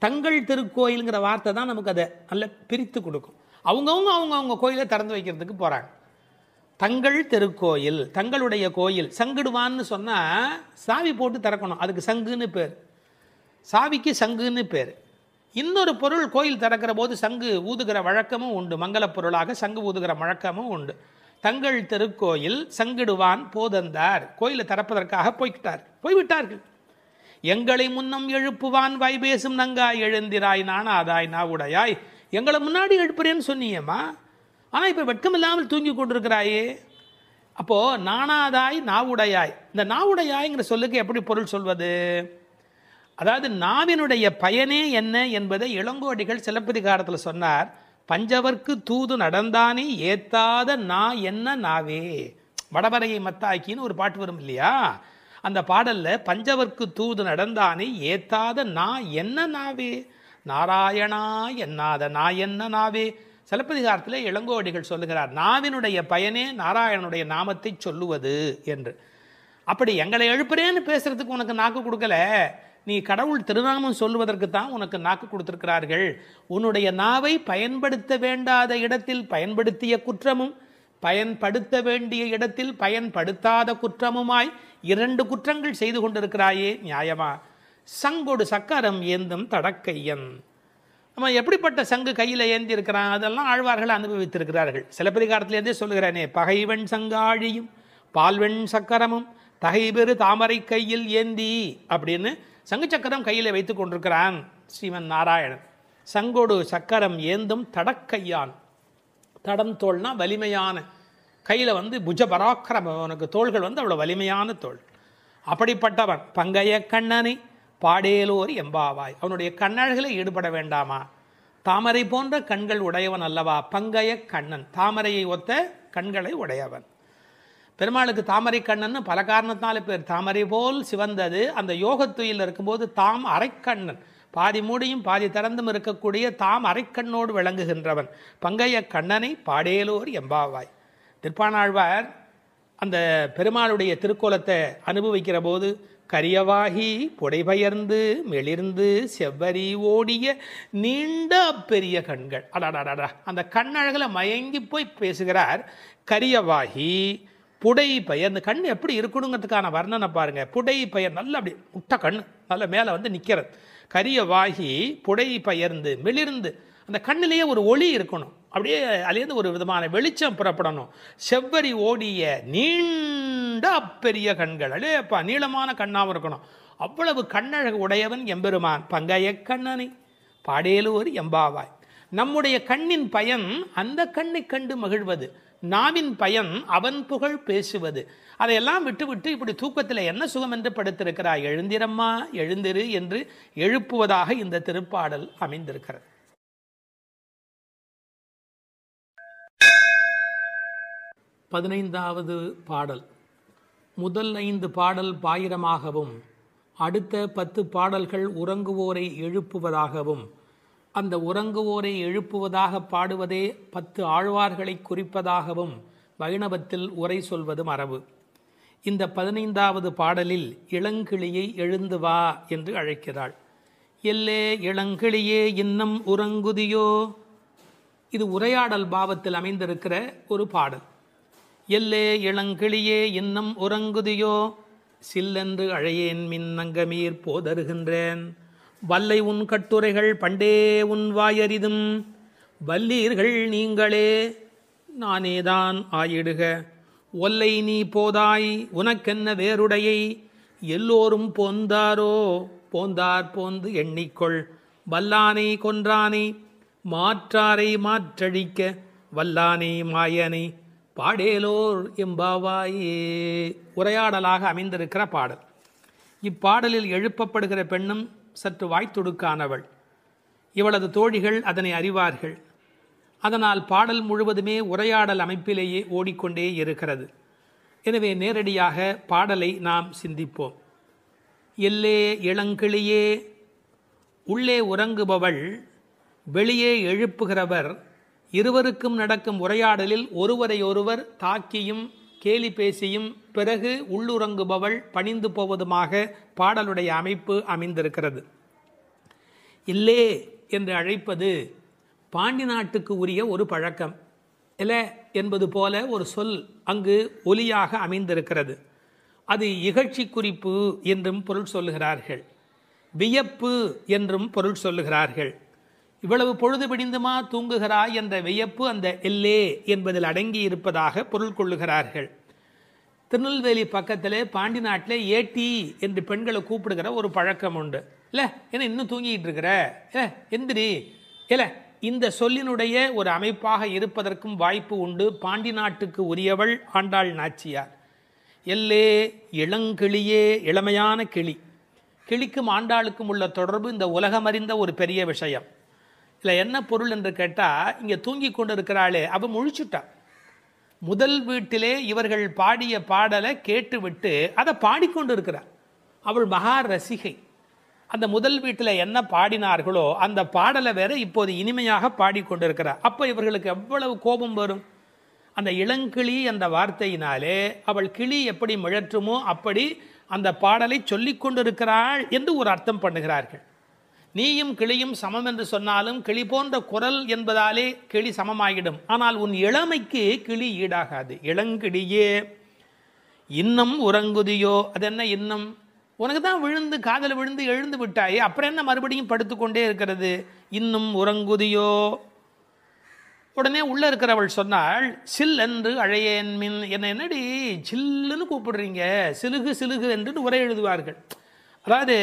தங்கள் திருக்கோயிலுங்கிற வார்த்தை தான் நமக்கு அதை நல்ல பிரித்து கொடுக்கும். அவங்கவுங்க கோயிலை திறந்து வைக்கிறதுக்கு போகிறாங்க. தங்கள் திருக்கோயில், தங்களுடைய கோயில். சங்கிடுவான்னு சொன்னால் சாவி போட்டு திறக்கணும், அதுக்கு சங்குன்னு பேர். சாவிக்கு சங்குன்னு பேர். இன்னொரு பொருள் கோயில் திறக்கிற போது சங்கு ஊதுகிற வழக்கமும் உண்டு, மங்கள பொருளாக சங்கு ஊதுகிற வழக்கமும் உண்டு. தங்கள் திருக்கோயில் சங்கிடுவான் போதந்தார், கோயிலை திறப்பதற்காக போய்விட்டார்கள். எங்களை முன்னம் எழுப்புவான் வாய்பேசும் நங்காய் எழுந்திராய் நானாதாய் நாவுடையாய். எங்களை முன்னாடி எழுப்புறேன்னு சொன்னியம்மா, ஆனால் இப்போ வெட்கம் இல்லாமல் தூங்கி கொண்டிருக்கிறாயே. அப்போது நானாதாய் நாவுடையாய், இந்த நாவுடையாய்ங்கிற சொல்லுக்கு எப்படி பொருள் சொல்வது? அதாவது நாவினுடைய பயனே என்ன என்பதை இளங்கோடிகள் சிலப்பதிகாரத்தில் சொன்னார். பஞ்சவர்க்கு தூது நடந்தானே ஏத்தாத நா என்ன நாவே. வடவரையை மத்தாக்கின்னு ஒரு பாட்டு வரும் இல்லையா, அந்த பாடல்ல பஞ்சவர்க்கு தூது நடந்தானே ஏத்தாத நா என்ன நாவே, நாராயணா என்னாத நா என்ன நாவே. சிலப்பதிகாரத்தில் இளங்கோடிகள் சொல்லுகிறார், நாவினுடைய பயனே நாராயணனுடைய நாமத்தை சொல்லுவது என்று. அப்படி எங்களை எழுப்புறேன்னு பேசுறதுக்கு உனக்கு நாக்கு கொடுக்கல, நீ கடவுள் திருநாமம் சொல்லுவதற்கு தான் உனக்கு நாக்கு கொடுத்திருக்கிறார்கள். உன்னுடைய நாவை பயன்படுத்த வேண்டாத இடத்தில் பயன்படுத்திய குற்றமும், பயன்படுத்த வேண்டிய இடத்தில் பயன்படுத்தாத குற்றமுமாய் 2 குற்றங்கள் செய்து கொண்டிருக்கிறாயே, நியாயமா? சங்கொடு சக்கரம் ஏந்தும் தடக்கையன். நம்ம எப்படிப்பட்ட சங்கு கையில் ஏந்தி இருக்கிறான், அதெல்லாம் ஆழ்வார்கள் அனுபவித்திருக்கிறார்கள். சிலப்பதிகாரத்திலேருந்தே சொல்லுகிறானே, பகைவன் சங்காழியும் பால்வெண் சக்கரமும் தகைபெரு தாமரை கையில் ஏந்தி அப்படின்னு சங்கு சக்கரம் கையில் வைத்து கொண்டிருக்கிறான் ஸ்ரீமன் நாராயணன். சங்கோடு சக்கரம் ஏந்தும் தடக்கையான். தடம் தோல்னா வலிமையான, கையில் புஜ பராக்கிரம, அவனுக்கு தோள்கள் அவ்வளோ வலிமையான தோள். அப்படிப்பட்டவன் பங்கைய கண்ணனை பாடேலோர் எம்பாவாய். அவனுடைய கண்ணழகில் ஈடுபட வேண்டாமா? தாமரை போன்ற கண்கள் உடையவன் அல்லவா பங்கைய கண்ணன், தாமரையை ஒத்த கண்களை உடையவன். பெருமாளுக்கு தாமரை கண்ணன் பல காரணத்தினால பேர். தாமரை போல் சிவந்தது அந்த யோகத்துயில் இருக்கும்போது தாம் அரைக்கண்ணன், பாதி மூடியும் பாதி திறந்தும் இருக்கக்கூடிய தாம் அரைக்கண்ணோடு விளங்குகின்றவன். பங்கைய கண்ணனை பாடேலோர் எம்பாவாய். திருப்பாணாழ்வார் அந்த பெருமாளுடைய திருக்கோலத்தை அனுபவிக்கிற போது கரியவாகி புடைபெயர்ந்து மெளிர்ந்து செவ்வரி ஓடிய நீண்ட பெரிய கண்கள், அடாடாடா அந்த கண்ணழகில் மயங்கி போய் பேசுகிறார். கரியவாகி புடை பெயர்ந்து, கண் எப்படி இருக்கணுங்கிறதுக்கான வர்ணனை பாருங்க. புடை பெயர் நல்ல அப்படி முட்டை கண் நல்ல மேலே வந்து நிற்கிறது. கரியவாகி புடை பெயர்ந்து மெளிர்ந்து, அந்த கண்ணிலேயே ஒரு ஒளி இருக்கணும், அப்படியே அதுலேருந்து ஒரு விதமான வெளிச்சம் புறப்படணும். செவ்வரி ஓடிய நீண்ட பெரிய கண்கள், அடேப்பா நீளமான கண்ணாகவும் இருக்கணும். அவ்வளவு கண்ணழகு உடையவன் எம்பெருமான். பங்கைய கண்ணனை பாடேலோர் எம்பாவாய். நம்முடைய கண்ணின் பயன் அந்த கண்ணை கண்டு மகிழ்வது, நாவின் பயன் அவன் புகழ் பேசுவது. அதையெல்லாம் விட்டுவிட்டு இப்படி தூக்கத்தில் என்ன சுகம் என்று படுத்திருக்கிறாய், எழுந்திரம்மா எழுந்திரு என்று எழுப்புவதாக இந்த திருப்பாடல் அமைந்திருக்கிறது. 15வது பாடல். முதல் 5 பாடல் பாயிரமாகவும் அடுத்த 10 பாடல்கள் உறங்குவோரை எழுப்புவதாகவும், அந்த உறங்குவோரை எழுப்புவதாக பாடுவதே 10 ஆழ்வார்களை குறிப்பதாகவும் வைணவத்தில் உரை சொல்வது மரபு. இந்த 15வது பாடலில் இளங்கிளியை எழுந்து வா என்று அழைக்கிறாள். எல்லே இளங்கிளியே இன்னம் உறங்குதியோ. இது உரையாடல் பாவத்தில் அமைந்திருக்கிற ஒரு பாடல். எல்லே இளங்கிளியே இன்னம் உறங்குதியோ, சில்லென்று அழையேன் மின்னங்கமீர் போதருகின்றேன். வல்லை உன் கட்டுரைகள் பண்டே உன் வாயறிதும், வல்லீர்கள் நீங்களே நானேதான் ஆயிடுக. ஒல்லை நீ போதாய் உனக்கென்ன வேறுடையை, எல்லோரும் போந்தாரோ போந்தார் போந்து எண்ணிக்கொள். வல்லானை கொன்றானை மாற்றாரை மாற்றழிக்க, வல்லானை மாயனை பாடேலோர் எம்பாவாயே. உரையாடலாக அமைந்திருக்கிற பாடல். இப்பாடலில் எழுப்பப்படுகிற பெண்ணும் சற்று வாய்த்துடுக்கானவள். இவளது தோழிகள் அதனை அறிவார்கள். அதனால் பாடல் முழுவதுமே உரையாடல் அமைப்பிலேயே ஓடிக்கொண்டே இருக்கிறது. எனவே நேரடியாக பாடலை நாம் சிந்திப்போம். எல்லே இளங்கிளியே, உள்ளே உறங்குபவள், வெளியே எழுப்புகிறவர், இருவருக்கும் நடக்கும் உரையாடலில் ஒருவரையொருவர் தாக்கியும் கேலி பேசியும் பிறகு உள்ளுறங்குபவள் பணிந்து போவதுமாக பாடலுடைய அமைப்பு அமைந்திருக்கிறது. இல்லே என்று அழைப்பது பாண்டி நாட்டுக்கு உரிய ஒரு பழக்கம். எல என்பது போல ஒரு சொல் அங்கு ஒலியாக அமைந்திருக்கிறது. அது இகழ்ச்சி குறிப்பு என்றும் பொருள் சொல்லுகிறார்கள், வியப்பு என்றும் பொருள் சொல்லுகிறார்கள். இவ்வளவு பொழுது பிடிந்துமா தூங்குகிறாய் என்ற வியப்பு அந்த எல்லே என்பதில் அடங்கி இருப்பதாக பொருள் கொள்ளுகிறார்கள். திருநெல்வேலி பக்கத்தில் பாண்டி நாட்டில் ஏட்டி என்று பெண்களை கூப்பிடுகிற ஒரு பழக்கம் உண்டு. இல்லை ஏன்னா இன்னும் தூங்கிட்டு இருக்கிற, எந்திரி, இல்லை இந்த சொல்லினுடைய ஒரு அமைப்பாக இருப்பதற்கும் வாய்ப்பு உண்டு. பாண்டி நாட்டுக்கு உரியவள் ஆண்டாள் நாச்சியார். எல்லே இளங்கிளியே, இளமையான கிளி. கிளிக்கும் ஆண்டாளுக்கும் உள்ள தொடர்பு இந்த உலகமறிந்த ஒரு பெரிய விஷயம். இல்லை என்ன பொருள் என்று கேட்டால், இங்கே தூங்கி கொண்டு இருக்கிறாளே அவள் முழிச்சுட்டா. முதல் வீட்டிலே இவர்கள் பாடிய பாடலை கேட்டுவிட்டு அதை பாடிக்கொண்டு இருக்கிறார். அவள் மகா ரசிகை. அந்த முதல் வீட்டில் என்ன பாடினார்களோ அந்த பாடலை வேற இப்போது இனிமையாக பாடிக்கொண்டிருக்கிறார். அப்போ இவர்களுக்கு எவ்வளவு கோபம் வரும். அந்த இளங்கிளி என்ற வார்த்தையினாலே அவள் கிளி எப்படி மிழற்றுமோ அப்படி அந்த பாடலை சொல்லிக் கொண்டிருக்கிறாள் என்று ஒரு அர்த்தம் பண்ணுகிறார்கள். நீயும் கிளியும் சமம் என்று சொன்னாலும் கிளி போன்ற குரல் என்பதாலே கிளி சமமாகிடும். ஆனால் உன் இளமைக்கு கிளி ஈடாகாது. இளங்கிளியே இன்னும் உறங்குதியோ, அது என்ன இன்னும்? உனக்கு தான் விழுந்து காதல் விழுந்து எழுந்து விட்டாயே, அப்புறம் என்ன மறுபடியும் படுத்துக்கொண்டே இருக்கிறது? இன்னும் உறங்குதியோ. உடனே உள்ள இருக்கிறவள் சொன்னாள், சில் என்று அழையேன் மின். என்னடி சில்லுன்னு கூப்பிடுறீங்க, சிலுகு சிலுகு என்று உரை எழுதுவார்கள். அதாவது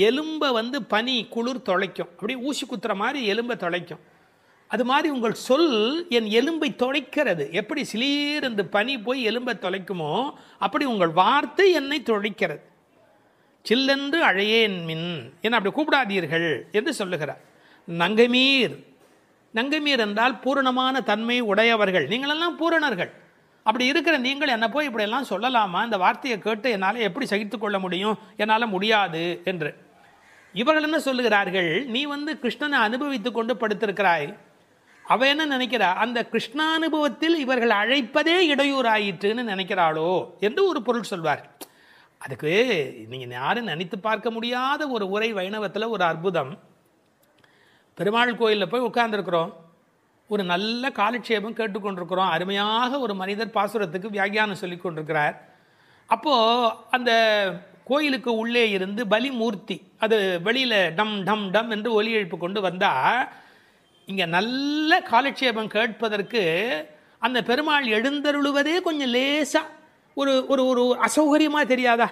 எலும்பை பனி குளிர் தொலைக்கும், அப்படியே ஊசி குத்துற மாதிரி எலும்பை தொலைக்கும். அது மாதிரி உங்கள் சொல் என் எலும்பை தொலைக்கிறது. எப்படி சிலீர் என்று பனி போய் எலும்பை தொலைக்குமோ அப்படி உங்கள் வார்த்தை என்னை தொலைக்கிறது. சில்லென்று அழையேன் மின், என்ன அப்படி கூப்பிடாதீர்கள் என்று சொல்லுகிறார். நங்கைமீர். நங்கைமீர் என்றால் பூரணமான தன்மை உடையவர்கள், நீங்களெல்லாம் பூரணர்கள். அப்படி இருக்கிற நீங்கள் என்னை போய் இப்படியெல்லாம் சொல்லலாமா? இந்த வார்த்தையை கேட்டு என்னால் எப்படி சகித்து கொள்ள முடியும்? என்னால் முடியாது என்று. இவர்கள் என்ன சொல்லுகிறார்கள், நீ கிருஷ்ணனை அனுபவித்து கொண்டு படுத்திருக்கிறாய். அவ என்ன நினைக்கிறா, அந்த கிருஷ்ணானுபவத்தில் இவர்கள் அழைப்பதே இடையூறாயிற்றுன்னு நினைக்கிறாளோ என்று ஒரு பொருள் சொல்வார். அதுக்கு நீங்கள் யாரும் நினைத்து பார்க்க முடியாத ஒரு உரை வைணவத்தில் ஒரு அற்புதம். பெருமாள் கோயிலில் போய் உட்கார்ந்துருக்கிறோம், ஒரு நல்ல காலட்சேபம் கேட்டுக்கொண்டிருக்கிறோம். அருமையாக ஒரு மனிதர் பாசுரத்துக்கு வியாக்கியானம் சொல்லி கொண்டிருக்கிறார். அப்போது அந்த கோயிலுக்கு உள்ளே இருந்து பலிமூர்த்தி அது வெளியில் டம் டம் டம் என்று ஒலி எழுப்பு கொண்டு வந்தால், இங்கே நல்ல காலட்சேபம் கேட்பதற்கு அந்த பெருமாள் எழுந்தருளுவதே கொஞ்சம் லேசாக ஒரு ஒரு ஒரு அசௌகரியமாக தெரியாதா?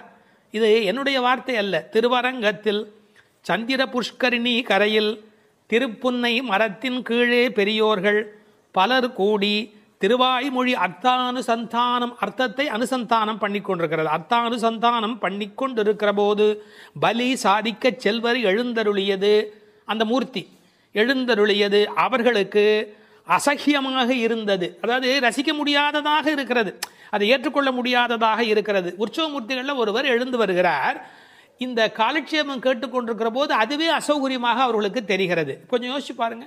இது என்னுடைய வார்த்தை அல்ல. திருவரங்கத்தில் சந்திர புஷ்கரிணி கரையில் திருப்புன்னை மரத்தின் கீழே பெரியோர்கள் பலர் கூடி திருவாய்மொழி அர்த்தானுசந்தானம், அர்த்தத்தை அனுசந்தானம் பண்ணி கொண்டிருக்கிறது. அர்த்தானுசந்தானம் பண்ணி கொண்டிருக்கிற போது பலி சாதிக்க செல்வர் எழுந்தருளியது, அந்த மூர்த்தி எழுந்தருளியது அவர்களுக்கு அசகியமாக இருந்தது. அதாவது ரசிக்க முடியாததாக இருக்கிறது, அதை ஏற்றுக்கொள்ள முடியாததாக இருக்கிறது. உற்சவமூர்த்திகளில் ஒருவர் எழுந்து வருகிறார். இந்த காலட்சேபம் கேட்டுக்கொண்டிருக்கிற போது அதுவே அசௌகரியமாக அவர்களுக்கு தெரிகிறது. கொஞ்சம் யோசிச்சு பாருங்க.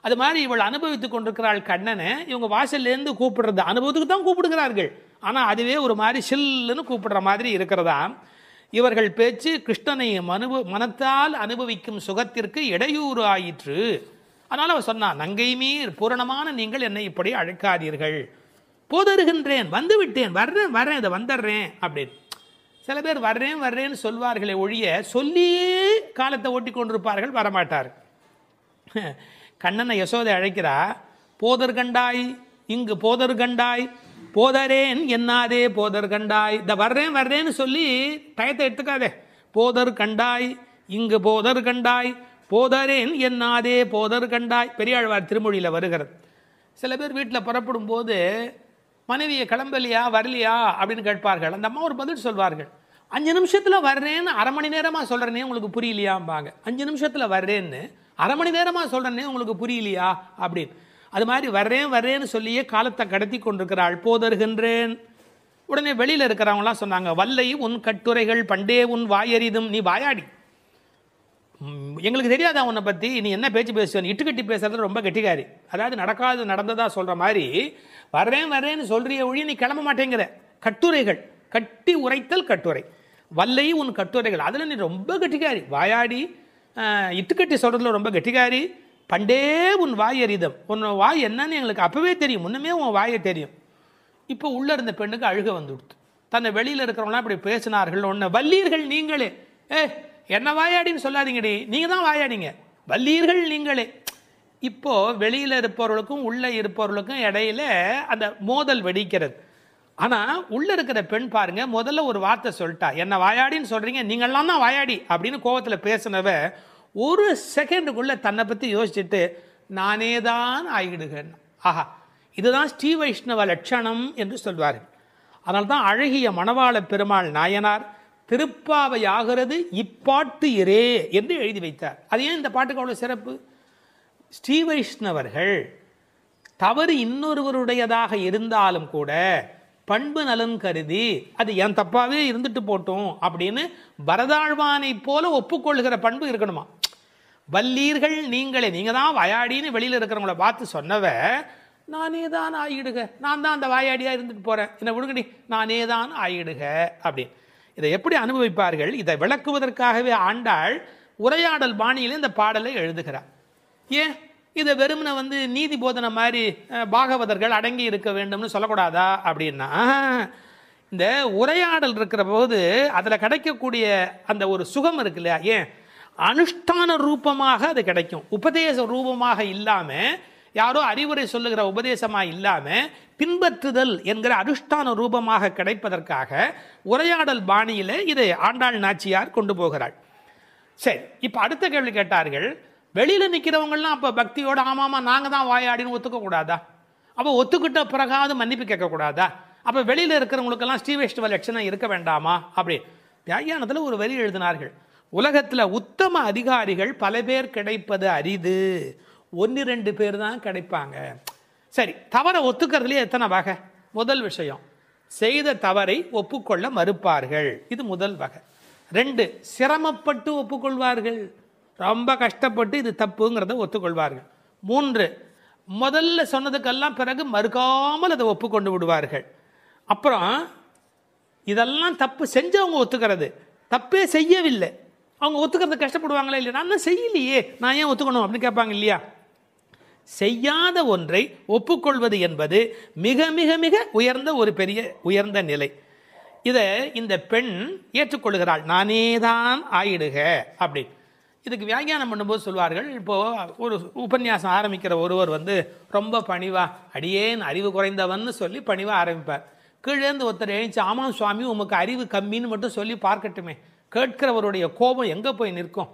அது மாதிரி இவள் அனுபவித்துக் கொண்டிருக்கிறாள் கண்ணனை. இவங்க வாசல்லேருந்து கூப்பிடுறது அனுபவத்துக்கு தான் கூப்பிடுகிறார்கள், ஆனால் அதுவே ஒரு மாதிரி சில்லுன்னு கூப்பிடுற மாதிரி இருக்கிறதா. இவர்கள் பேச்சு கிருஷ்ணனை மனத்தால் அனுபவிக்கும் சுகத்திற்கு இடையூறு ஆயிற்று. அதனால் அவன் சொன்னான், நங்கை மீர் பூரணமான நீங்கள் என்னை இப்படி அழைக்காதீர்கள். போதருகின்றேன், வந்து விட்டேன், வர்றேன் வர்றேன், இதை வந்துடுறேன் அப்படின்னு. சில பேர் வர்றேன் வர்றேன்னு சொல்வார்களே ஒழிய சொல்லியே காலத்தை ஓட்டி கொண்டிருப்பார்கள், வரமாட்டார். கண்ணனை யசோதை அழைக்கிறா, போதர் கண்டாய் இங்கு போதர் கண்டாய், போதரேன் என்னாதே போதர் கண்டாய். இந்த வர்றேன் வர்றேன்னு சொல்லி டயத்தை எடுத்துக்காதே. போதர் கண்டாய் இங்கு போதர் கண்டாய், போதரேன் என்னாதே போதர் கண்டாய். பெரியாழ்வார் திருமொழியில் வருகிறது. சில பேர் வீட்டில் புறப்படும் போது மனைவியை கிளம்பலையா வரலையா அப்படின்னு கேட்பார்கள். அந்த அம்மா ஒரு பதில் சொல்வார்கள், 5 நிமிஷத்தில் வர்றேன்னு அரை மணி நேரமாக சொல்கிறேனே உங்களுக்கு புரியலையாம்பாங்க. 5 நிமிஷத்தில் வர்றேன்னு அரை மணி நேரமாக சொல்கிறேனே உங்களுக்கு புரியலையா அப்படின்னு. அது மாதிரி வர்றேன் வர்றேன்னு சொல்லியே காலத்தை கடத்தி கொண்டிருக்கிறாள். போதருகின்றேன். உடனே வெளியில் இருக்கிறவங்களாம் சொன்னாங்க, வல்லை உன் கட்டுரைகள் பண்டே உன் வாயறிதும், நீ வாயாடி, எங்களுக்கு தெரியாதா உன்னை பற்றி, நீ என்ன பேச்சு பேசுவேன், இட்டு கட்டி பேசுறது ரொம்ப கெட்டிக்காரி. அதாவது நடக்காது நடந்ததா சொல்கிற மாதிரி வர்றேன் வர்றேன்னு சொல்கிறிய ஒழிய நீ கிளம்ப மாட்டேங்கிற. கட்டுரைகள், கட்டி உரைத்தல் கட்டுரை, வல்லை உன் கட்டுரைகள், அதில் நீ ரொம்ப கெட்டிக்காரி, வாயாடி இட்டுக்கட்டி சொல்கிறதுல ரொம்ப கெட்டிக்காரி. பண்டே உன் வாய் அறிதம், உன் வாய் என்னன்னு எங்களுக்கு அப்போவே தெரியும், முன்னமே உன் வாயை தெரியும். இப்போ உள்ளே இருந்த பெண்ணுக்கு அழுக வந்து கொடுத்து, தன்னை வெளியில் இருக்கிறவங்களாம் இப்படி பேசினார்கள். ஒன்று வல்லீர்கள் நீங்களே, என்ன வாயாடின்னு சொல்லாதீங்கடி, நீங்கள் தான் வாயாடிங்க, வல்லீர்கள் நீங்களே. இப்போது வெளியில் இருப்பவர்களுக்கும் உள்ளே இருப்பவர்களுக்கும் இடையில அந்த மோதல் வெடிக்கிறது. ஆனால் உள்ளே இருக்கிற பெண் பாருங்க, முதல்ல ஒரு வார்த்தை சொல்லிட்டா, என்ன வாயாடின்னு சொல்கிறீங்க, நீங்கள்லாம் தான் வாயாடி அப்படின்னு கோவத்தில் பேசினவ ஒரு செகண்டுக்குள்ளே தன்னை பற்றி யோசிச்சுட்டு நானே தான் ஆகிடுகிறேன். ஆஹா, இதுதான் ஸ்ரீ வைஷ்ணவ லட்சணம் என்று சொல்வார்கள். அதனால தான் அழகிய மணவாள பெருமாள் நாயனார் திருப்பாவை ஆகிறது இப்பாட்டு இரே என்று எழுதி வைத்தார். அது ஏன் இந்த பாட்டுக்கு அவ்வளோ சிறப்பு? ஸ்ரீ வைஷ்ணவர்கள் தவறு இன்னொருவருடையதாக இருந்தாலும் கூட பண்பு நலன் கருதி அது என் தப்பாவே இருந்துட்டு போட்டோம் அப்படின்னு பரதாழ்வானை போல ஒப்புக்கொள்கிற பண்பு இருக்கணுமா. வல்லீர்கள் நீங்களே, நீங்கள் தான் வாயாடின்னு வெளியில் இருக்கிறவங்கள பார்த்து சொன்னவ நானே தான் ஆயிடுக, நான் தான் அந்த வாயாடியாக இருந்துட்டு போகிறேன், என்னை விடுங்கடி, நானே தான் ஆயிடுக அப்படின்னு. இதை எப்படி அனுபவிப்பார்கள்? இதை விளக்குவதற்காகவே ஆண்டாள் உரையாடல் பாணியில் இந்த பாடலை எழுதுகிறார். ஏன் இதை வெறுமனை நீதி போதனை மாதிரி பாகவதர்கள் அடங்கி இருக்க வேண்டும்னு சொல்லக்கூடாதா அப்படின்னா, இந்த உரையாடல் இருக்கிற போது அதில் கிடைக்கக்கூடிய அந்த ஒரு சுகம் இருக்கு இல்லையா, ஏன் அனுஷ்டான ரூபமாக அது கிடைக்கும், உபதேச ரூபமாக இல்லாமல், யாரோ அறிவுரை சொல்லுகிற உபதேசமாக இல்லாமல் பின்பற்றுதல் என்கிற அனுஷ்டான ரூபமாக கிடைப்பதற்காக உரையாடல் பாணியில் இதை ஆண்டாள் நாச்சியார் கொண்டு போகிறாள். சரி, இப்போ அடுத்த கேள்வி கேட்டார்கள், வெளியில் நிற்கிறவங்கலாம் அப்போ பக்தியோட ஆமாமா நாங்கள் தான் வாயாடின்னு ஒத்துக்கக்கூடாதா? அப்போ ஒத்துக்கிட்ட பிறகாவது மன்னிப்பு கேட்கக்கூடாதா? அப்போ வெளியில் இருக்கிறவங்களுக்கெல்லாம் ஸ்ரீ வைஷ்ணவ லட்சணம் இருக்க வேண்டாமா? அப்படி வியாக்கியானத்தில் ஒரு வரி எழுதினார்கள், உலகத்தில் உத்தம அதிகாரிகள் பல பேர் கிடைப்பது அரிது, 1-2 பேர் தான் கிடைப்பாங்க. சரி, தவறை ஒத்துக்கிறதுலேயே எத்தனை வகை? முதல் விஷயம், செய்த தவறை ஒப்புக்கொள்ள மறுப்பார்கள், இது முதல் வகை. 2, சிரமப்பட்டு ஒப்புக்கொள்வார்கள், ரொம்ப கஷ்டப்பட்டு இது தப்புங்கிறத ஒத்துக்கொள்வார்கள். 3, முதல்ல சொன்னதுக்கெல்லாம் பிறகு மறுக்காமல் அதை ஒப்புக்கொண்டு விடுவார்கள். அப்புறம் இதெல்லாம் தப்பு செஞ்சவங்க ஒத்துக்கிறது, தப்பே செய்யவில்லை அவங்க ஒத்துக்கிறது கஷ்டப்படுவாங்களா இல்லையா? நான் தான் செய்யலையே, நான் ஏன் ஒத்துக்கணும் அப்படின்னு கேட்பாங்க இல்லையா? செய்யாத ஒன்றை ஒப்புக்கொள்வது என்பது மிக மிக மிக உயர்ந்த ஒரு பெரிய உயர்ந்த நிலை. இதை இந்த பெண் ஏற்றுக்கொள்கிறாள், நானே தான் ஆயிடுக அப்படின்னு. இதுக்கு வியாக்கியானம் பண்ணும்போது சொல்வார்கள், இப்போது ஒரு உபன்யாசம் ஆரம்பிக்கிற ஒருவர் ரொம்ப பணிவா, அடியேன் அறிவு குறைந்தவன்னு சொல்லி பணிவாக ஆரம்பிப்பார். கீழேந்து ஒருத்தர் எழுச்சி, ஆமாம் சுவாமி உமக்கு அறிவு கம்மின்னு மட்டும் சொல்லி பார்க்கட்டுமே, கேட்கிறவருடைய கோபம் எங்கே போய் நிற்கும்?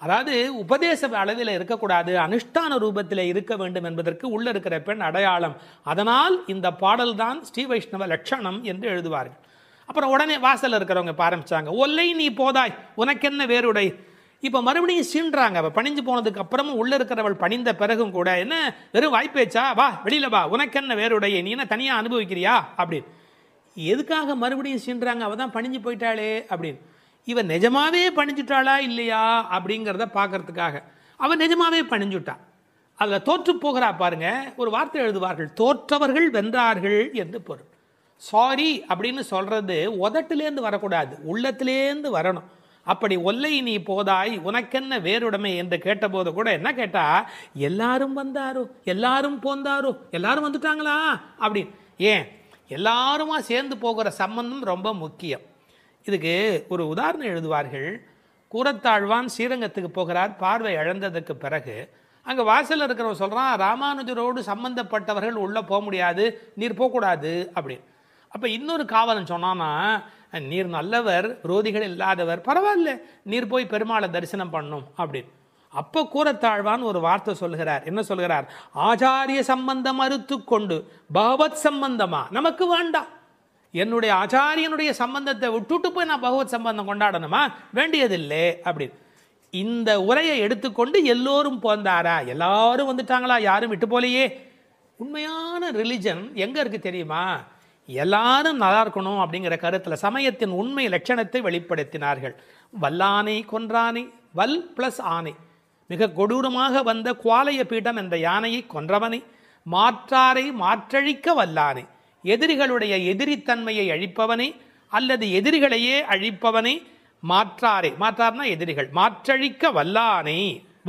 அதாவது உபதேச அளவில் இருக்கக்கூடாது, அனுஷ்டான ரூபத்தில் இருக்க வேண்டும் என்பதற்கு உள்ள இருக்கிற பெண் அடையாளம். அதனால் இந்த பாடல் தான் ஸ்ரீ வைஷ்ணவ லட்சணம் என்று எழுதுவார்கள். அப்புறம் உடனே வாசல் இருக்கிறவங்க ஆரம்பிச்சாங்க, ஒல்லை நீ போதாய் உனக்கென்ன வேறுடை. இப்போ மறுபடியும் சீன்றாங்க. அவள் பணிஞ்சு போனதுக்கு அப்புறமும் உள்ள இருக்கிறவள் பணிந்த பிறகும் கூட, என்ன வெறும் வாய்ப்பேச்சா, வா வெளியில வா, உனக்கென்ன வேறுடைய, நீ என்ன தனியாக அனுபவிக்கிறியா அப்படின்னு. எதுக்காக மறுபடியும் சீன்றாங்க? அவள் தான் பணிஞ்சு போயிட்டாளே அப்படின்னு. இவன் நிஜமாவே பணிஞ்சுட்டாளா இல்லையா அப்படிங்கிறத பார்க்கறதுக்காக. அவன் நிஜமாவே பணிஞ்சுட்டா, அதில் தோற்று போகிறா பாருங்க. ஒரு வார்த்தை எழுதுவார்கள், தோற்றவர்கள் வென்றார்கள் என்று பொருள். சாரி அப்படின்னு சொல்றது உதட்டிலேருந்து வரக்கூடாது, உள்ளத்திலேருந்து வரணும். அப்படி ஒல்லை நீ போதாய் உனக்கென்ன வேறுடைமை என்று கேட்டபோது கூட என்ன கேட்டா, எல்லாரும் வந்தாரோ, எல்லாரும் போந்தாரோ, எல்லாரும் வந்துட்டாங்களா அப்படின்னு. ஏன் எல்லாருமா சேர்ந்து போகிற சம்பந்தம் ரொம்ப முக்கியம். இதுக்கு ஒரு உதாரணம் எழுதுவார்கள். கூரத்தாழ்வான் ஸ்ரீரங்கத்துக்கு போகிறார், பார்வை இழந்ததுக்கு பிறகு அங்கே வாசலில் இருக்கிறவன் சொல்கிறான், ராமானுஜரோடு சம்பந்தப்பட்டவர்கள் உள்ளே போக முடியாது, நீர் போகக்கூடாது அப்படின்னு. அப்போ இன்னொரு காவலன் சொன்னான்னா, நீர் நல்லவர், விரோதிகள் இல்லாதவர், பரவாயில்ல, நீர் போய் பெருமாளை தரிசனம் பண்ணும் அப்படின்னு. அப்போ கூரத்தாழ்வான் ஒரு வார்த்தை சொல்கிறார். என்ன சொல்கிறார்? ஆச்சாரிய சம்பந்தம் அறுத்து கொண்டு பகவத் சம்பந்தமா நமக்கு வேண்டாம். என்னுடைய ஆச்சாரியனுடைய சம்பந்தத்தை விட்டுட்டு போய் நான் பகவத் சம்பந்தம் கொண்டாடணுமா? வேண்டியதில்லை அப்படின்னு. இந்த உரையை எடுத்துக்கொண்டு எல்லோரும் போந்தாரா, எல்லாரும் வந்துட்டாங்களா, யாரும் விட்டு போலையே. உண்மையான ரிலிஜன் எங்க இருக்கு தெரியுமா? எல்லாரும் நல்லா இருக்கணும் அப்படிங்கிற கருத்தில் சமயத்தின் உண்மை லட்சணத்தை வெளிப்படுத்தினார்கள். வல்லானை கொன்றானை, வல் பிளஸ் ஆனை, மிக கொடூரமாக வந்த குவாலய பீடம் என்ற யானையை கொன்றவனை, மாற்றாரை மாற்றழிக்க வல்லானை, எதிரிகளுடைய எதிரித்தன்மையை அழிப்பவனை அல்லது எதிரிகளையே அழிப்பவனை, மாற்றாரை, மாற்றார்னா எதிரிகள், மாற்றழிக்க வல்லானை.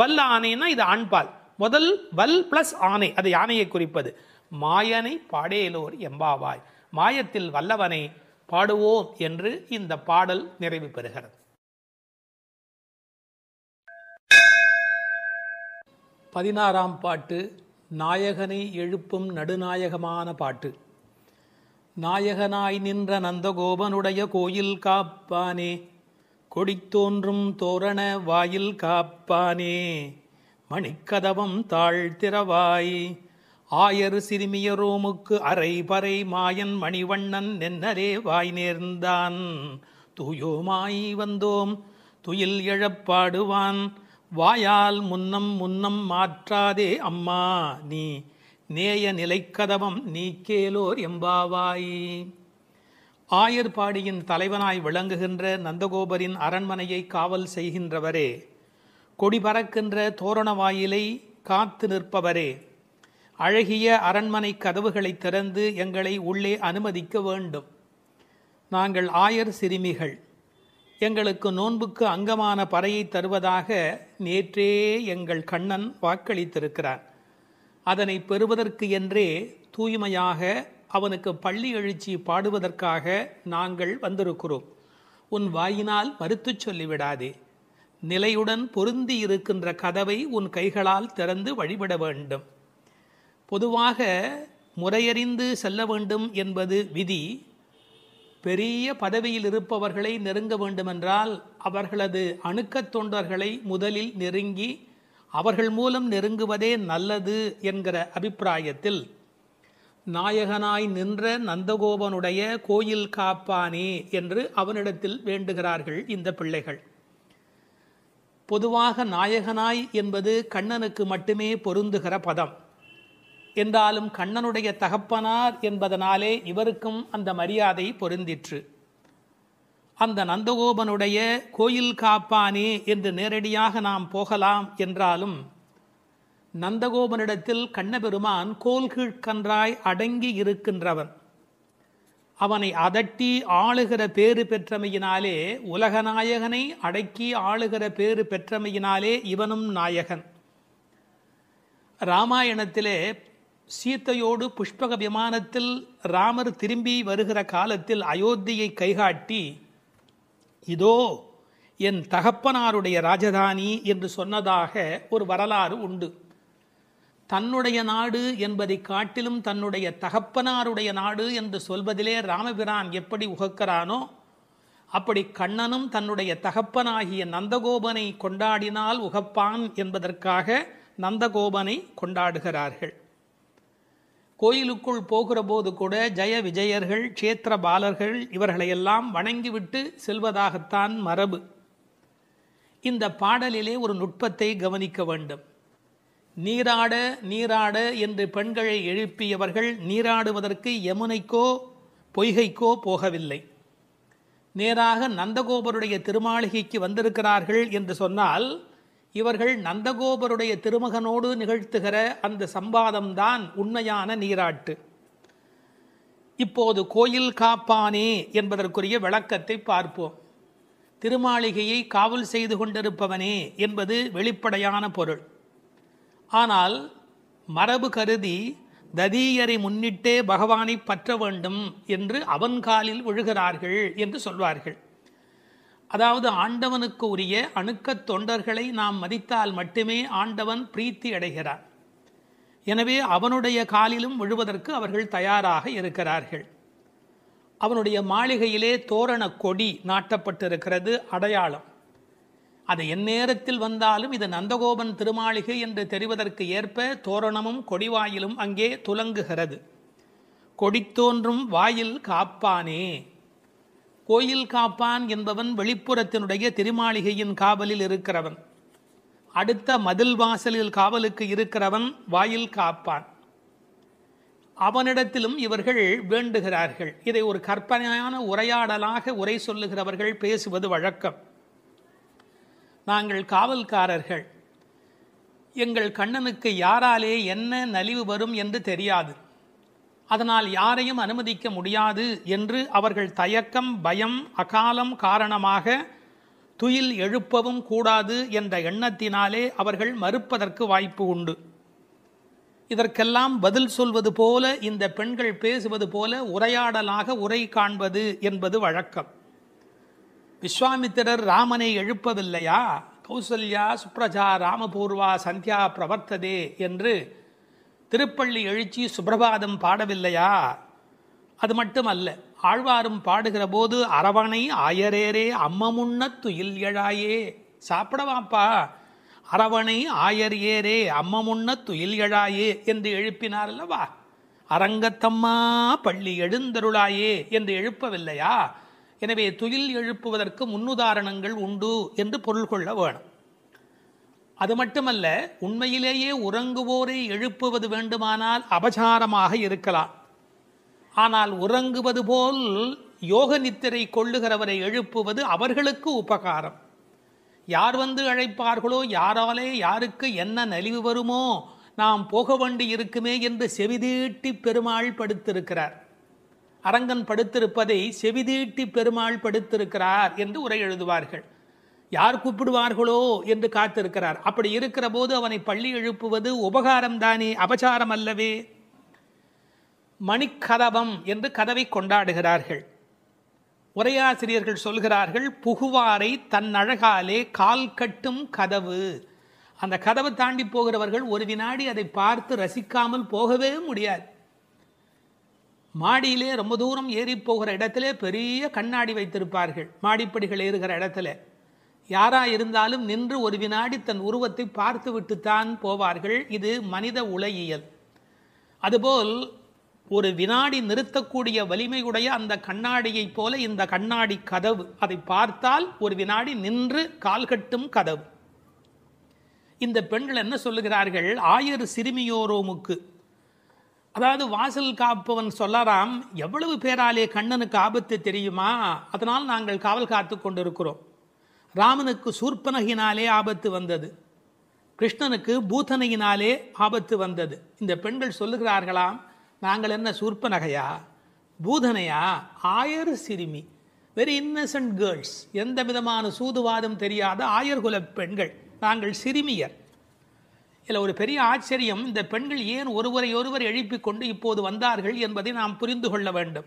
வல்லானைனா இது ஆண்பால், முதல் வல் பிளஸ் ஆனை, அது யானையை குறிப்பது. மாயனை பாடேலோர் எம்பாவாய், மாயத்தில் வல்லவனை பாடுவோம் என்று இந்த பாடல் நிறைவு பெறுகிறது. 16ஆம் பாட்டு நாயகனை எழுப்பும் நடுநாயகமான பாட்டு. நாயகனாய் நின்ற நந்தகோபனுடைய கோயில் காப்பானே, கொடித்தோன்றும் தோரண வாயில் காப்பானே, மணிக்கதவம் தாழ்த்திரவாய், ஆயர் சிறுமியரோமுக்கு அரை பறை மாயன் மணிவண்ணன் நென்னரே வாய் நேர்ந்தான், தூயோமாய் வந்தோம் துயில் எழப்பாடுவான், வாயால் முன்னம் முன்னம் மாற்றாதே அம்மா நீ, நேய நிலைக்கதவம் நீக்கேலோர் எம்பாவாய். ஆயர்பாடியின் தலைவனாய் விளங்குகின்ற நந்தகோபரின் அரண்மனையை காவல் செய்கின்றவரே, கொடி பறக்கின்ற தோரண வாயிலை காத்து நிற்பவரே, அழகிய அரண்மனை கதவுகளை திறந்து எங்களை உள்ளே அனுமதிக்க வேண்டும். நாங்கள் ஆயர் சிறுமிகள், எங்களுக்கு நோன்புக்கு அங்கமான பறையை தருவதாக நேற்றே எங்கள் கண்ணன் வாக்களித்திருக்கிறார். அதனை பெறுவதற்கு என்றே தூய்மையாக அவனுக்கு பள்ளி எழுச்சி பாடுவதற்காக நாங்கள் வந்திருக்கிறோம். உன் வாயினால் மறுத்து சொல்லிவிடாதே. நிலையுடன் பொருந்தி இருக்கின்ற கதவை உன் கைகளால் திறந்து வழிபட வேண்டும். பொதுவாக முறையறிந்து செல்ல வேண்டும் என்பது விதி. பெரிய பதவியில் இருப்பவர்களை நெருங்க வேண்டுமென்றால் அவர்களது அணுக்கத் தொண்டர்களை முதலில் நெருங்கி அவர்கள் மூலம் நெருங்குவதே நல்லது என்கிற அபிப்பிராயத்தில் நாயகனாய் நின்ற பொதுவாக நாயகனாய் என்பது கண்ணனுக்கு மட்டுமே பொருந்துகிற பதம். என்றாலும் கண்ணனுடைய தகப்பனார் என்பதனாலே இவருக்கும் அந்த மரியாதை பொருந்திற்று. அந்த நந்தகோபனுடைய கோயில் காப்பானே என்று நேரடியாக நாம் போகலாம் என்றாலும், நந்தகோபனிடத்தில் கண்ணபெருமான் கோல்கீழ்கன்றாய் அடங்கி இருக்கின்றவன். அவனை அதட்டி ஆளுகிற பேறு பெற்றமையினாலே, உலகநாயகனை அடக்கி ஆளுகிற பேறு பெற்றமையினாலே இவனும் நாயகன். ராமாயணத்திலே சீத்தையோடு புஷ்பக விமானத்தில் ராமர் திரும்பி வருகிற காலத்தில் அயோத்தியை கைகாட்டி, இதோ என் தகப்பனாருடைய ராஜதானி என்று சொன்னதாக ஒரு வரலாறு உண்டு. தன்னுடைய நாடு என்பதை காட்டிலும் தன்னுடைய தகப்பனாருடைய நாடு என்று சொல்வதிலே ராமபிரான் எப்படி உகக்கிறானோ, அப்படி கண்ணனும் தன்னுடைய தகப்பனாகிய நந்தகோபனை கொண்டாடினால் உகப்பான் என்பதற்காக நந்தகோபனை கொண்டாடுகிறார்கள். கோயிலுக்குள் போகிற போது கூட ஜெய விஜயர்கள், க்ஷேத்திர பாலர்கள் இவர்களையெல்லாம் வணங்கிவிட்டு செல்வதாகத்தான் மரபு. இந்த பாடலிலே ஒரு நுட்பத்தை கவனிக்க வேண்டும். நீராட நீராட என்று பெண்களை எழுப்பியவர்கள் நீராடுவதற்கு யமுனைக்கோ பொய்கைக்கோ போகவில்லை. நேராக நந்தகோபருடைய திருமாளிகைக்கு வந்திருக்கிறார்கள் என்று சொன்னால், இவர்கள் நந்தகோபருடைய திருமகனோடு நிகழ்த்துகிற அந்த சம்பாதம்தான் உண்மையான நீராட்டு. இப்போது கோயில் காப்பானே என்பதற்குரிய விளக்கத்தை பார்ப்போம். திருமாளிகையை காவல் செய்து கொண்டிருப்பவனே என்பது வெளிப்படையான பொருள். ஆனால் மரபு கருதி ததீயரை முன்னிட்டே பகவானை பற்ற வேண்டும் என்று அவன் காலில் விழுகிறார்கள் என்று சொல்வார்கள். அதாவது ஆண்டவனுக்கு உரிய அணுக்கத் தொண்டர்களை நாம் மதித்தால் மட்டுமே ஆண்டவன் பிரீத்தி அடைகிறார். எனவே அவனுடைய காலிலும் விழுவதற்கு அவர்கள் தயாராக இருக்கிறார்கள். அவனுடைய மாளிகையிலே தோரண கொடி நாட்டப்பட்டிருக்கிறது, அடையாளம். அது எந்நேரத்தில் வந்தாலும் இது நந்தகோபன் திருமாளிகை என்று தெரிவதற்கு ஏற்ப தோரணமும் கொடிவாயிலும் அங்கே துலங்குகிறது. கொடி தோன்றும் வாயில் காப்பானே. கோயில் காப்பான் என்பவன் வெளிப்புறத்தினுடைய திருமாளிகையின் காவலில் இருக்கிறவன். அடுத்த மதில் வாசலில் காவலுக்கு இருக்கிறவன் வாயில் காப்பான். அவனிடத்திலும் இவர்கள் வேண்டுகிறார்கள். இதை ஒரு கற்பனையான உரையாடலாக உரை சொல்லுகிறவர்கள் பேசுவது வழக்கம். நாங்கள் காவல்காரர்கள், எங்கள் கண்ணனுக்கு யாராலே என்ன நலிவு வரும் என்று தெரியாது, அதனால் யாரையும் அனுமதிக்க முடியாது என்று அவர்கள் தயக்கம், பயம், அகாலம் காரணமாக துயில் எழுப்பவும் கூடாது என்ற எண்ணத்தினாலே அவர்கள் மறுப்பதற்கு வாய்ப்பு உண்டு. இதற்கெல்லாம் பதில் சொல்வது போல இந்த பெண்கள் பேசுவது போல உரையாடலாக உரை காண்பது என்பது வழக்கம். விஸ்வாமித்திரர் ராமனை எழுப்பவில்லையா? கௌசல்யா சுப்ரஜா ராமபூர்வா சந்தியா பிரவர்த்ததே என்று திருப்பள்ளி எழுச்சி சுப்பிரபாதம் பாடவில்லையா? அது மட்டுமல்ல, ஆழ்வாரும் பாடுகிற போது அரவணை ஆயரேரே அம்மமுன்ன துயில் எழாயே, சாப்பிடவாப்பா, அரவணை ஆயர் ஏரே அம்மமுன்ன துயில் எழாயே என்று எழுப்பினார் அல்லவா? அரங்கத்தம்மா பள்ளி எழுந்தருளாயே என்று எழுப்பவில்லையா? எனவே துயில் எழுப்புவதற்கு முன்னுதாரணங்கள் உண்டு என்று பொருள் கொள்ள வேணும். அது மட்டுமல்ல, உண்மையிலேயே உறங்குவோரை எழுப்புவது வேண்டுமானால் அபசாரமாக இருக்கலாம். ஆனால் உறங்குவது போல் யோக நித்திரை கொள்ளுகிறவரை எழுப்புவது அவர்களுக்கு உபகாரம். யார் வந்து அழைப்பார்களோ, யாராலே யாருக்கு என்ன நலிவு வருமோ, நாம் போக வேண்டி இருக்குமே என்று செவிதீட்டி பெருமாள் படுத்திருக்கிறார். அரங்கன் படுத்திருப்பதை செவிதீட்டி பெருமாள் படுத்திருக்கிறார் என்று உரை எழுதுவார்கள். யார் கூப்பிடுவார்களோ என்று காத்திருக்கிறார். அப்படி இருக்கிற போது அவனை பள்ளி எழுப்புவது உபகாரம் தானே, அபசாரம் அல்லவே. மணிக்கதவம் என்று கதவை கொண்டாடுகிறார்கள். உரையாசிரியர்கள் சொல்கிறார்கள், புகுவாரை தன் அழகாலே கால் கட்டும் கதவு. அந்த கதவை தாண்டி போகிறவர்கள் ஒரு வினாடி அதை பார்த்து ரசிக்காமல் போகவே முடியாது. மாடியிலே ரொம்ப தூரம் ஏறி போகிற இடத்திலே பெரிய கண்ணாடி வைத்திருப்பார்கள். மாடிப்படிகள் ஏறுகிற இடத்துல யாரா இருந்தாலும் நின்று ஒரு வினாடி தன் உருவத்தை பார்த்து விட்டுத்தான் போவார்கள். இது மனித உலகியல். அதுபோல் ஒரு வினாடி நிறுத்தக்கூடிய வலிமையுடைய அந்த கண்ணாடியை போல இந்த கண்ணாடி கதவு, அதை பார்த்தால் ஒரு வினாடி நின்று கால் கட்டும் கதவு. இந்த பெண்கள் என்ன சொல்லுகிறார்கள்? ஆயர் சிறுமியோரோமுக்கு, அதாவது வாசல் காப்பவன் சொல்லலாம், எவ்வளவு பேராலே கண்ணனுக்கு ஆபத்து தெரியுமா, அதனால் நாங்கள் காவல் காத்து கொண்டிருக்கிறோம். ராமனுக்கு சூர்பனகினாலே ஆபத்து வந்தது, கிருஷ்ணனுக்கு பூதனையினாலே ஆபத்து வந்தது. இந்த பெண்கள் சொல்லுகிறார்களாம், நாங்கள் என்ன சூர்பனகையா, பூதனையா? ஆயர் சிறுமி, வெரி இன்னசென்ட் கேர்ள்ஸ், எந்த விதமான சூதுவாதம் தெரியாத ஆயர்குல பெண்கள், நாங்கள் சிறுமியர். இதில் ஒரு பெரிய ஆச்சரியம், இந்த பெண்கள் ஏன் ஒருவரை எழுப்பிக் கொண்டு இப்போது வந்தார்கள் என்பதை நாம் புரிந்து கொள்ள வேண்டும்.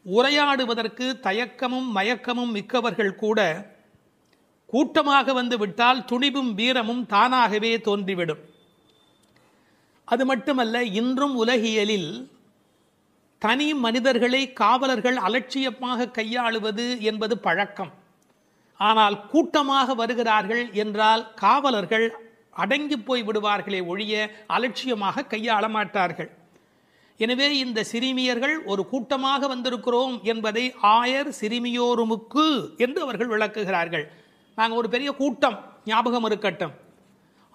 உரையாடுவதற்கு தயக்கமும் மயக்கமும் மிக்கவர்கள் கூட கூட்டமாக வந்து விட்டால் துணிவும் வீரமும் தானாகவே தோன்றிவிடும். அது மட்டுமல்ல, இன்றும் உலகியலில் தனி மனிதர்களை காவலர்கள் அலட்சியமாக கையாளுவது என்பது பழக்கம். ஆனால் கூட்டமாக வருகிறார்கள் என்றால் காவலர்கள் அடங்கி போய் விடுவார்களே ஒழிய அலட்சியமாக கையாள மாட்டார்கள். எனவே இந்த சிறுமியர்கள் ஒரு கூட்டமாக வந்திருக்கிறோம் என்பதை ஆயர் சிறுமியோருமுக்கு என்று அவர்கள் விளக்குகிறார்கள். நாங்கள் ஒரு பெரிய கூட்டம், ஞாபகம் இருக்கட்டும்.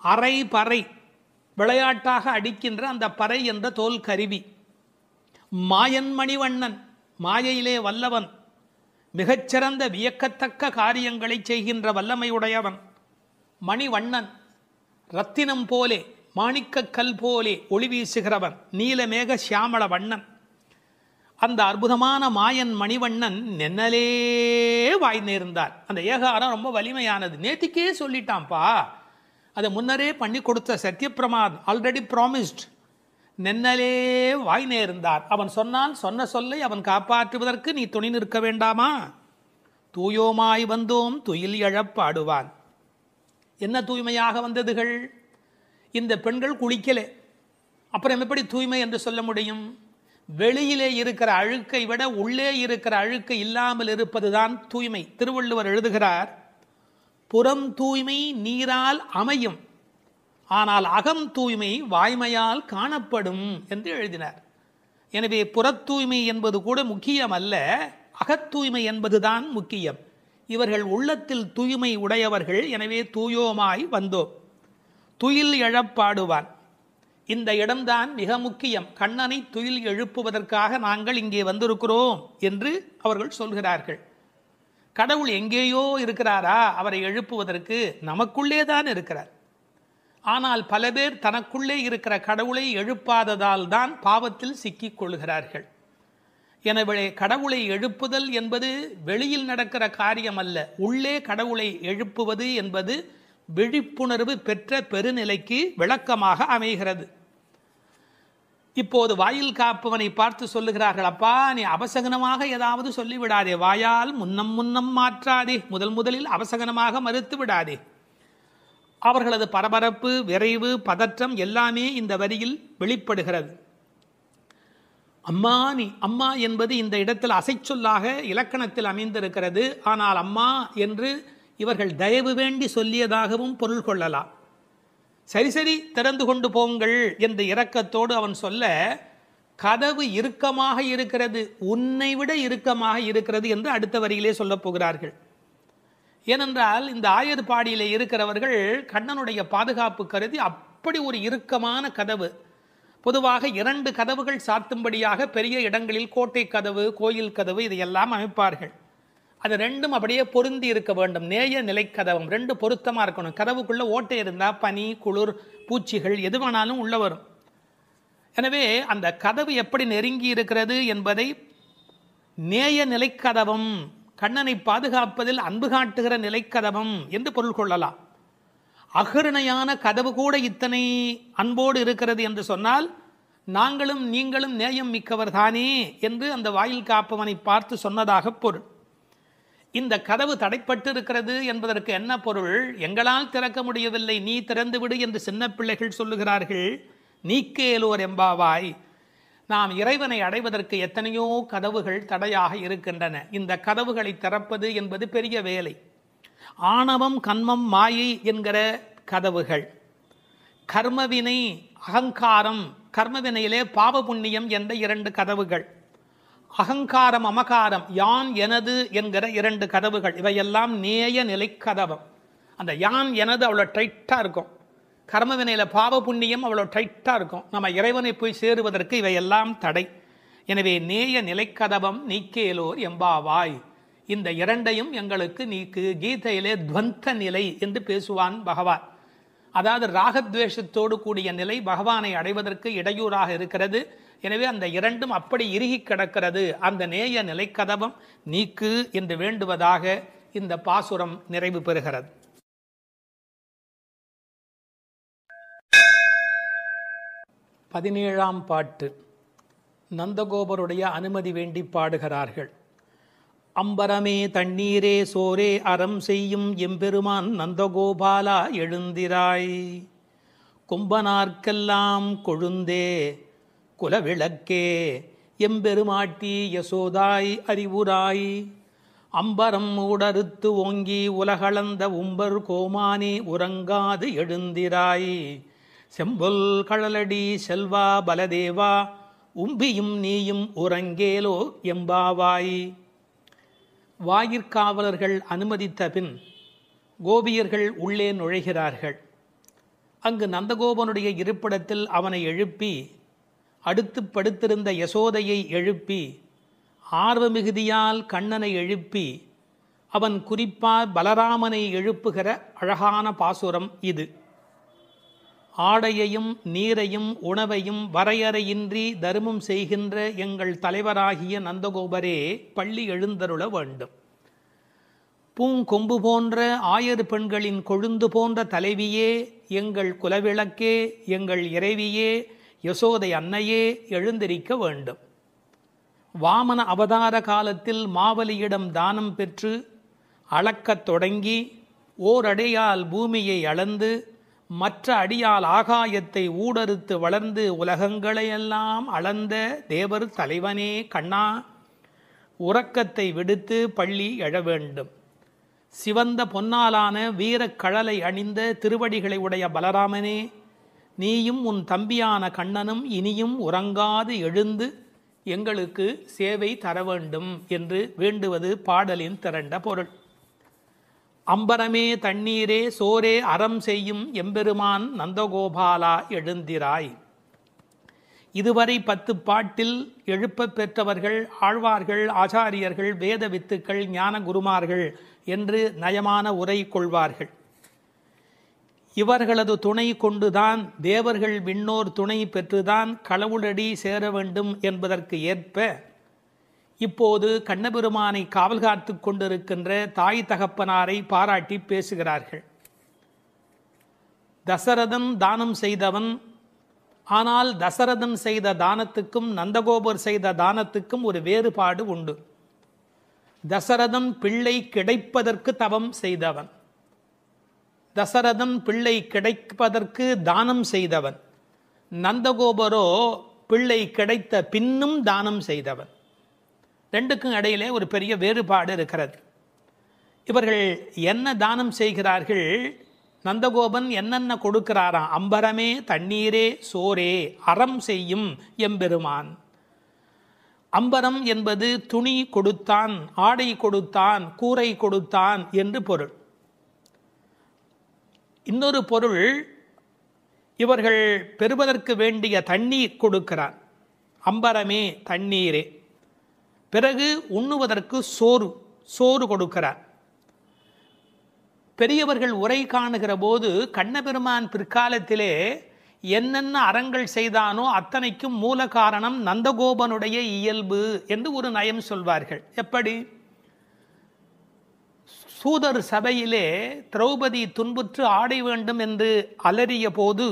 அரை பறை, விளையாட்டாக அடிக்கின்ற அந்த பறை என்ற தோல் கருவி. மாயன் மணிவண்ணன், மாயையிலே வல்லவன், மிகச்சிறந்த வியக்கத்தக்க காரியங்களை செய்கின்ற வல்லமையுடையவன். மணிவண்ணன், ரத்தினம் போலே மாணிக்கக்கல் போலே ஒளி வீசுகிறவன், நீலமேக சியாமள வண்ணன். அந்த அற்புதமான மாயன் மணிவண்ணன் நென்னலே வாய் நேர்ந்தார். அந்த ஏகாரம் ரொம்ப வலிமையானது, நேத்திக்கே சொல்லிட்டான்ப்பா, அதை முன்னரே பண்ணி கொடுத்த சத்தியப்பிரமாத், ஆல்ரெடி ப்ராமிஸ்ட். நென்னலே வாய் நேர்ந்தார். அவன் சொன்னான், சொன்ன சொல்லை அவன் காப்பாற்றுவதற்கு நீ துணை நிற்க வேண்டாமா? தூயோமாய் வந்தோம் துயில் எழப்பாடுவான். என்ன தூய்மையாக வந்ததுகள்? இந்த பெண்கள் குளிக்கலே, அப்புறம் எப்படி தூய்மை என்று சொல்ல முடியும்? வெளியிலே இருக்கிற அழுக்கை விட உள்ளே இருக்கிற அழுக்கு இல்லாமல் இருப்பதுதான் தூய்மை. திருவள்ளுவர் எழுதுகிறார், புறம் தூய்மை நீரால் அமையும், ஆனால் அகம் தூய்மை வாய்மையால் காணப்படும் என்று எழுதினார். எனவே புறத் தூய்மை என்பது கூட முக்கியம் அல்ல, அகத்தூய்மை என்பதுதான் முக்கியம். இவர்கள் உள்ளத்தில் தூய்மை உடையவர்கள். எனவே தூயோமாய் வந்தோம், துயில் எழப்பாடுவான். இந்த இடம்தான் மிக முக்கியம். கண்ணனை துயில் எழுப்புவதற்காக நாங்கள் இங்கே வந்திருக்கிறோம் என்று அவர்கள் சொல்கிறார்கள். கடவுள் எங்கேயோ இருக்கிறாரா அவரை எழுப்புவதற்கு? நமக்குள்ளே தான் இருக்கிறார். ஆனால் பல பேர் தனக்குள்ளே இருக்கிற கடவுளை எழுப்பாததால் தான் பாவத்தில் சிக்கிக் கொள்கிறார்கள். எனவே கடவுளை எழுப்புதல் என்பது வெளியில் நடக்கிற காரியம் அல்ல, உள்ளே கடவுளை எழுப்புவது என்பது விழிப்புணர்வு பெற்ற பெருநிலைக்கு விளக்கமாக அமைகிறது. இப்போது வாயில் காப்பவனை பார்த்து சொல்லுகிறார்கள், அப்பா நீ அபசகனமாக ஏதாவது சொல்லிவிடாதே, வாயால் முன்னம் மாற்றாதே, முதலில் அபசகனமாக மறுத்து விடாதே. அவர்களது பரபரப்பு, விரைவு, பதற்றம் எல்லாமே இந்த வரியில் வெளிப்படுகிறது. அம்மா நீ, அம்மா என்பது இந்த இடத்தில் அசைச்சொல்லாக இலக்கணத்தில் அமைந்திருக்கிறது. ஆனால் அம்மா என்று இவர்கள் தயவு வேண்டி சொல்லியதாகவும் பொருள் கொள்ளலாம். சரி திறந்து கொண்டு போங்கள் என்ற இரக்கத்தோடு அவன் சொல்ல, கதவு இறுக்கமாக இருக்கிறது, உன்னை விட இறுக்கமாக இருக்கிறது என்று அடுத்த வரியிலே சொல்லப் போகிறார்கள். ஏனென்றால் இந்த ஆயர்பாடியிலே இருக்கிறவர்கள் கண்ணனுடைய பாதுகாப்பு கருதி அப்படி ஒரு இறுக்கமான கதவு, பொதுவாக 2 கதவுகள் சாத்தும்படியாக பெரிய இடங்களில் கோட்டை கதவு, கோயில் கதவு இதையெல்லாம் அமைப்பார்கள். அது 2ம் அப்படியே பொருந்தி இருக்க வேண்டும். நேய நிலைக்கதவம் 2 பொருத்தமாக இருக்கணும். கதவுக்குள்ளே ஓட்டை இருந்தால் பனி, குளிர், பூச்சிகள் எது வேணாலும் உள்ள வரும். எனவே அந்த கதவு எப்படி நெருங்கி இருக்கிறது என்பதை நேய நிலைக்கதவம், கண்ணனை பாதுகாப்பதில் அன்பு காட்டுகிற நிலைக்கதவம் என்று பொருள் கொள்ளலாம். அகருணையான கதவு கூட இத்தனை அன்போடு இருக்கிறது என்று சொன்னால் நாங்களும் நீங்களும் நேயம் மிக்கவர் தானே என்று அந்த வாயில் காப்பவனை பார்த்து சொன்னதாக பொருள். இந்த கதவு தடைப்பட்டு இருக்கிறது என்பதற்கு என்ன பொருள்? எங்களால் திறக்க முடியவில்லை, நீ திறந்து விடு என்று சின்ன பிள்ளைகள் சொல்லுகிறார்கள். நீக்கேலோர் எம்பாவாய். நாம் இறைவனை அடைவதற்கு எத்தனையோ கதவுகள் தடையாக இருக்கின்றன. இந்த கதவுகளை திறப்பது என்பது பெரிய வேலை. ஆணவம், கண்மம், மாயை என்கிற கதவுகள், கர்மவினை, அகங்காரம், கர்மவினையிலே பாவ புண்ணியம் என்ற 2 கதவுகள், அகங்காரம், அமகாரம், யான் எனது என்கிற 2 கதவுகள், இவையெல்லாம் நேய நிலை கதவம். அந்த யான் எனது அவ்வளோ டைட்டாக இருக்கும். கர்மவினையில் பாவ புண்ணியம் அவ்வளோ டைட்டாக இருக்கும். நம்ம இறைவனை போய் சேருவதற்கு இவையெல்லாம் தடை. எனவே நேய நிலைக்கதவம் நீக்கேலோர் எம்பாவாய், இந்த இரண்டையும் எங்களுக்கு நீக்கு. கீதையிலே துவந்த நிலை என்று பேசுவான் பகவான். அதாவது ராகத்வேஷத்தோடு கூடிய நிலை பகவானை அடைவதற்கு இடையூறாக இருக்கிறது. எனவே அந்த இரண்டும் அப்படி இறுகி கிடக்கிறது. அந்த நேய நிலைக்கதவம் நீக்கு என்று வேண்டுவதாக இந்த பாசுரம் நிறைவு பெறுகிறது. 17ஆம் பாட்டு. நந்தகோபருடைய அனுமதி வேண்டி பாடுகிறார்கள். அம்பரமே தண்ணீரே சோரே அறம் செய்யும் எம்பெருமான் நந்தகோபாலா எழுந்திராய், கும்பனார்க்கெல்லாம் கொழுந்தே குலவிளக்கே எம்பெருமாட்டி யசோதாய் அறிவுராய், அம்பரம் ஊடறுத்து ஓங்கி உலகளந்த உம்பர் கோமானே உறங்காது எழுந்திராய், செம்பொல் கழலடி செல்வா பலதேவா உம்பியும் நீயும் உறங்கேலோ எம்பாவாய். வாயிற்காவலர்கள் அனுமதித்த பின் கோபியர்கள் உள்ளே நுழைகிறார்கள். அங்கு நந்தகோபனுடைய இருப்பிடத்தில் அவனை எழுப்பி, அடுத்து படுத்திருந்த யசோதையை எழுப்பி, ஆர்வமிகுதியால் கண்ணனை எழுப்பி, அவன் குறிப்பாக பலராமனை எழுப்புகிற அழகான பாசுரம் இது. ஆடையையும் நீரையும் உணவையும் வரையறையின்றி தருமம் செய்கின்ற எங்கள் தலைவராகிய நந்தகோபரே பள்ளி எழுந்தருள வேண்டும். பூங்கொம்பு போன்ற ஆயர் பெண்களின் கொழுந்து போன்ற தலைவியே, எங்கள் குலவிளக்கே, எங்கள் இறைவியே, யசோதை அன்னையே எழுந்திருக்க வேண்டும். வாமன அவதார காலத்தில் மாவலியிடம் தானம் பெற்று அளக்கத் தொடங்கி ஓரடியால் பூமியை அளந்து மற்ற அடியால் ஆகாயத்தை ஊடறுத்து வளர்ந்து உலகங்களையெல்லாம் அளந்த தேவர் தலைவனே கண்ணா, உறக்கத்தை விடுத்து பள்ளி எழ வேண்டும். சிவந்த பொன்னாலான வீரக்கழலை அணிந்த திருவடிகளை உடைய பலராமனே, நீயும் உன் தம்பியான கண்ணனும் இனியும் உறங்காது எழுந்து எங்களுக்கு சேவை தர வேண்டும் என்று வேண்டுவது பாடலின் திரண்ட பொருள். அம்பரமே தண்ணீரே சோரே அறம் செய்யும் எம்பெருமான் நந்தகோபாலா எழுந்திராய். இதுவரை 10 பாட்டில் எழுப்ப பெற்றவர்கள் ஆழ்வார்கள், ஆச்சாரியர்கள், வேத வித்துக்கள், ஞான குருமார்கள் என்று நயமான உரை கொள்வார்கள். இவர்களது துணை கொண்டுதான் தேவர்கள் விண்ணோர் துணை பெற்றுதான் கடவுளடி சேர வேண்டும் என்பதற்கு ஏற்ப இப்போது கண்ணபெருமானை காவல் காத்து கொண்டிருக்கின்ற தாய் தகப்பனாரை பாராட்டி பேசுகிறார்கள். தசரதன் தானம் செய்தவன். ஆனால் தசரதன் செய்த தானத்துக்கும் நந்தகோபர் செய்த தானத்துக்கும் ஒரு வேறுபாடு உண்டு. தசரதன் பிள்ளை கிடைப்பதற்கு தவம் செய்தவன். தசரதன் பிள்ளை கிடைப்பதற்கு தானம் செய்தவன். நந்தகோபரோ பிள்ளை கிடைத்த பின்னும் தானம் செய்தவன். ரெண்டுக்கும் இடையிலே ஒரு பெரிய வேறுபாடு இருக்கிறது. இவர்கள் என்ன தானம் செய்கிறார்கள்? நந்தகோபன் என்னென்ன கொடுக்கிறாராம்? அம்பரமே தண்ணீரே சோரே அறம் செய்யும் எம்பெருமான். அம்பரம் என்பது துணி கொடுத்தான், ஆடை கொடுத்தான், கூரை கொடுத்தான் என்று பொருள். இன்னொரு பொருள், இவர்கள் பெறுவதற்கு வேண்டிய தண்ணீர் கொடுக்கிறார். அம்பரமே தண்ணீரே. பிறகு உண்ணுவதற்கு சோறு கொடுக்கிறார். பெரியவர்கள் உரை காணுகிற போது கண்ணபெருமான் பிற்காலத்திலே என்னென்ன அறங்கள் செய்தானோ அத்தனைக்கும் மூல காரணம் நந்தகோபனுடைய இயல்பு என்று ஒரு நயம் சொல்வார்கள். எப்படி? சூதர் சபையிலே திரௌபதி துன்புற்று ஆடை வேண்டும் என்று அலறிய போது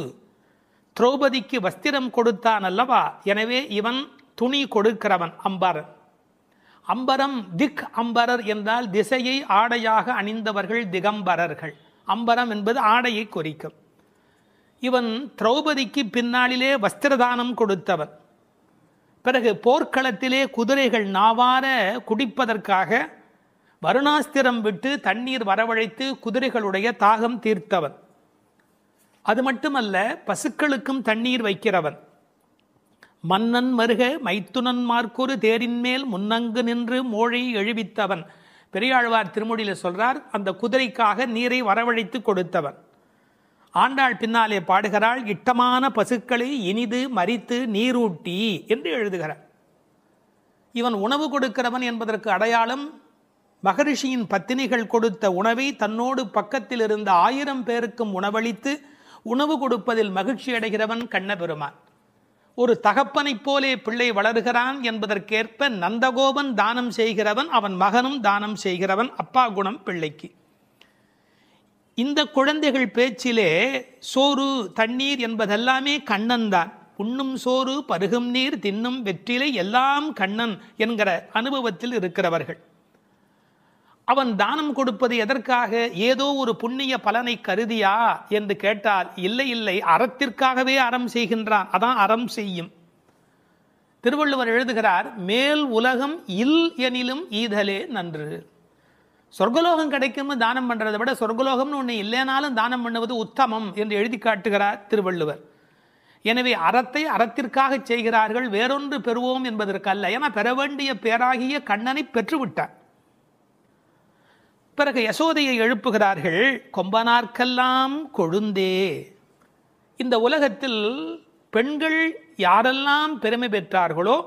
திரௌபதிக்கு வஸ்திரம் கொடுத்தான் அல்லவா? எனவே இவன் துணி கொடுக்கிறவன் அம்பரன். அம்பரம் திக் அம்பரர் என்றால் திசையை ஆடையாக அணிந்தவர்கள் திகம்பரர்கள். அம்பரம் என்பது ஆடையை குறிக்கும். இவன் திரௌபதிக்கு பின்னாளிலே வஸ்திரதானம் கொடுத்தவன். பிறகு போர்க்களத்திலே குதிரைகள் நாவார குடிப்பதற்காக வருணாஸ்திரம் விட்டு தண்ணீர் வரவழைத்து குதிரைகளுடைய தாகம் தீர்த்தவன். அது மட்டுமல்ல, பசுக்களுக்கும் தண்ணீர் வைக்கிறவன். மன்னன் மருக மைத்துனன் மார்க்கொரு தேரின் மேல் முன்னங்கு நின்று மோழை எழுவித்தவன். பெரியாழ்வார் திருமொழியில் சொல்றார், அந்த குதிரைக்காக நீரை வரவழைத்து கொடுத்தவன். ஆண்டாள் பின்னாலே பாடுகிறாள், இட்டமான பசுக்களை இனிது மரித்து நீரூட்டி என்று எழுதுகிறார். இவன் உணவு கொடுக்கிறவன் என்பதற்கு அடையாளம் மகரிஷியின் பத்தினிகள் கொடுத்த உணவை தன்னோடு பக்கத்தில் இருந்த 1000 பேருக்கும் உணவளித்து உணவு கொடுப்பதில் மகிழ்ச்சி அடைகிறவன் கண்ணபெருமான். ஒரு தகப்பனைப் போலே பிள்ளை வளர்கிறான் என்பதற்கேற்ப நந்தகோபன் தானம் செய்கிறவன், அவன் மகனும் தானம் செய்கிறவன். அப்பா குணம் பிள்ளைக்கு. இந்த குழந்தைகள் பேச்சிலே சோறு தண்ணீர் என்பதெல்லாமே கண்ணன் தான். உண்ணும் சோறு பருகும் நீர் தின்னும் வெற்றிலை எல்லாம் கண்ணன் என்கிற அனுபவத்தில் இருக்கிறவர்கள். அவன் தானம் கொடுப்பது எதற்காக? ஏதோ ஒரு புண்ணிய பலனை கருதியா என்று கேட்டால் இல்லை இல்லை, அறத்திற்காகவே அறம் செய்கின்றான். அதான் அறம் செய்யும். திருவள்ளுவர் எழுதுகிறார், மேல் உலகம் இல் எனிலும் ஈதலே நன்று. சொர்க்கலோகம் கிடைக்கும்னு தானம் பண்றதை விட சொர்க்கலோகம்னு ஒன்று இல்லைனாலும் தானம் பண்ணுவது உத்தமம் என்று எழுதி காட்டுகிறார் திருவள்ளுவர். எனவே அறத்தை அறத்திற்காக செய்கிறார்கள், வேறொன்று பெறுவோம் என்பதற்கல்ல. ஏன்னா பெற வேண்டிய பேராகிய கண்ணனை பெற்றுவிட்டார். பிறகு யசோதையை எழுப்புகிறார்கள், கொம்பனார்க்கெல்லாம் கொழுந்தே. இந்த உலகத்தில் பெண்கள் யாரெல்லாம் பெருமை பெற்றார்களோ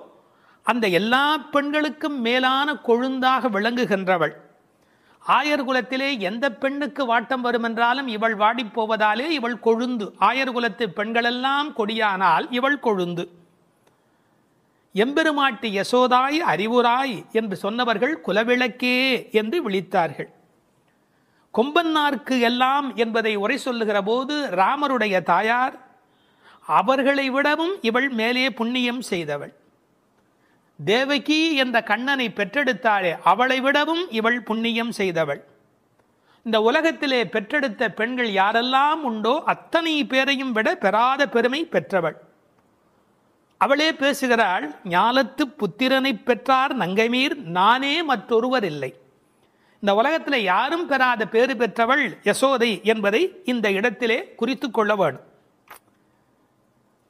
அந்த எல்லா பெண்களுக்கும் மேலான கொழுந்தாக விளங்குகின்றவள். ஆயர் குலத்திலே எந்த பெண்ணுக்கு வாட்டம் வரும் என்றாலும் இவள் வாடிப்போவதாலே இவள் கொழுந்து. ஆயர் குலத்து பெண்களெல்லாம் கொடியானால் இவள் கொழுந்து. எம்பெருமாட்டி யசோதாய் அறிவுராய் என்று சொன்னவர்கள் குலவிளக்கே என்று விழித்தார்கள். கொம்பன்னார்க்கு எல்லாம் என்பதை உரை சொல்லுகிற போது ராமருடைய தாயார், அவர்களை விடவும் இவள் மேலே புண்ணியம் செய்தவள். தேவகி என்ற கண்ணனை பெற்றெடுத்தாளே, அவளை விடவும் இவள் புண்ணியம் செய்தவள். இந்த உலகத்திலே பெற்றெடுத்த பெண்கள் யாரெல்லாம் உண்டோ அத்தனை பேரையும் விட பெறாத பெருமை பெற்றவள். அவளே பேசுகிறாள், ஞாலத்து புத்திரனை பெற்றார் நங்கைமீர் நானே மற்றொருவர் இல்லை. இந்த உலகத்தில் யாரும் பெறாத பேறு பெற்றவள் யசோதை என்பதை இந்த இடத்திலே குறித்து கொள்ள வேண்டும்.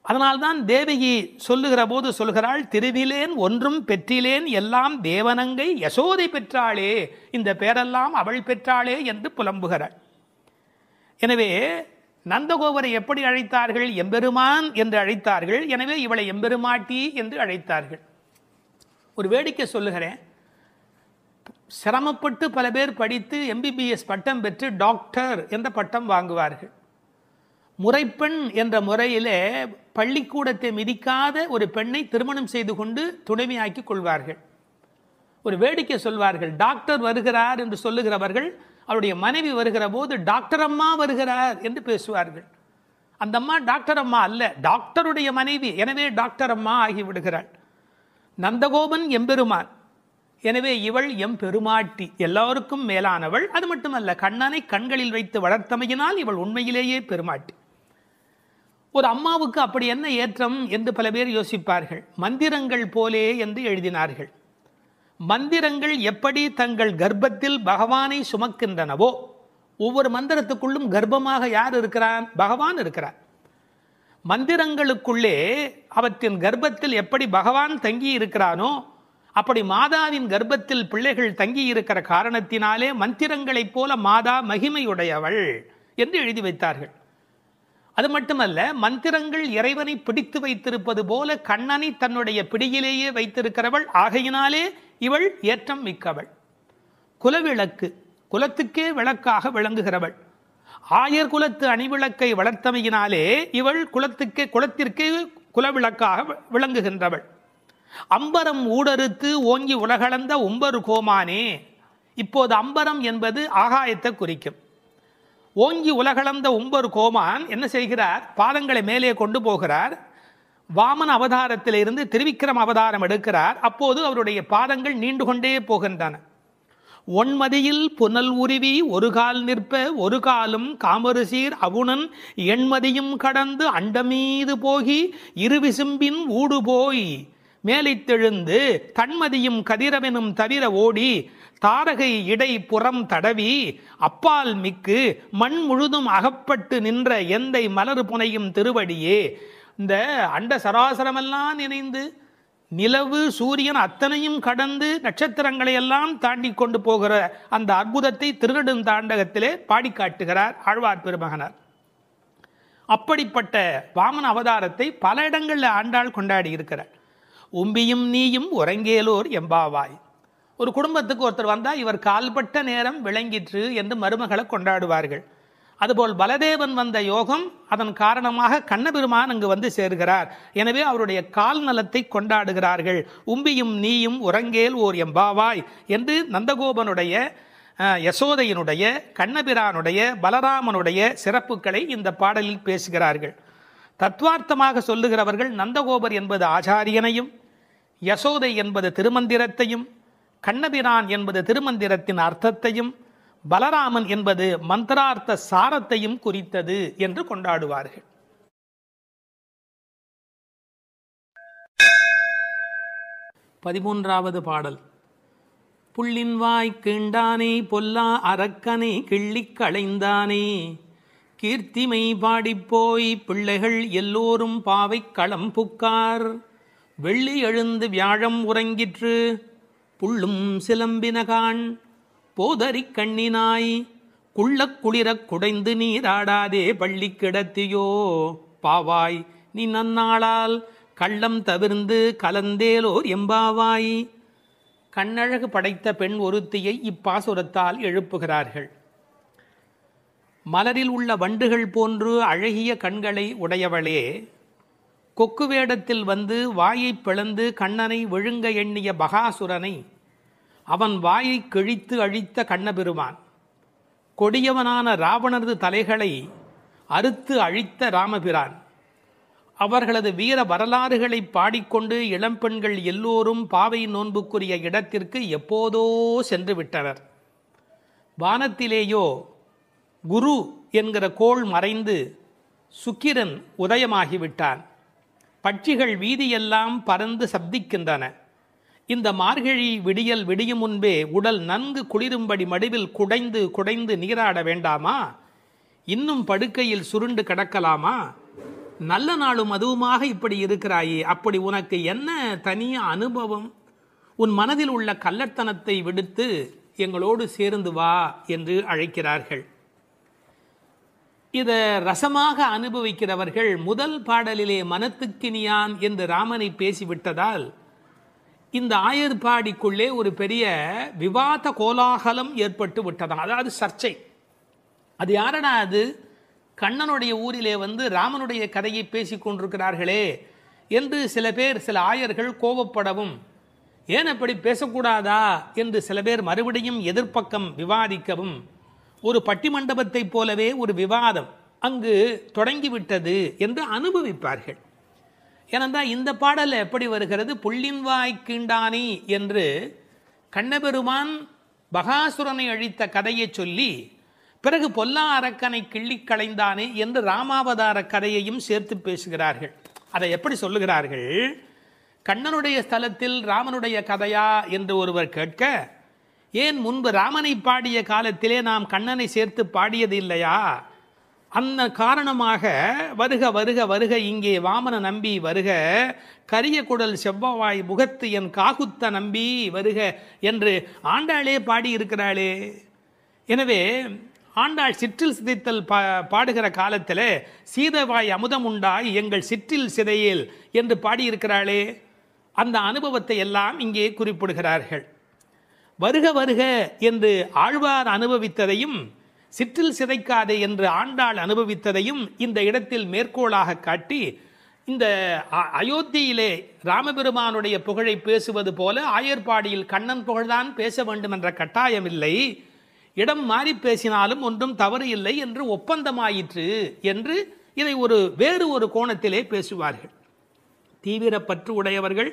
அதனால்தான் தேவகி சொல்லுகிற போது சொல்கிறாள், திருவிலேன் ஒன்றும் பெற்றிலேன் எல்லாம் தேவனங்கை யசோதை பெற்றாளே, இந்த பேரெல்லாம் அவள் பெற்றாளே என்று புலம்புகிறாள். எனவே நந்தகோபரை எப்படி அழைத்தார்கள்? எம்பெருமான் என்று அழைத்தார்கள். எனவே இவளை எம்பெருமாட்டி என்று அழைத்தார்கள். ஒரு வேடிக்கை சொல்லுகிறேன். சிரமப்பட்டு பல பேர் படித்து MBBS பட்டம் பெற்று டாக்டர் என்ற பட்டம் வாங்குவார்கள். முறைப்பெண் என்ற முறையிலே பள்ளிக்கூடத்தை மிதிக்காத ஒரு பெண்ணை திருமணம் செய்து கொண்டு துணைவியாக்கி கொள்வார்கள். ஒரு வேடிக்கை சொல்வார்கள், டாக்டர் வருகிறார் என்று சொல்லுகிறவர்கள் அவருடைய மனைவி வருகிற போது டாக்டர் அம்மா வருகிறார் என்று பேசுவார்கள். அந்த அம்மா டாக்டர் அம்மா அல்ல, டாக்டருடைய மனைவி. எனவே டாக்டர் அம்மா ஆகிவிடுகிறாள். நந்தகோபன் எம்பெருமான், எனவே இவள் எம்பெருமாட்டி, எல்லோருக்கும் மேலானவள். அது மட்டுமல்ல, கண்ணனை கண்களில் வைத்து வளர்த்தமையினால் இவள் உண்மையிலேயே பெருமாட்டி. ஒரு அம்மாவுக்கு அப்படி என்ன ஏற்றம் என்று பல பேர் யோசிப்பார்கள். மந்திரங்கள் போலே என்று எழுதினார்கள். மந்திரங்கள் எப்படி தங்கள் கர்ப்பத்தில் பகவானை சுமக்கின்றனவோ, ஒவ்வொரு மந்திரத்துக்குள்ளும் கர்ப்பமாக யார் இருக்கிறான்? பகவான் இருக்கிறார். மந்திரங்களுக்குள்ளே அவற்றின் கர்ப்பத்தில் எப்படி பகவான் தங்கி இருக்கிறானோ, அப்படி மாதாவின் கர்ப்பத்தில் பிள்ளைகள் தங்கி இருக்கிற காரணத்தினாலே மந்திரங்களைப் போல மாதா மகிமையுடையவள் என்று எழுதி வைத்தார்கள். அது மட்டுமல்ல, மந்திரங்கள் இறைவனை பிடித்து வைத்திருப்பது போல கண்ணனை தன்னுடைய பிடியிலேயே வைத்திருக்கிறவள். ஆகையினாலே இவள் ஏற்றம் மிக்கவள். குலவிளக்கு, குலத்துக்கே விளக்காக விளங்குகிறவள். ஆயர் குலத்து அணிவிளக்கை வளர்த்தமையினாலே இவள் குலத்திற்கே குலவிளக்காக விளங்குகின்றவள். அம்பரம் ஊடறுத்து ஓங்கி உலகளந்த உம்பரு கோமானே. இப்போது அம்பரம் என்பது ஆகாயத்தை குறிக்கும். ஓங்கி உலகளந்த உம்பரு கோமான் என்ன செய்கிறார்? பாதங்களை மேலே கொண்டு போகிறார். வாமன அவதாரத்தில் இருந்து திருவிக்கிரம அவதாரம் எடுக்கிறார். அப்போது அவருடைய பாதங்கள் நீண்டு கொண்டே போகின்றன. ஒன்மதியில் புனல் உருவி ஒரு கால் நிற்ப ஒரு காலும் காமருசீர் அவுணன் எண்மதியும் கடந்து அண்டமீது போகி இருவிசும்பின் ஊடு போய் மேலைத்தெழுந்து தன்மதியும் கதிரவெனும் தவிர ஓடி தாரகை இடை புறம் தடவி அப்பால் மிக்கு மண் முழுதும் அகப்பட்டு நின்ற எந்தை மலர் புனையும் திருவடியே. இந்த அண்ட சராசரமெல்லாம் நினைந்து நிலவு சூரியன் அத்தனையும் கடந்து நட்சத்திரங்களை எல்லாம் தாண்டி கொண்டு போகிற அந்த அற்புதத்தை திருநெடுந்தாண்டகத்திலே பாடி காட்டுகிறார் ஆழ்வார் பெருமகனார். அப்படிப்பட்ட வாமன அவதாரத்தை பல இடங்களில் ஆண்டாள் கொண்டாடி இருக்கிறார். உம்பியும் நீயும் உறங்கேலோர் எம்பாவாய். ஒரு குடும்பத்துக்கு ஒருத்தர் வந்தால் இவர் கால்பட்ட நேரம் விளங்கிற்று என்று மருமகளை கொண்டாடுவார்கள். அதுபோல் பலதேவன் வந்த யோகம், அதன் காரணமாக கண்ணபெருமான் அங்கு வந்து சேர்கிறார். எனவே அவருடைய கால் நலத்தை கொண்டாடுகிறார்கள். உம்பியும் நீயும் உறங்கேல் ஓர் எம்பாவாய் என்று நந்தகோபனுடைய, யசோதையினுடைய, கண்ணபிரானுடைய, பலராமனுடைய சிறப்புகளை இந்த பாடலில் பேசுகிறார்கள். தத்துவார்த்தமாக சொல்லுகிறவர்கள் நந்தகோபர் என்பது ஆச்சாரியனையும், யசோதை என்பது திருமந்திரத்தையும், கண்ணபிரான் என்பது திருமந்திரத்தின் அர்த்தத்தையும், பலராமன் என்பது மந்திரார்த்த சாரத்தையும் குறித்தது என்று கொண்டாடுவார்கள். 13வது பாடல். புள்ளின்வாய் கீண்டானே பொல்லா அரக்கனை கிள்ளிக் களைந்தானே, கீர்த்திமை பாடிப்போய் பிள்ளைகள் எல்லோரும் பாவை களம் புக்கார், வெள்ளி எழுந்து வியாழம் உறங்கிற்று புள்ளும் சிலம்பினகான், போதறிக் கண்ணினாய் குள்ளக் குளிரக் குடைந்து நீராடாதே பள்ளி கிடத்தியோ, பாவாய் நீ நன்னாளால் கள்ளம் தவிர்ந்து கலந்தேலோர் எம்பாவாய். கண்ணழகு படைத்த பெண் ஒருத்தியை இப்பாசுரத்தால் எழுப்புகிறார்கள். மலரில் உள்ள வண்டுகள் போன்று அழகிய கண்களை உடையவளே, கொக்கு வேடத்தில் வந்து வாயை பிளந்து கண்ணனை விழுங்க எண்ணிய பகாசுரனை அவன் வாயை கிழித்து அழித்த கண்ணபெருமான், கொடியவனான ராவணரது தலைகளை அறுத்து அழித்த ராமபிரான், அவர்களது வீர வரலாறுகளை பாடிக்கொண்டு இளம்பெண்கள் எல்லோரும் பாவை நோன்புக்குரிய இடத்திற்கு எப்போதோ சென்று விட்டனர். வானத்திலேயோ குரு என்கிற கோள் மறைந்து சுக்கிரன் உதயமாகிவிட்டான். பட்சிகள் வீதியெல்லாம் பறந்து சப்திக்கின்றன. இந்த மார்கழி விடியல் விடியும் முன்பே உடல் நன்கு குளிரும்படி மடுவில் குடைந்து குடைந்து நீராட வேண்டாமா? இன்னும் படுக்கையில் சுருண்டு கிடக்கலாமா? நல்ல நாளும் அதுவுமாக இப்படி இருக்கிறாயே, அப்படி உனக்கு என்ன தனிய அனுபவம்? உன் மனதில் உள்ள கள்ளத்தனத்தை விடுத்து எங்களோடு சேர்ந்து வா என்று அழைக்கிறார்கள். இதை ரசமாக அனுபவிக்கிறவர்கள் முதல் பாடலிலே மனத்துக்கினியான் என்று ராமனை பேசிவிட்டதால் இந்த ஆயர்பாடிக்குள்ளே ஒரு பெரிய விவாத கோலாகலம் ஏற்பட்டு விட்டதாம். அதாவது சர்ச்சை. அது யாரடா அது? கண்ணனுடைய ஊரிலே வந்து ராமனுடைய கதையை பேசி கொண்டிருக்கிறார்களே என்று சில பேர், சில ஆயர்கள் கோபப்படவும், ஏன் அப்படி பேசக்கூடாதா என்று சில பேர் மறுபடியும் எதிர்ப்பக்கம் விவாதிக்கவும், ஒரு பட்டிமண்டபத்தை போலவே ஒரு விவாதம் அங்கு தொடங்கிவிட்டது என்று அனுபவிப்பார்கள். ஏனென்றால் இந்த பாடல் எப்படி வருகிறது? புள்ளின்வாய் கீண்டானி என்று கண்ணபெருமான் பகாசுரனை அழித்த கதையை சொல்லி, பிறகு பொல்லா அரக்கனை கிள்ளிக் களைந்தானே என்று ராமாவதார கதையையும் சேர்த்து பேசுகிறார்கள். அதை எப்படி சொல்லுகிறார்கள்? கண்ணனுடைய ஸ்தலத்தில் ராமனுடைய கதையா என்று ஒருவர் கேட்க, ஏன் முன்பு ராமனை பாடிய காலத்திலே நாம் கண்ணனை சேர்த்து பாடியது இல்லையா? அந்த காரணமாக வருக வருக வருக இங்கே வாமன நம்பி வருக, கரிய குடல் செவ்வவாய் முகத்து என் காகுத்த நம்பி வருக என்று ஆண்டாளே பாடியிருக்கிறாளே. எனவே ஆண்டாள் சிற்றில் சிதைத்தல் பாடுகிற காலத்தில் சீதவாய் அமுதம் உண்டாய் எங்கள் சிற்றில் சிதையேல் என்று பாடியிருக்கிறாளே. அந்த அனுபவத்தை எல்லாம் இங்கே குறிப்பிடுகிறார்கள். வருக வருக என்று ஆழ்வார் அனுபவித்ததையும், சிற்றில் சிதைக்காதே என்று ஆண்டாள் அனுபவித்ததையும் இந்த இடத்தில் மேற்கோளாக காட்டி, இந்த அயோத்தியிலே ராமபெருமானுடைய புகழை பேசுவது போல ஆயர்பாடியில் கண்ணன் புகழ்தான் பேச வேண்டும் என்ற கட்டாயமில்லை, இடம் மாறி பேசினாலும் ஒன்றும் தவறு இல்லை என்று ஒப்பந்தமாயிற்று என்று இதை வேறு ஒரு கோணத்திலே பேசுவார்கள். தீவிரப்பற்று உடையவர்கள்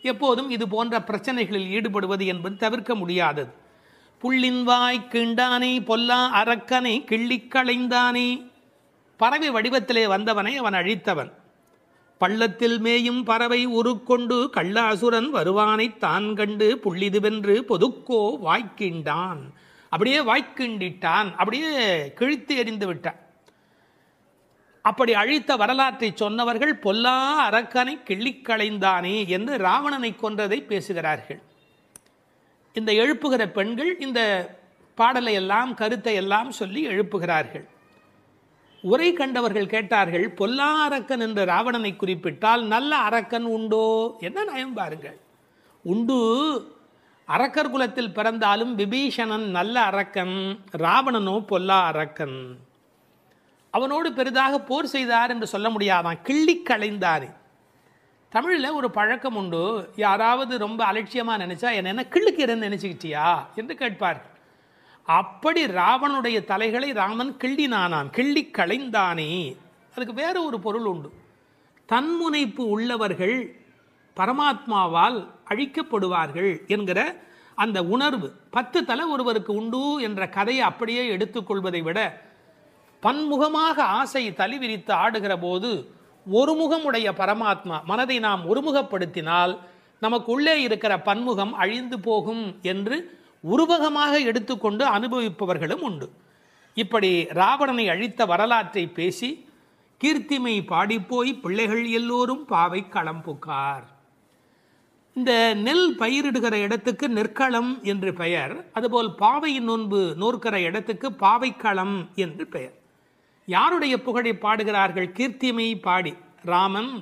எப்போதும் இது போன்ற பிரச்சனைகளில் ஈடுபடுவது என்பது தவிர்க்க முடியாதது. புள்ளின்வாய் கீண்டானே பொல்லா அரக்கனை கிள்ளிக் களைந்தானே. பறவை வடிவத்திலே வந்தவனை அவன் அழித்தவன். பள்ளத்தில் மேயும் பறவை உருக்கொண்டு கள்ளாசுரன் வருவானை தான் கண்டு புள்ளிதுவென்று பொதுக்கோ வாய்க்கிண்டான். அப்படியே வாய்க்கிண்டிட்டான், அப்படியே கிழித்து எறிந்து விட்டான். அப்படி அழித்த வரலாற்றை சொன்னவர்கள் பொல்லா அரக்கனை கிள்ளிக்களைந்தானே என்று ராவணனை கொன்றதை பேசுகிறார்கள். இந்த எழுப்புகிற பெண்கள் இந்த பாடலை எல்லாம் கருத்தை எல்லாம் சொல்லி எழுப்புகிறார்கள். உரை கண்டவர்கள் கேட்டார்கள், பொல்லா அரக்கன் என்று ராவணனை குறிப்பிட்டால் நல்ல அரக்கன் உண்டோ? என்ன நயம் பாருங்கள். உண்டு. அரக்கர் குலத்தில் பிறந்தாலும் விபீஷணன் நல்ல அரக்கன், ராவணனோ பொல்லா அரக்கன். அவனோடு பெரிதாக போர் செய்தார் என்று சொல்ல முடியாதான், கிள்ளி களைந்தார். தமிழில் ஒரு பழக்கம் உண்டு, யாராவது ரொம்ப அலட்சியமாக நினைச்சா என்ன கிள்ளுக்கிறேன்னு நினைச்சுக்கிட்டியா என்று கேட்பார்கள். அப்படி ராவனுடைய தலைகளை ராமன் கிள்ளினானான், கிள்ளி களைந்தானே. அதுக்கு வேற ஒரு பொருள் உண்டு. தன்முனைப்பு உள்ளவர்கள் பரமாத்மாவால் அழிக்கப்படுவார்கள் என்கிற அந்த உணர்வு 10 தலை ஒருவருக்கு உண்டு என்ற கதையை அப்படியே எடுத்துக்கொள்வதை விட, பன்முகமாக ஆசை தலி விரித்து ஆடுகிற போது ஒருமுகமுடைய பரமாத்மா மனதை நாம் ஒருமுகப்படுத்தினால் நமக்கு உள்ளே இருக்கிற பன்முகம் அழிந்து போகும் என்று உருவகமாக எடுத்துக்கொண்டு அனுபவிப்பவர்களும் உண்டு. இப்படி ராவணனை அழித்த வரலாற்றை பேசி கீர்த்திமை பாடிப்போய் பிள்ளைகள் எல்லோரும் பாவை களம் புக்கார். இந்த நெல் பயிரிடுகிற இடத்துக்கு நெற்களம் என்று பெயர். அதுபோல் பாவையின் நோன்பு நோற்கிற இடத்துக்கு பாவைக்களம் என்று பெயர். யாருடைய புகழை பாடுகிறார்கள்? கீர்த்திமை பாடி, ராமன்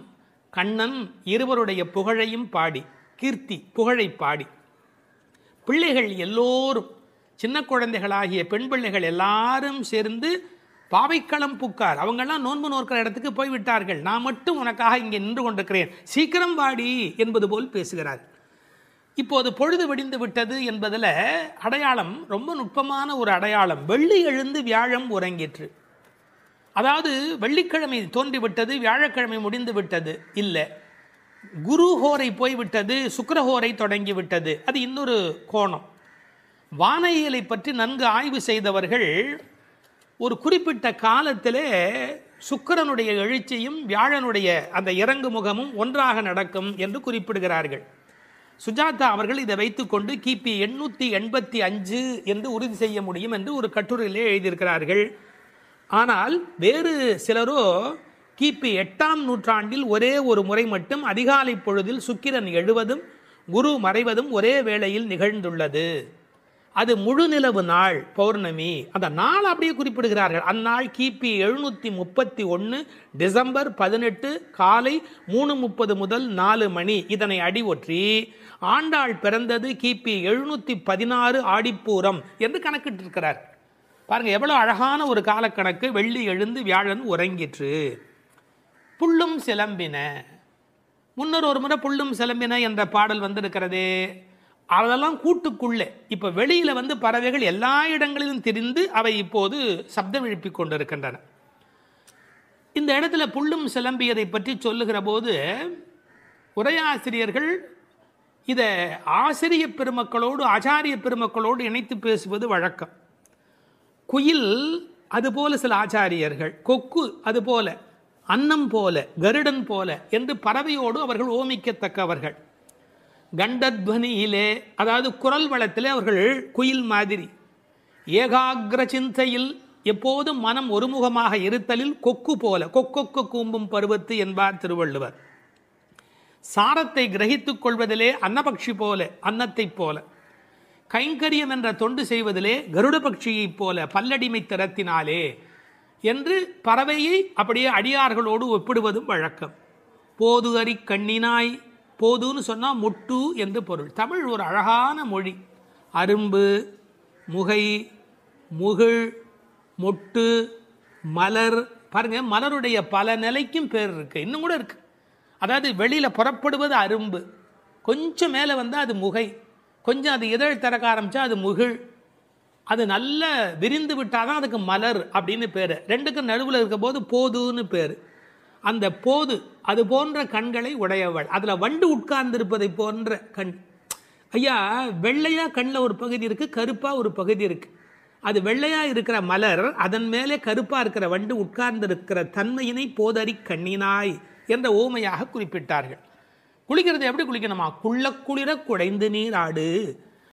கண்ணன் இருவருடைய புகழையும் பாடி, கீர்த்தி புகழை பாடி, பிள்ளைகள் எல்லோரும் சின்ன குழந்தைகளாகிய பெண் பிள்ளைகள் எல்லாரும் சேர்ந்து பாவைக்களம் புக்கார். அவங்கெல்லாம் நோன்பு நோக்கிற இடத்துக்கு போய்விட்டார்கள், நான் மட்டும் உனக்காக இங்கே நின்று கொண்டிருக்கிறேன், சீக்கிரம் வாடி என்பது போல் பேசுகிறார். இப்போது பொழுது விடிந்து விட்டது என்பதில் அடையாளம் ரொம்ப நுட்பமான ஒரு அடையாளம். வெள்ளி எழுந்து வியாழம் உறங்கிற்று. அதாவது வெள்ளிக்கிழமை தோன்றிவிட்டது, வியாழக்கிழமை முடிந்து விட்டது இல்லை, குரு ஹோரை போய்விட்டது, சுக்கிரஹோரை தொடங்கிவிட்டது. அது இன்னொரு கோணம். வானியலை பற்றி நன்கு ஆய்வு செய்தவர்கள் ஒரு குறிப்பிட்ட காலத்திலே சுக்கிரனுடைய எழுச்சியும் வியாழனுடைய அந்த இறங்கு முகமும் ஒன்றாக நடக்கும் என்று குறிப்பிடுகிறார்கள். சுஜாதா அவர்கள் இதை வைத்துக்கொண்டு கிபி 885 என்று உறுதி செய்ய முடியும் என்று ஒரு கட்டுரையிலே எழுதியிருக்கிறார்கள். ஆனால் வேறு சிலரோ கிபி 8ஆம் நூற்றாண்டில் ஒரே ஒரு முறை மட்டும் அதிகாலை பொழுதில் சுக்கிரன் எழுவதும் குரு மறைவதும் ஒரே வேளையில் நிகழ்ந்துள்ளது. அது முழு நிலவு நாள், பௌர்ணமி. அந்த நாள் அப்படியே குறிப்பிடுகிறார்கள். அந்நாள் கிபி 731 டிசம்பர் 18 காலை 3:30 முதல் 4 மணி. இதனை அடி ஒற்றி ஆண்டாள் பிறந்தது கிபி 716 ஆடிப்பூரம் என்று கணக்கிட்டிருக்கிறார். பாருங்க எவ்வளவு அழகான ஒரு காலக்கணக்கு. வெள்ளி எழுந்து வியாழன் உறங்கிற்று. புள்ளும் சிலம்பின. முன்னர் ஒரு முறை புள்ளும் சிலம்பின என்ற பாடல் வந்திருக்கிறதே, அதெல்லாம் கூட்டுக்குள்ளே. இப்போ வெளியில் பறவைகள் எல்லா இடங்களிலும் திரிந்து அவை இப்போது சப்தம் எழுப்பிக் கொண்டிருக்கின்றன. இந்த இடத்துல புள்ளும் சிலம்பியதை பற்றி சொல்லுகிற போது உரையாசிரியர்கள் இதை ஆசிரிய பெருமக்களோடு ஆச்சாரிய பெருமக்களோடு இணைத்து பேசுவது வழக்கம். குயில் அதுபோல சில ஆச்சாரியர்கள், கொக்கு அதுபோல, அன்னம் போல, கருடன் போல என்று பறவையோடு அவர்கள் ஓமிக்கத்தக்கவர்கள். கண்டத்வனியிலே, அதாவது குரல் வளத்திலே அவர்கள் குயில் மாதிரி. ஏகாகிர சிந்தையில், எப்போதும் மனம் ஒருமுகமாக இருத்தலில் கொக்கு போல, கொக்கொக்கு கூம்பும் பருவத்து என்பார் திருவள்ளுவர். சாரத்தை கிரகித்துக் கொள்வதிலே அன்னபக்ஷி போல, அன்னத்தைப் போல. கைங்கரியம் என்ற தொண்டு செய்வதிலே கருட பட்சியைப் போல, பல்லடிமை திறத்தினாலே என்று பறவையை அப்படியே அடியார்களோடு ஒப்பிடுவதும் வழக்கம். போது அறி கண்ணினாய், போதுன்னு சொன்னால் முட்டு என்று பொருள். தமிழ் ஒரு அழகான மொழி. அரும்பு, முகை, முகிழ், மொட்டு, மலர். பாருங்க, மலருடைய பல நிலைக்கும் பேர் இருக்கு, இன்னும் கூட இருக்கு. அதாவது வெளியில் புறப்படுவது அரும்பு, கொஞ்சம் மேலே வந்தால் அது முகை, கொஞ்சம் அது இதழ் திறக்க ஆரம்பித்தா அது முகிழ், அது நல்ல விரிந்து விட்டால் தான் அதுக்கு மலர் அப்படின்னு பேர். ரெண்டுக்கும் நடுவில் இருக்க போது போதுன்னு பேர். அந்த போது அது போன்ற கண்களை உடையவள். அதில் வண்டு உட்கார்ந்திருப்பதை போன்ற கண். ஐயா, வெள்ளையாக கண்ணில் ஒரு பகுதி இருக்குது, கருப்பாக ஒரு பகுதி இருக்குது. அது வெள்ளையாக இருக்கிற மலர், அதன் மேலே கருப்பாக இருக்கிற வண்டு உட்கார்ந்திருக்கிற தன்மையினை போதறி கண்ணினாய் என்ற ஓமையாக குறிப்பிட்டார்கள். குளிக்கிறது எப்படி குளிக்கணுமா? குள்ள குளிர குடைந்து நீர் ஆடு